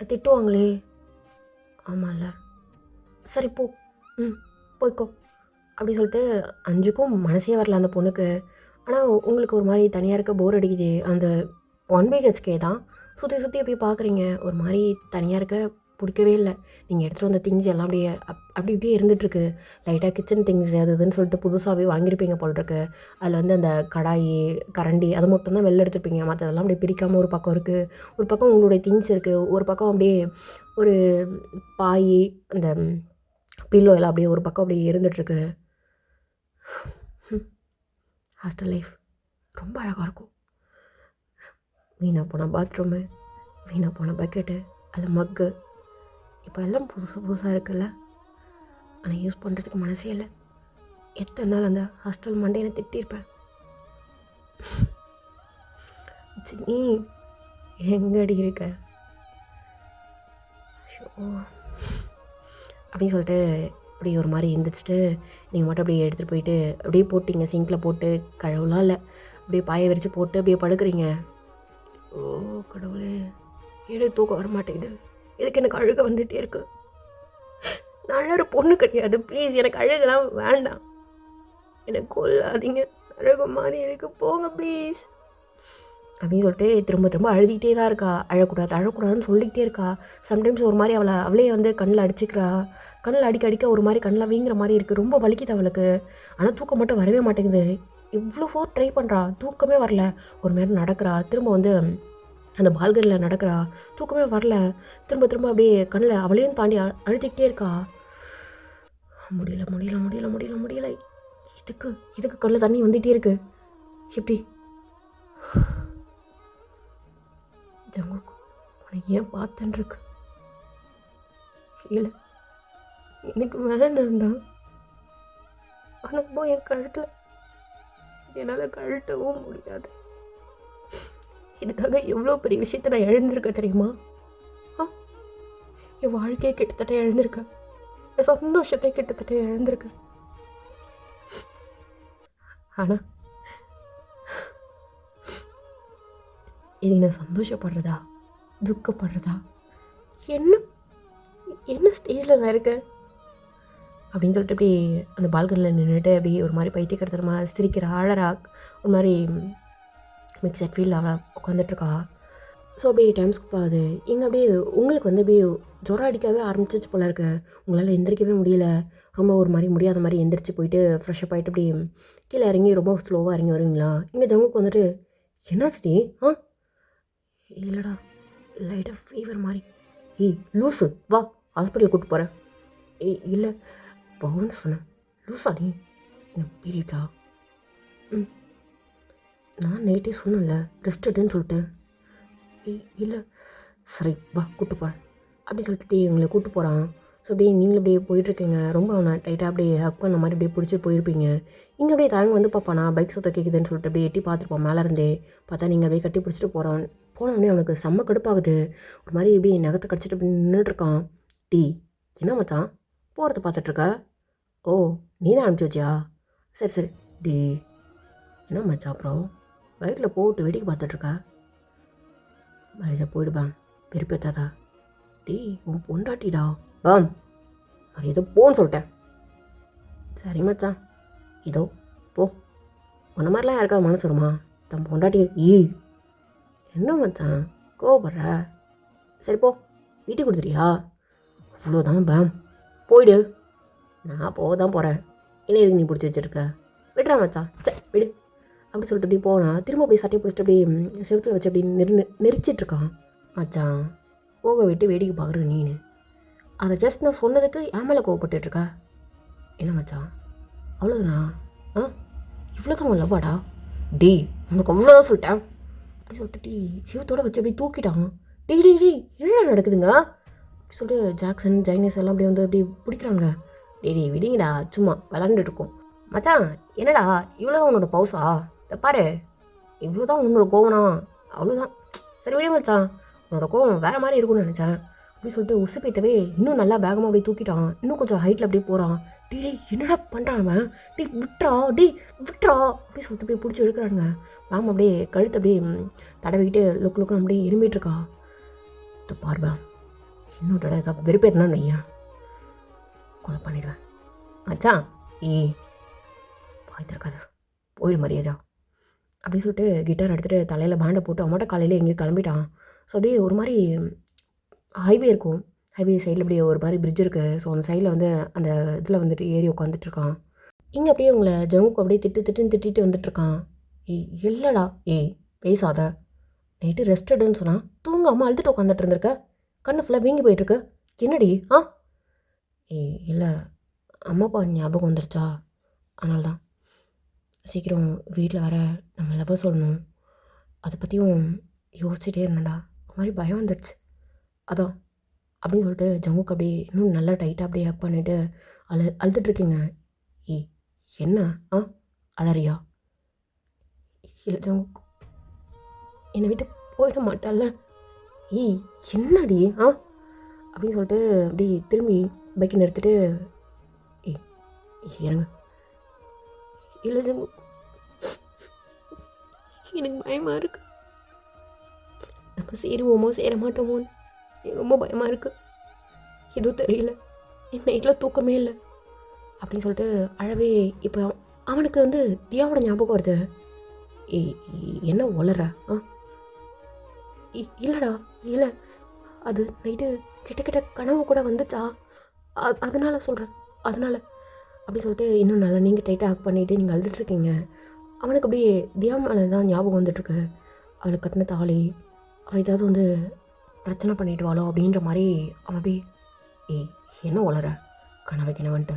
திட்டுவாங்களே. ஆமாம்ல, சரி போ, போய்க்கோ அப்படி சொல்லிட்டு அஞ்சுக்கும் மனசே வரல அந்த பொண்ணுக்கு. ஆனால் உங்களுக்கு ஒரு மாதிரி தனியாக இருக்க போர் அடிக்குது. அந்த 1 BHK தான் சுற்றி சுற்றி அப்படி பார்க்குறீங்க. ஒரு மாதிரி தனியாக இருக்க பிடிக்கவே இல்லை. நீங்கள் எடுத்துகிட்டு வந்த திங்ஸ் எல்லாம் அப்படியே அப்படி இப்படியே இருந்துகிட்ருக்கு. லைட்டாக கிச்சன் திங்ஸ் அது இதுன்னு சொல்லிட்டு புதுசாகவே வாங்கியிருப்பீங்க போல் இருக்கு. அதில் வந்து அந்த கடாயி கரண்டி அது மட்டும் தான் வெளில எடுத்துருப்பீங்க. மற்றதெல்லாம் அப்படியே பிரிக்காமல் ஒரு பக்கம் இருக்குது, ஒரு பக்கம் உங்களுடைய திங்ஸ் இருக்குது, ஒரு பக்கம் அப்படியே ஒரு பாய் அந்த பில்லோ எல்லாம் அப்படியே ஒரு பக்கம் அப்படியே இருந்துகிட்ருக்கு. ஹாஸ்டல் லைஃப் ரொம்ப அழகாக இருக்கும். வீணாக போன பாத்ரூமு, வீணாக போன பக்கெட்டு, அது மக்கு, இப்போ எல்லாம் புதுசாக இருக்குல்ல. ஆனால் யூஸ் பண்ணுறதுக்கு மனசே இல்லை. எத்தனை நாள் அந்த ஹாஸ்டல் மண்டையை திட்டிருப்பேன். நீ எங்கடி இருக்க அப்படின்னு சொல்லிட்டு அப்படி ஒரு மாதிரி எழுந்திரிச்சிட்டு நீங்கள் மட்டும் அப்படியே எடுத்துகிட்டு போயிட்டு அப்படியே போட்டிங்க சிங்கில் போட்டு. கழுவலாம் இல்லை, அப்படியே பாயை விரித்து போட்டு அப்படியே படுக்கிறீங்க. ஓ கடவுளே, எனக்கு தூக்கம் வர மாட்டேங்குது. இதுக்கு எனக்கு அழுக வந்துகிட்டே இருக்கு. நான் அழகிற பொண்ணு கிடையாது, ப்ளீஸ் எனக்கு அழுகலாம் வேண்டாம், எனக்கு கொல்லாதீங்க, அழகு மாதிரி இருக்கு, போங்க ப்ளீஸ் அப்படின்னு சொல்லிட்டு திரும்ப திரும்ப அழுதிக்கிட்டே தான் இருக்கா. அழக்கூடாதுன்னு சொல்லிக்கிட்டே இருக்கா. சம்டைம்ஸ் ஒரு மாதிரி அவளே வந்து கண்ணில் அடிச்சுக்கிறா. கண்ணில் அடிக்க ஒரு மாதிரி கண்ணில் வீங்குற மாதிரி இருக்குது. ரொம்ப வலிக்குது அவளுக்கு. ஆனால் தூக்கம் மட்டும் வரவே மாட்டேங்குது. இவ்வளோ ஃபோர் ட்ரை பண்ணுறா, தூக்கமே வரல. ஒரு மாதிரி நடக்கிறா, திரும்ப வந்து அந்த பால்கனியில் நடக்கிறா, தூக்கமே வரல. திரும்ப திரும்ப அப்படியே கண்ணில் அவளையும் தாண்டி அழுத்திக்கிட்டே இருக்கா. முடியல. இதுக்கு கண்ணில் தண்ணி வந்துகிட்டே இருக்கு. எப்படி ஜங்குக்கு உன்னை ஏன் பார்த்தேன்னு இருக்கு. இல்லை எனக்கு வேணாண்டா, ஆனால் போ என் கழுத்தில் என்னால் கழட்டவும் முடியாது. இதுக்காக எவ்வளோ பெரிய விஷயத்தை நான் எழுந்திருக்கேன் தெரியுமா? என் வாழ்க்கையை கிட்டத்தட்ட எழுந்திருக்கேன், என் சந்தோஷத்தை கிட்டத்தட்ட எழுந்திருக்கேன். ஆனால் இது நான் சந்தோஷப்படுறதா துக்கப்படுறதா என்ன ஸ்டேஜில் நான் இருக்கேன் அப்படின்னு சொல்லிட்டு இப்படி அந்த பால்கனியில் நின்றுட்டு அப்படி ஒரு மாதிரி பைத்தியக்காரத்தனமா சிரிக்கிற அழறா. ஒரு மாதிரி மிக்சட் ஃபீல் அவள் உட்காந்துட்ருக்கா. ஸோ அப்படியே டைம்ஸ்க்கு போகுது. இங்கே அப்படியே உங்களுக்கு வந்து அப்படியே ஜுரம் அடிக்கவே ஆரம்பிச்சிச்சு போல இருக்கு. உங்களால் எந்திரிக்கவே முடியல. ரொம்ப ஒரு மாதிரி முடியாத மாதிரி எந்திரிச்சு போயிட்டு ஃப்ரெஷ்ஷப் ஆகிட்டு அப்படி கீழே இறங்கி ரொம்ப ஸ்லோவாக இறங்கி வருவீங்களா? இங்கே ஜங்குக்கு வந்துட்டு என்னாச்சுடி? இல்லைடா லைட்டாக ஃபீவர் மாதிரி. லூஸு வா ஹாஸ்பிட்டல் கூப்பிட்டு போகிறேன். இல்லை பவுன்னு சொன்னேன். லூஸா நீ? என்ன பீரியட்ஸா? நான் நைட்டே சொன்னேன்ல ரெஸ்ட் எடுன்னு சொல்லிட்டு. இல்லை சரி வா கூப்பிட்டு போகிறேன் அப்படி சொல்லிட்டு இவங்களை கூப்பிட்டு போகிறான். ஸோ அப்படியே நீங்களும் அப்படியே போயிட்டுருக்கீங்க. ரொம்ப அவனை டைட்டாக அப்படியே ஹக் பண்ண மாதிரி அப்படியே பிடிச்சி போயிருப்பீங்க. இங்கே அப்படியே தாங்க வந்து பார்ப்பானா பைக் சத்தம் கேட்குதுன்னு சொல்லிட்டு அப்படியே எட்டி பார்த்துருப்பான். மேலே இருந்தே பார்த்தா நீங்கள் அப்படியே கட்டி பிடிச்சிட்டு போனோடனே அவனுக்கு செம்ம கடுப்பாகுது. ஒரு மாதிரி எப்படி நகத்தை கடிச்சிட்டு அப்படி நின்றுட்டுருக்கான். என்ன மச்சான் போகிறத பார்த்துட்ருக்க? ஓ நீ தான் அனுப்பிச்சி வச்சியா? சரி என்ன மச்சான் அப்புறம் பைக்கில் போட்டு வேடிக்கை பார்த்துட்ருக்க? மரியாதை போயிடுப்பான் விருப்பத்தாதா. உன் பொண்டாட்டிடா பாம் மரியாதை போன்னு சொல்லிட்டேன். சரி மச்சான் இதோ போ. உன்ன மாதிரிலாம் யாருக்கா மனசு வருமா? பொண்டாட்டி என்ன மச்சான் கோவப்படுற? சரி போ வீட்டுக்கு கொடுத்துட்டியா? இவ்வளோதான் பேம், போயிடு. நான் போக தான் போகிறேன். என்ன எதுக்கு நீ பிடிச்சி வச்சுருக்க? விடுறா மச்சான், சரி விடு. அப்படி சொல்லிட்டு அப்படி போனால் திரும்ப அப்படியே சட்டையை பிடிச்சிட்டு அப்படியே செவத்தில் வச்சு அப்படி நெரிச்சிட்ருக்கான். மச்சான், போக விட்டு வேடிக்கை பார்க்குறது நீனு. அதை ஜஸ்ட் நான் சொன்னதுக்கு என் மேலே கோவப்பட்டுருக்கா? என்ன மச்சான், அவ்வளோதானா? ஆ, இவ்வளோ தான் லவ்வாடா? டே, உனக்கு அவ்வளோதான் சொல்லிட்டேன் அப்படி சொல்லிட்டு டீ சிவத்தோடு வச்சு அப்படியே தூக்கிட்டான். டே டே டே என்னடா நடக்குதுங்க அப்படி சொல்லிட்டு ஜாக்சன் ஜைனஸ் எல்லாம் அப்படியே வந்து அப்படி பிடிக்கிறாங்க. டே விடிங்கடா, சும்மா விளாண்டுட்டு இருக்கோம். மச்சான், என்னடா இவ்வளோதான் உன்னோட பவுசா? இதை பாரு, இவ்வளோ தான் உன்னோட கோவனா? அவ்வளோதான், சரி விட மச்சான், உன்னோட கோவம் வேறு மாதிரி இருக்கும்னு நினச்சேன் அப்படி சொல்லிட்டு உசுப்பேத்தவே இன்னும் நல்லா வேகமாக அப்படியே தூக்கிட்டான். இன்னும் கொஞ்சம் ஹைட்டில் அப்படியே போகிறான். டே என்னடா பண்ணுறான் அவன்? விட்டுறா விட்டுறா அப்படி சொல்லிட்டு அப்படியே பிடிச்சி எடுக்கிறாங்க. மேம் அப்படியே கழுத்து அப்படியே தடவிக்கிட்டு லுக்குன்னு அப்படியே இரும்பிட்டு இருக்கா. இதை பார்ப்பேன், இன்னும் தடவை ஏதாவது வெறுப்பேற்றினா நையா கொலை பண்ணிடுவேன். மச்சான், வாய் திறக்காத, போயிடு மரியாதா அப்படின்னு சொல்லிட்டு கிட்டார் எடுத்துகிட்டு தலையில் பேண்டை போட்டு அம்மாட்ட காலையில் எங்கேயும் கிளம்பிட்டான். ஸோ அப்படியே ஒரு மாதிரி ஹைவே இருக்கும். ஹைவே சைடில் அப்படியே ஒரு மாதிரி பிரிட்ஜ் இருக்குது. ஸோ அந்த சைடில் வந்து அந்த இதில் வந்துட்டு ஏறி உட்காந்துட்ருக்கான். இங்கே அப்படியே உங்களை ஜங்குக்கு அப்படியே திட்டிட்டு வந்துட்டுருக்கான். இல்லைடா, பேசாத, நைட்டு ரெஸ்ட் எடுன்னு சொன்னால் தூங்காமல் அழுதுட்டு உட்காந்துட்டு இருந்திருக்க, கண்ணு ஃபுல்லாக வீங்கி போயிட்டுருக்கு, என்னடி? இல்லை, அம்மா அப்பா ஞாபகம் வந்துருச்சா, அதனால தான் சீக்கிரம் வீட்டில் வர நம்ம லவ் சொல்லணும், அதை பற்றியும் யோசிச்சுட்டே இருந்தேன்டா, ஒரு மாதிரி பயம் வந்துடுச்சு, அதான் அப்படின்னு சொல்லிட்டு ஜங்குக்கு அப்படியே இன்னும் நல்லா டைட்டாக அப்படியே ஹக் பண்ணிவிட்டு அழுதுட்ருக்கீங்க. என்ன அழறியா? இல்லை ஜங்குக், என்னை விட்டு போயிட மாட்டால? என்னடி அப்படின்னு சொல்லிட்டு அப்படி திரும்பி பைக்கை நிறுத்திட்டு இறங்க. இல்லை ஜங்கு, எனக்கு பயமாக இருக்கு, நம்ம சேருவோமோ சேர மாட்டோமோன்னு எனக்கு ரொம்ப பயமாக இருக்குது, எதுவும் தெரியல, என் நைட்டில் தூக்கமே இல்லை அப்படின்னு சொல்லிட்டு அழவே. இப்போ அவனுக்கு வந்து தியாவோட ஞாபகம் வருது. என்ன வளர? இல்லைடா, இல்லை, அது நைட்டு கிட்ட கனவு கூட வந்துச்சா, அதனால சொல்கிறேன், அதனால் அப்படி சொல்லிட்டு இன்னும் நல்லா நீங்கள் டைட்டாக ஹக் பண்ணிவிட்டு நீங்கள் அழுதுட்ருக்கீங்க. அவனுக்கு அப்படியே தியா மேலே தான் ஞாபகம் வந்துட்டுருக்கு. அவளுக்கு கட்டின தாலி, அவள் ஏதாவது வந்து பிரச்சனை பண்ணிட்டு வாளோ அப்படின்ற மாதிரி அவன் அப்படியே என்ன வளர கனவைக்கினவன்ட்டு,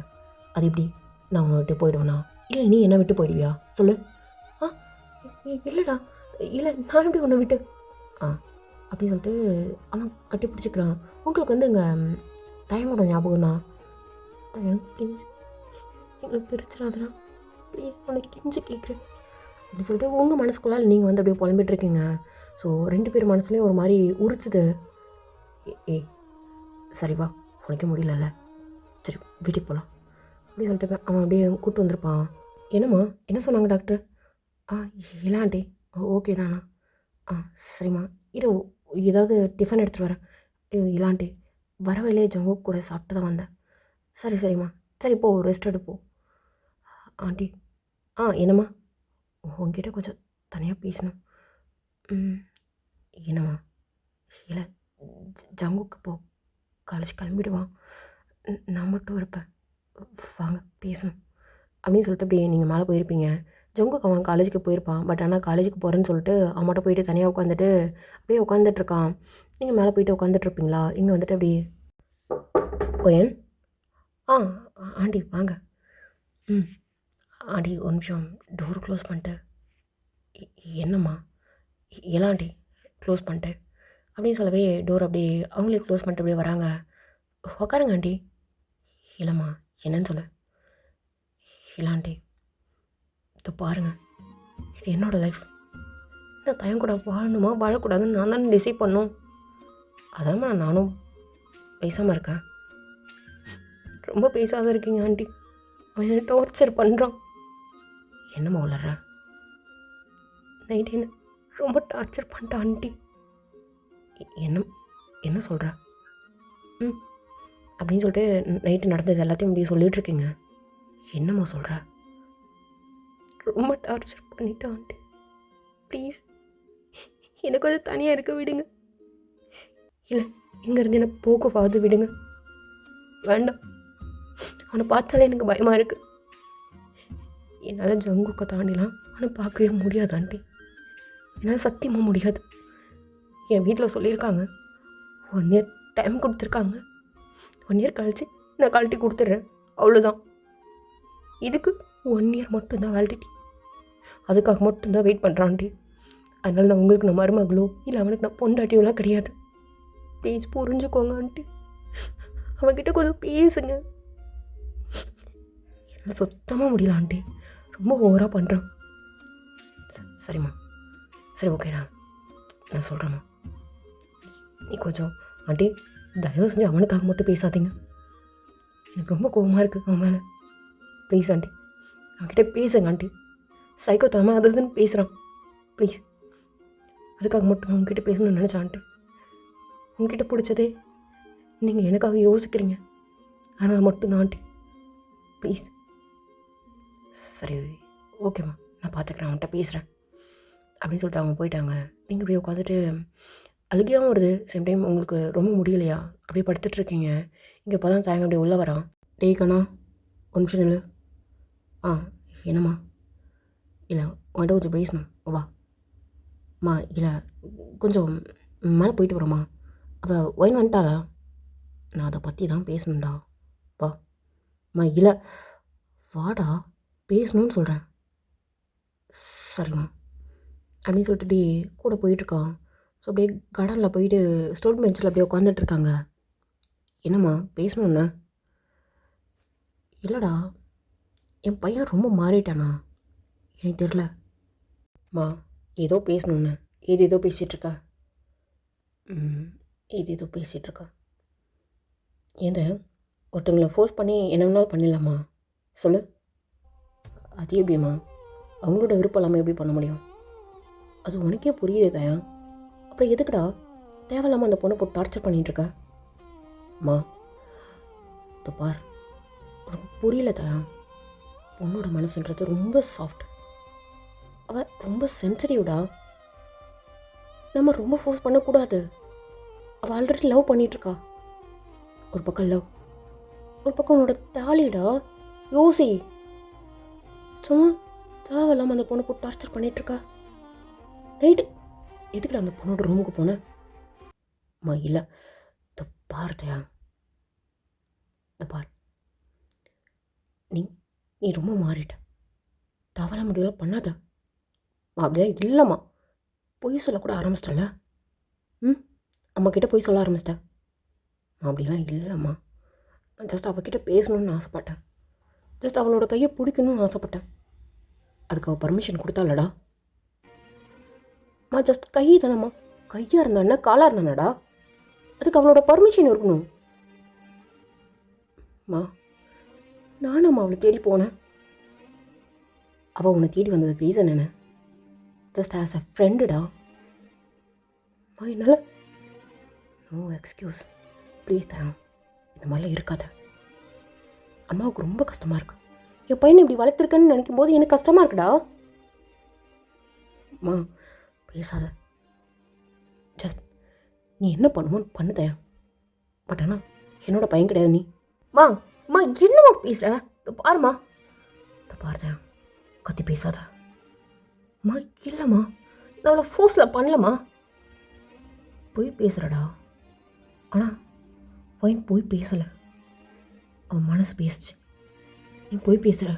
அது எப்படி நான் உன்னை விட்டு போயிடுவேனா, இல்லை நீ என்ன விட்டு போயிடுவியா சொல்லு? இல்லைடா, இல்லை, நான் எப்படி உன்னை விட்டு அப்படின்னு சொல்லிட்டு அவன் கட்டி பிடிச்சிக்கிறான். உங்களுக்கு வந்து இங்கே தயங்கோட ஞாபகம் தான். தயம் ப்ளீஸ் எங்களை பிரிச்சிடாதனா ப்ளீஸ், உனக்கு கெஞ்சி கேட்குறேன் அப்படின்னு சொல்லிட்டு உங்கள் மனசுக்குள்ளால் நீங்கள் வந்து அப்படியே புலம்பிட்டுருக்கீங்க. ஸோ 2 பேர் மனசுலேயும் ஒரு மாதிரி உரிச்சுது. சரி வா, உனக்கே முடியலல்ல, சரி வீட்டுக்கு போகலாம் அப்படின்னு சொல்லிட்டு அவன் அப்படியே கூப்பிட்டு வந்திருப்பான். என்னம்மா, என்ன சொன்னாங்க டாக்டர்? இல்லை ஆண்டி, ஓகே தானா? சரிம்மா, இரு ஏதாவது டிஃபன் எடுத்துகிட்டு வரேன். இல்லாண்டி வர வழியிலே ஜங்கு கூட சாப்பிட்டு தான் வந்தேன். சரிம்மா, சரி போ, ரெஸ்ட் எடுப்போ. ஆண்டி, என்னம்மா, உங்ககிட்ட கொஞ்சம் தனியாக பேசணும். என்னம்மா? இல்லை, ஜங்குக்கு போ, காலேஜ் கிளம்பிடுவான், நான் மட்டும் இருப்பேன், வாங்க பேசணும் அப்படின்னு சொல்லிட்டு அப்படியே நீங்கள் மேலே போயிருப்பீங்க. ஜங்குக்கு அவன் காலேஜுக்கு போயிருப்பான். பட் ஆனால் காலேஜுக்கு போகிறேன்னு சொல்லிட்டு அவன்கிட்ட போயிட்டு தனியாக உட்காந்துட்டு அப்படியே உட்காந்துட்ருக்கான். நீங்கள் மேலே போயிட்டு உட்காந்துட்ருப்பீங்களா? இங்கே வந்துட்டு அப்படி ஓயன் ஆண்டி வாங்க. ஆண்டி ஒரு நிமிஷம் டோர் க்ளோஸ் பண்ணிட்டு. என்னம்மா? எல்லாம் ஆண்டி க்ளோஸ் பண்ணிட்டு அப்படின்னு சொல்லவே டோர் அப்படியே அவங்களே க்ளோஸ் பண்ணிட்டு அப்படியே வராங்க. உக்காருங்க ஆண்டி. இல்லைம்மா, என்னன்னு சொல்லு. இல்லை ஆண்டி, இது பாருங்கள், இது என்னோடய லைஃப், இந்த தயம் கூட வாழணுமா வாழக்கூடாதுன்னு நான் தானே டிசைட் பண்ணோம். அதாம்மா நானும் பேசாமல் இருக்கேன். ரொம்ப பேசாத இருக்கீங்க ஆண்டி, அவன் என்ன டார்ச்சர் பண்ணுறான். என்னம்மா வளர்ற? நைட்டு என்ன ரொம்ப டார்ச்சர் பண்ணிட்டான் ஆண்டி. என்ன சொல்கிற? அப்படின்னு சொல்லிட்டு நைட்டு நடந்தது எல்லாத்தையும் அப்படியே சொல்லிகிட்ருக்கீங்க. என்னம்மா சொல்கிற? ரொம்ப டார்ச்சர் பண்ணிட்டான் ஆண்டி, ப்ளீஸ் எனக்கு வந்து தனியாக இருக்க விடுங்க. இல்லை, இங்கேருந்து என்னை போகவாது விடுங்க. வேண்டாம், அவனை பார்த்தாலே எனக்கு பயமாக இருக்குது. என்னால் ஜங்குக்க தாண்டிலாம் அவனை பார்க்கவே முடியாது ஆண்டி. என்னால் சத்தியமாக முடியாது. என் வீட்டில் சொல்லியிருக்காங்க 1 இயர் டைம் கொடுத்துருக்காங்க. 1 இயர் கழிச்சு நான் கழட்டி கொடுத்துட்றேன், அவ்வளோதான். இதுக்கு 1 இயர் மட்டும்தான் வேலிடிட்டி. அதுக்காக மட்டும்தான் வெயிட் பண்ணுறான்டி. அதனால் நான் உங்களுக்கு நான் மருமகளோ இல்லை அவனுக்கு நான் பொண்டாட்டியோலாம் கிடையாது. ப்ளீஸ் புரிஞ்சுக்கோங்க ஆண்டி. அவன்கிட்ட கொஞ்சம் பேசுங்க. என்னால் சுத்தமாக முடியல ஆண்டி. ரொம்ப ஓவராக பண்ணுறான். சரிம்மா, சரி ஓகே, நான் சொல்கிறேம்மா. நீ கொஞ்சம் ஆண்டி தயவு செஞ்சு அவனுக்காக மட்டும் பேசாதீங்க. எனக்கு ரொம்ப கோபமாக இருக்குது அவன் மேலே. ப்ளீஸ் ஆண்டி, அவன்கிட்ட பேசுங்க ஆண்டி. சைக்கோ தரமாக அது இதுன்னு பேசுகிறான். ப்ளீஸ், அதுக்காக மட்டும் நான் உங்ககிட்ட பேசணும்னு நினச்சேன் ஆண்டி. உங்ககிட்ட பிடிச்சதே நீங்கள் எனக்காக யோசிக்கிறீங்க, அதனால் மட்டும்தான் ஆண்டி. ப்ளீஸ். சரி ஓகேம்மா, நான் பார்த்துக்கிறேன், அவன்கிட்ட பேசுகிறேன் அப்படின்னு சொல்லிட்டு அவங்க போயிட்டாங்க. நீங்கள் அப்படியே உட்காந்துட்டு அழுகையாகவும் வருது. சேம் டைம் உங்களுக்கு ரொம்ப முடியலையா? அப்படியே படுத்துட்ருக்கீங்க. இங்கே இப்போ தான் சாயங்காலம் அப்படியே உள்ளே வரான். டேய் கண்ணா, ஒரு நிமிஷம் நில்லு. என்னம்மா? இல்லை உன்கிட்ட கொஞ்சம் பேசணும், வா. அம்மா இல்லை கொஞ்சம் மேலே போயிட்டு வரோம்மா. அவள் ஒயின் வந்துட்டாளா? நான் அதை பற்றி தான் பேசணும்டா, வா. அம்மா இல்லை வாடா, பேசணும்னு சொல்கிறேன். சரிம்மா அப்படின்னு சொல்லிட்டு அப்படியே கூட போயிட்டுருக்கான். ஸோ அப்படியே கார்டனில் போயிட்டு ஸ்டோன் பெஞ்சில் அப்படியே உட்காந்துட்ருக்காங்க. என்னம்மா பேசணுன்னு? இல்லைடா, என் பையன் ரொம்ப மாறிட்டானா, எனக்கு தெரில. அம்மா ஏதோ பேசணுன்னு ஏதோ பேசிகிட்ருக்கா. ஏதோ பேசிகிட்ருக்கா. ஏந்த ஒருத்தவங்களை ஃபோர்ஸ் பண்ணி என்ன வேணாலும் பண்ணிடலாமா? சொல்லு. அது எப்படிம்மா? அவங்களோட விருப்பம் இல்லாமல் எப்படி பண்ண முடியும்? அது உனக்கே புரியுது தயா. அப்புறம் எதுக்குடா தேவையில்லாமல் அந்த பொண்ணை போட்டு டார்ச்சர் பண்ணிகிட்ருக்க? அம்மா இது பார், உனக்கு புரியல தயா. பொண்ணோட மனசுன்றது ரொம்ப சாஃப்ட். அவள் ரொம்ப சென்சிட்டிவ்டா. நம்ம ரொம்ப ஃபோர்ஸ் பண்ணக்கூடாது. அவள் ஆல்ரெடி லவ் பண்ணிகிட்ருக்கா. ஒரு பக்கம் லவ், ஒரு பக்கம் உன்னோட தாலிடா. யோசி. சும்மா தேவையில்லாமல் அந்த பொண்ணை போட்டு டார்ச்சர் பண்ணிகிட்ருக்கா. ரைட்டு, எதுக்குடா அந்த பொண்ணோட ரூமுக்கு போனேன்? அம்மா இல்லை, இந்த பார்த்தையா, இந்த பார், நீ ரொம்ப மாறிட்ட. தவளை முடியல பண்ணாத. அப்படியே இல்லைம்மா, பொய் சொல்லக்கூட ஆரம்பிச்சிட்டல. அம்மா கிட்டே பொய் சொல்ல ஆரம்பிச்சிட்டேன். அப்படிலாம் இல்லைம்மா, நான் ஜஸ்ட் அவகிட்ட பேசணுன்னு ஆசைப்பட்டேன். ஜஸ்ட் அவளோட கையை பிடிக்கணும்னு ஆசைப்பட்டேன். அதுக்கு அவள் பர்மிஷன் கொடுத்தாலடா. அம்மா ஜஸ்ட் கை தானம்மா, கையாக இருந்தானே காலாக இருந்தானடா, அதுக்கு அவளோட பர்மிஷன் இருக்கணும். அம்மா நானும்மா அவளை தேடி போனேன். அவள் உன்னை தேடி வந்ததுக்கு ரீசன் என்ன? ஜஸ்ட் ஆஸ் அ ஃப்ரெண்டுடா. அம்மா என்னால் நோ எக்ஸ்கியூஸ், ப்ளீஸ் தான் இந்த மாதிரிலாம் இருக்காத. அம்மாவுக்கு ரொம்ப கஷ்டமாக இருக்கு. என் பையனை இப்படி வளர்த்துருக்கேன்னு நினைக்கும் போது எனக்கு கஷ்டமாக இருக்குடா. அம்மா பேசாத. ஜஸ்ட் நீ என்ன பண்ணுமோன்னு பண்ணு தயா. பட் ஆனால் என்னோட பையன் கிடையாது நீ. அம்மா என்னம்மா பேசுகிற? பாருமா, பாரு தயா, கத்தி பேசாத. அம்மா இல்லைம்மா, நான் அவ்வளோ ஃபோர்ஸில் பண்ணலம்மா. போய் பேசுகிறடா. ஆனால் பையன் போய் பேசலை, அவன் மனசு பேசுச்சு. நீ போய் பேசுகிற.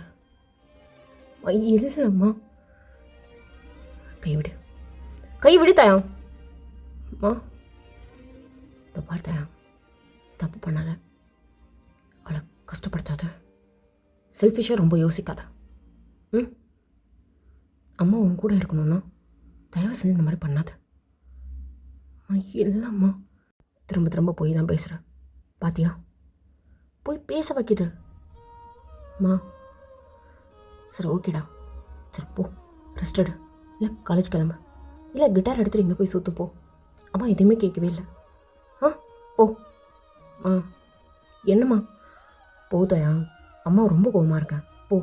இல்லைம்மா, கைவிடு, கைவிடு தயாங். அம்மா இந்த பார் தயாங், தப்பு பண்ணாத, அவளை கஷ்டப்படுத்தாத, செல்ஃபிஷாக ரொம்ப யோசிக்காத. அம்மா உன் கூட இருக்கணும்னா தயவு செஞ்சு இந்த மாதிரி பண்ணாத. இல்லைம்மா, திரும்ப திரும்ப போய் தான் பேசுகிற பாத்தியா, போய் பேச வைக்கிது. அம்மா சரி ஓகேடா, சரி போ ரெஸ்ட் எடு. இல்லை காலேஜ் கிளம்பு, இல்லை கிட்டார் எடுத்துகிட்டு இங்கே போய் சுற்று போ. அம்மா எதுவுமே கேட்கவே இல்லை. போ. என்னம்மா? போதயா, அம்மா ரொம்ப கோவமாக இருக்கேன், போ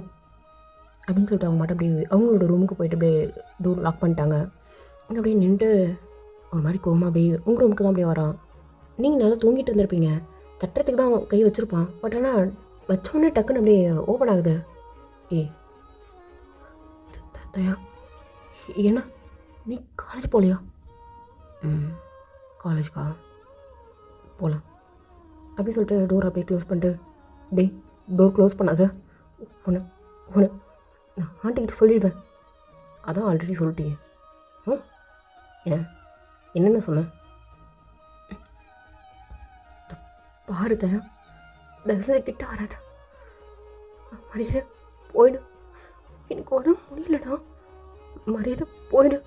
அப்படின்னு சொல்லிட்டு அவங்க மட்டும் அப்படியே அவங்களோட ரூமுக்கு போயிட்டு அப்படியே டோர் லாக் பண்ணிட்டாங்க. அங்கே அப்படியே நின்று ஒரு மாதிரி கோவமாக அப்படியே உங்கள் ரூமுக்கு தான் அப்படியே வரான். நீங்கள் நல்லா தூங்கிட்டு இருந்திருப்பீங்க. தட்டுறதுக்கு தான் கை வச்சுருப்பான். பட் ஆனால் வச்சோடனே டக்குன்னு அப்படியே ஓப்பன் ஆகுது. ஏய் தயா, என்ன நீ காலேஜ் போகலையா? காலேஜ்க்கா போகலாம் அப்படின்னு சொல்லிட்டு டோர் அப்படியே க்ளோஸ் பண்ணிட்டு, டேய் டோர் க்ளோஸ் பண்ணாத, உன்னை உன்னை நான் ஆண்டிக்கிட்ட சொல்லிடுவேன். அதான் ஆல்ரெடி சொல்லிட்டீங்க. என்ன என்னென்ன சொன்னேன்? பாரு தயா, தயவுசெய்து கிட்ட வராத, மரியாதை போயிடு, எனக்கு உடம்பு முடியலடா, மரியாதை போயிடு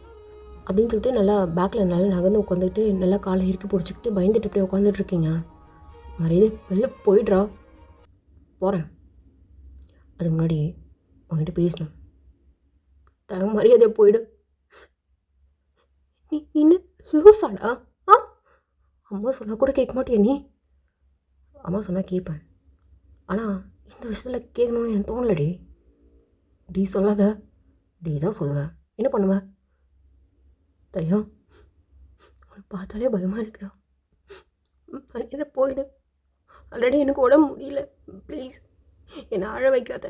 அப்படின்னு சொல்லிட்டு நல்லா பேக்கில் நல்லா நகர்ந்து உட்காந்துக்கிட்டு நல்லா காலை இறுக்கி பிடிச்சிக்கிட்டு பயந்துட்டு அப்படியே உட்காந்துட்டு இருக்கீங்க. மரியாதை வெளில போயிடுறா. போகிறேன், அதுக்கு முன்னாடி உங்ககிட்ட பேசணும். மரியாதையை போயிடு. நீ இன்னும் லூசாடா? அம்மா சொன்னால் கூட கேட்க மாட்டியா நீ? அம்மா சொன்னால் கேட்பேன், ஆனால் இந்த விஷயத்தில் கேட்கணுன்னு எனக்கு தோணலடி. டி சொல்லாத, டி தான் சொல்லுவேன். என்ன பண்ணுவேன்? தயா, உன்னை பார்த்தாலே பயமாக இருக்குடா, மரியாதை போயிடு. ஆல்ரெடி எனக்கு உடம்பு முடியல, ப்ளீஸ் என்னை அழ வைக்காத.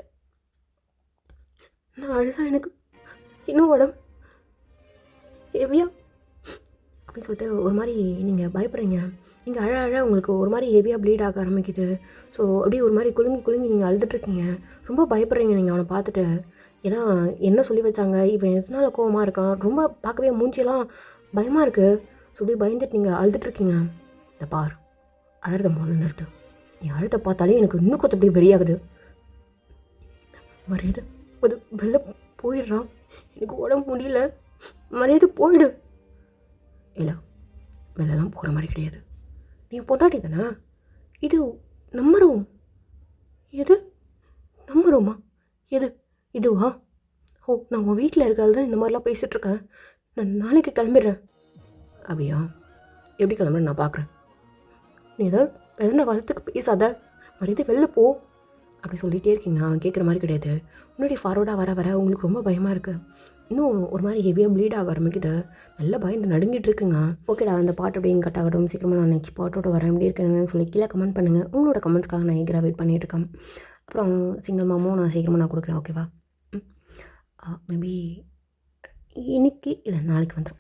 நான் அழுதா எனக்கு இன்னும் உடம்பு ஹெவியா அப்படின்னு சொல்லிட்டு ஒரு மாதிரி நீங்கள் பயப்படுறீங்க. நீங்கள் அழ அழ உங்களுக்கு ஒரு மாதிரி ஹெவியாக ப்ளீட் ஆக ஆரம்பிக்குது. ஸோ அப்படியே ஒரு மாதிரி குலுங்கி குலுங்கி நீங்கள் அழுதுட்ருக்கீங்க. ரொம்ப பயப்படுறீங்க நீங்கள் அவனை பார்த்துட்டு. ஏன்னா என்ன சொல்லி வச்சாங்க, இவன் எதனால் கோவமாக இருக்கான், ரொம்ப பார்க்கவே மூஞ்சியெல்லாம் பயமாக இருக்குது. ஸோ அப்படியே பயந்துட்டு நீங்கள் அழுதுட்ருக்கீங்க. இந்த பார், அழுறத முதல்ல நிறுத்து. நீ அழுத பார்த்தாலே எனக்கு இன்னும் கொஞ்சம் அப்படியே வெறியாகுது. மரியாதை அது வெளில போயிடுறான், எனக்கு உடம்பு முடியல, மரியாதை போயிடு. இல்லை, வெளிலலாம் போகிற மாதிரி கிடையாது. நீ பொண்டாட்டி தானே, இது நம்ம ரூம். எது நம்ம ரூமா? எது இதுவா? ஓ, நான் உன் வீட்டில் இருக்கிறதால தான் இந்த மாதிரிலாம் பேசிகிட்ருக்கேன். நான் நாளைக்கு கிளம்பிடுறேன். அப்படியா? எப்படி கிளம்புறேன் நான் பார்க்குறேன். நீ ஏதாவது எதனா வரத்துக்கு பேசாத, மரியாதை வெளில போ அப்படி சொல்லிகிட்டே இருக்கீங்க. கேட்குற மாதிரி கிடையாது. முன்னாடி ஃபார்வர்டாக வர வர உங்களுக்கு ரொம்ப பயமாக இருக்குது. இன்னும் ஒரு மாதிரி ஹெவியாக ப்ளீட் ஆக ஆரம்பிக்குது. நல்லா பயந்து நடுங்கிட்டு இருக்குங்க. ஓகேடா, அந்த பாட்டு அப்படியே கட் ஆகட்டும். சீக்கிரமாக நான் நெக்ஸ்ட் பாட்டோட வரேன். எப்படி இருக்குன்னு சொல்லி கீழே கமெண்ட் பண்ணுங்கள். உங்களோட கமெண்ட்ஸ்க்காக நான் ஈகராக வெயிட் பண்ணிகிட்ருக்கேன். அப்புறம் சிங்கிள் மாமும் நான் சீக்கிரமாக நான் கொடுக்குறேன். ஓகேவா? மேபி இன்னைக்கு இல்லை நாளைக்கு வந்துடும்.